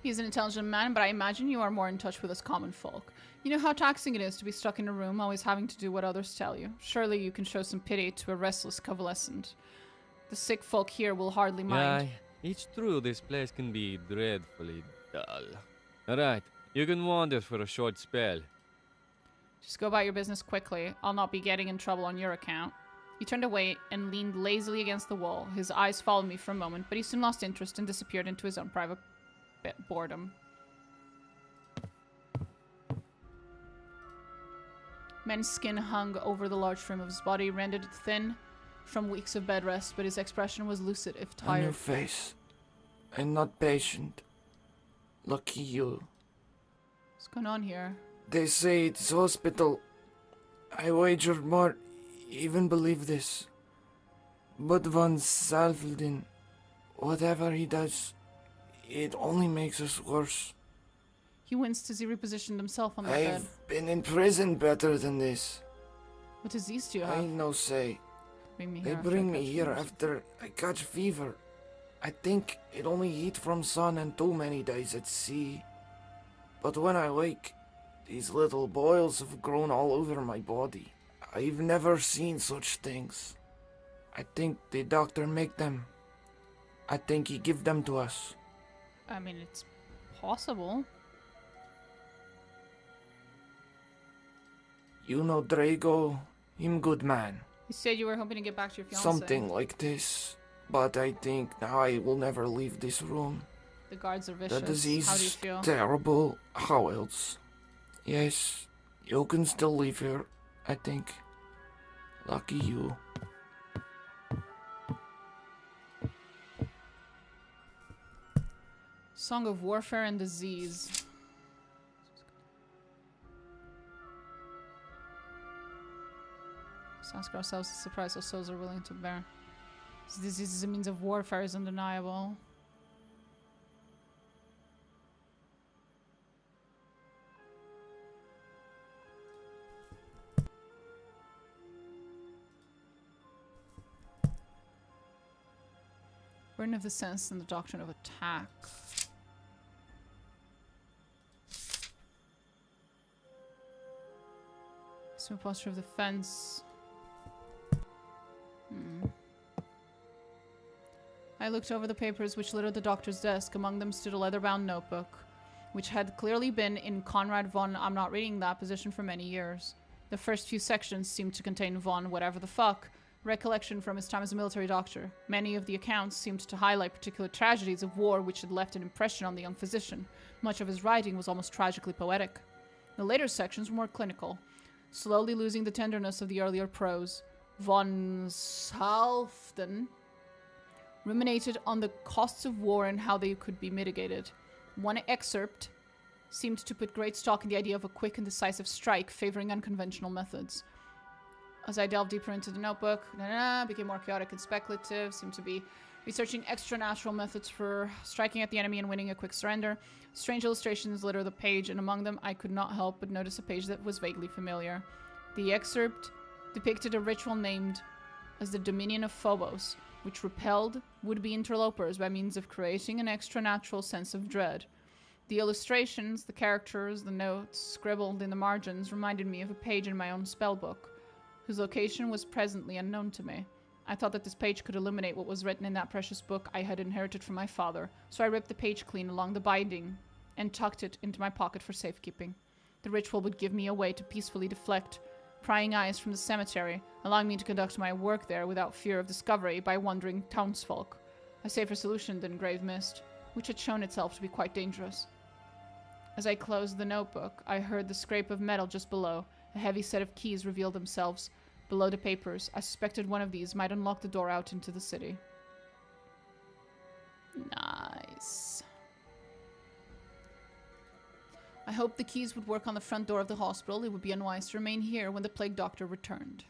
He's an intelligent man, but I imagine you are more in touch with us common folk. You know how taxing it is to be stuck in a room, always having to do what others tell you. Surely you can show some pity to a restless convalescent. The sick folk here will hardly mind. Aye, it's true this place can be dreadfully dull. Alright, you can wander for a short spell. Just go about your business quickly. I'll not be getting in trouble on your account. He turned away and leaned lazily against the wall. His eyes followed me for a moment, but he soon lost interest and disappeared into his own private boredom. Men's skin hung over the large frame of his body, rendered thin from weeks of bed rest, but his expression was lucid, if tired. A new face. I'm not patient. Lucky you. What's going on here? They say it's hospital. I wager more even believe this. But von Salfeldin, whatever he does, it only makes us worse. He winced as he repositioned himself on the bed. I've been in prison better than this. What disease do you have? I no say. They bring me here after I catch fever. I think it only heat from sun and too many days at sea. But when I wake, these little boils have grown all over my body. I've never seen such things. I think the doctor make them. I think he give them to us. I mean, it's possible. You know Drago, him good man. You said you were hoping to get back to your fiancé. Something like this. But I think now I will never leave this room. The guards are vicious. The disease How do you is feel? terrible. How else? Yes, you can still live here, I think. Lucky you. Song of Warfare and Disease. Let's ask ourselves the surprise our souls are willing to bear. This disease is a means of warfare is undeniable. Burden of the sense and the doctrine of attack. Some posture of defense. I looked over the papers which littered the doctor's desk. Among them stood a leather-bound notebook, which had clearly been in Conrad von I'm not reading that position for many years. The first few sections seemed to contain von whatever the fuck recollection from his time as a military doctor. Many of the accounts seemed to highlight particular tragedies of war which had left an impression on the young physician. Much of his writing was almost tragically poetic. The later sections were more clinical, slowly losing the tenderness of the earlier prose. Von Salften ruminated on the costs of war and how they could be mitigated. One excerpt seemed to put great stock in the idea of a quick and decisive strike, favoring unconventional methods. As I delved deeper into the notebook, became more chaotic and speculative, seemed to be researching extra-natural methods for striking at the enemy and winning a quick surrender. Strange illustrations litter the page, and among them I could not help but notice a page that was vaguely familiar. The excerpt depicted a ritual named as the Dominion of Phobos, which repelled would-be interlopers by means of creating an extra-natural sense of dread. The illustrations, the characters, the notes scribbled in the margins reminded me of a page in my own spellbook, whose location was presently unknown to me. I thought that this page could illuminate what was written in that precious book I had inherited from my father, so I ripped the page clean along the binding and tucked it into my pocket for safekeeping. The ritual would give me a way to peacefully deflect prying eyes from the cemetery, allowing me to conduct my work there without fear of discovery by wandering townsfolk. A safer solution than grave mist, which had shown itself to be quite dangerous. As I closed the notebook, I heard the scrape of metal just below. A heavy set of keys revealed themselves below the papers. I suspected one of these might unlock the door out into the city. Nice. I hoped the keys would work on the front door of the hospital. It would be unwise to remain here when the plague doctor returned.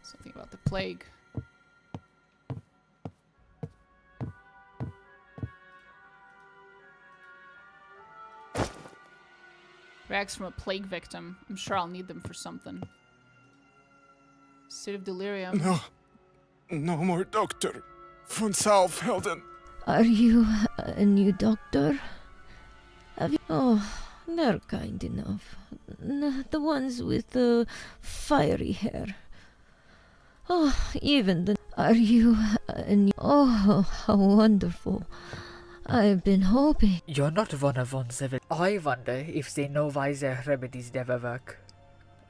Something about the plague. Rags from a plague victim. I'm sure I'll need them for something. State of delirium. No. No more doctor. Von Salfhelden. Are you a new doctor? Have you... Oh, they're kind enough. The ones with the fiery hair. Oh, even the... Are you a new... Oh, how wonderful. I've been hoping... You're not one of von Seville. I wonder if they know why their remedies never work.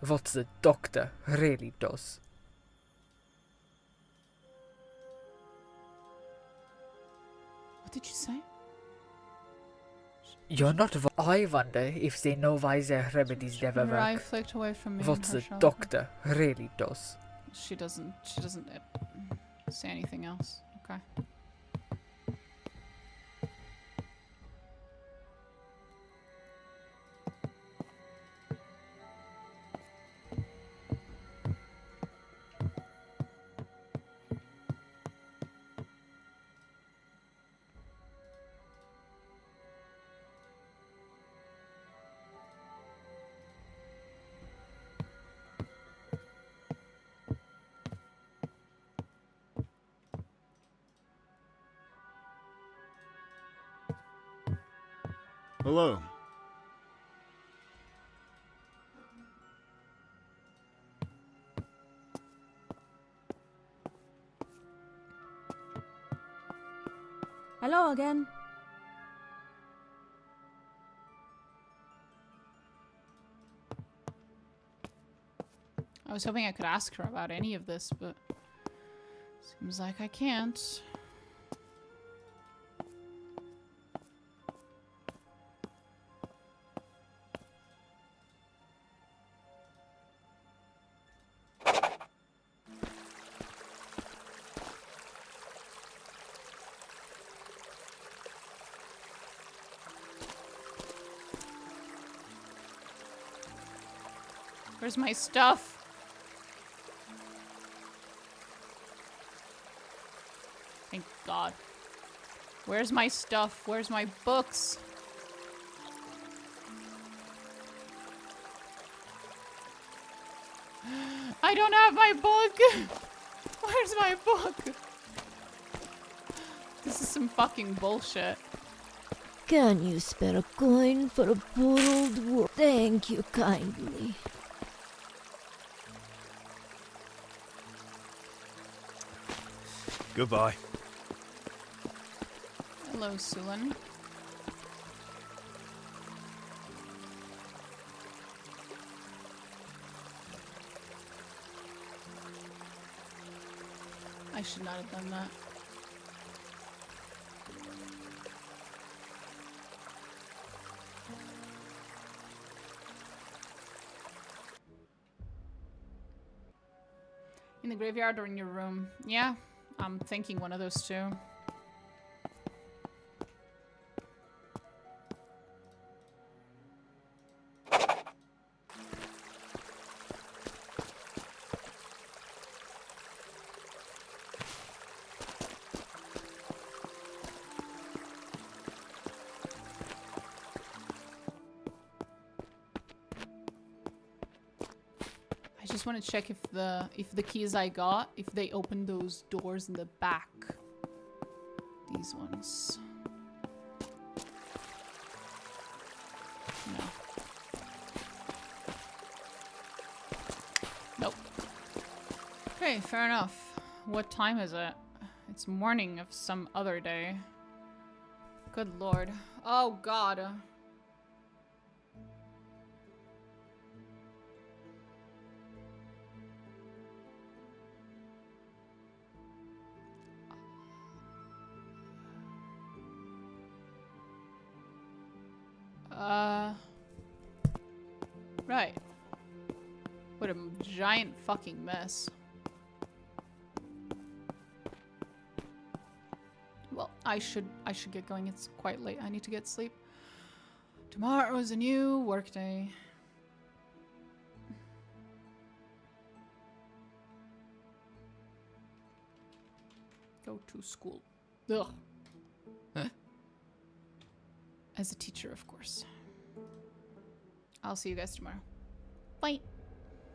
What the doctor really does. What did you say? You're not one. I wonder if they know why their remedies never Her eye work. flicked away from me. What the doctor really does. She doesn't say anything else. Okay. Hello. Hello again. was hoping I could ask her about any of this, but seems like I can't. Where's my stuff? Thank God. Where's my stuff? Where's my books? I don't have my book! Where's my book? This is some fucking bullshit. Can you spare a coin for a poor old woman? Thank you kindly. Goodbye. Hello, Sulan. I should not have done that. In the graveyard or in your room? Yeah, I'm thinking one of those two. I just want to check if the keys I got, if they open those doors in the back. These ones. No. Nope. Okay, fair enough. What time is it? It's morning of some other day. Good lord. Oh god. Right. What a giant fucking mess. Well, I should get going. It's quite late. I need to get sleep. Tomorrow is a new workday. Go to school. Ugh. Huh? As a teacher, of course. I'll see you guys tomorrow. Bye.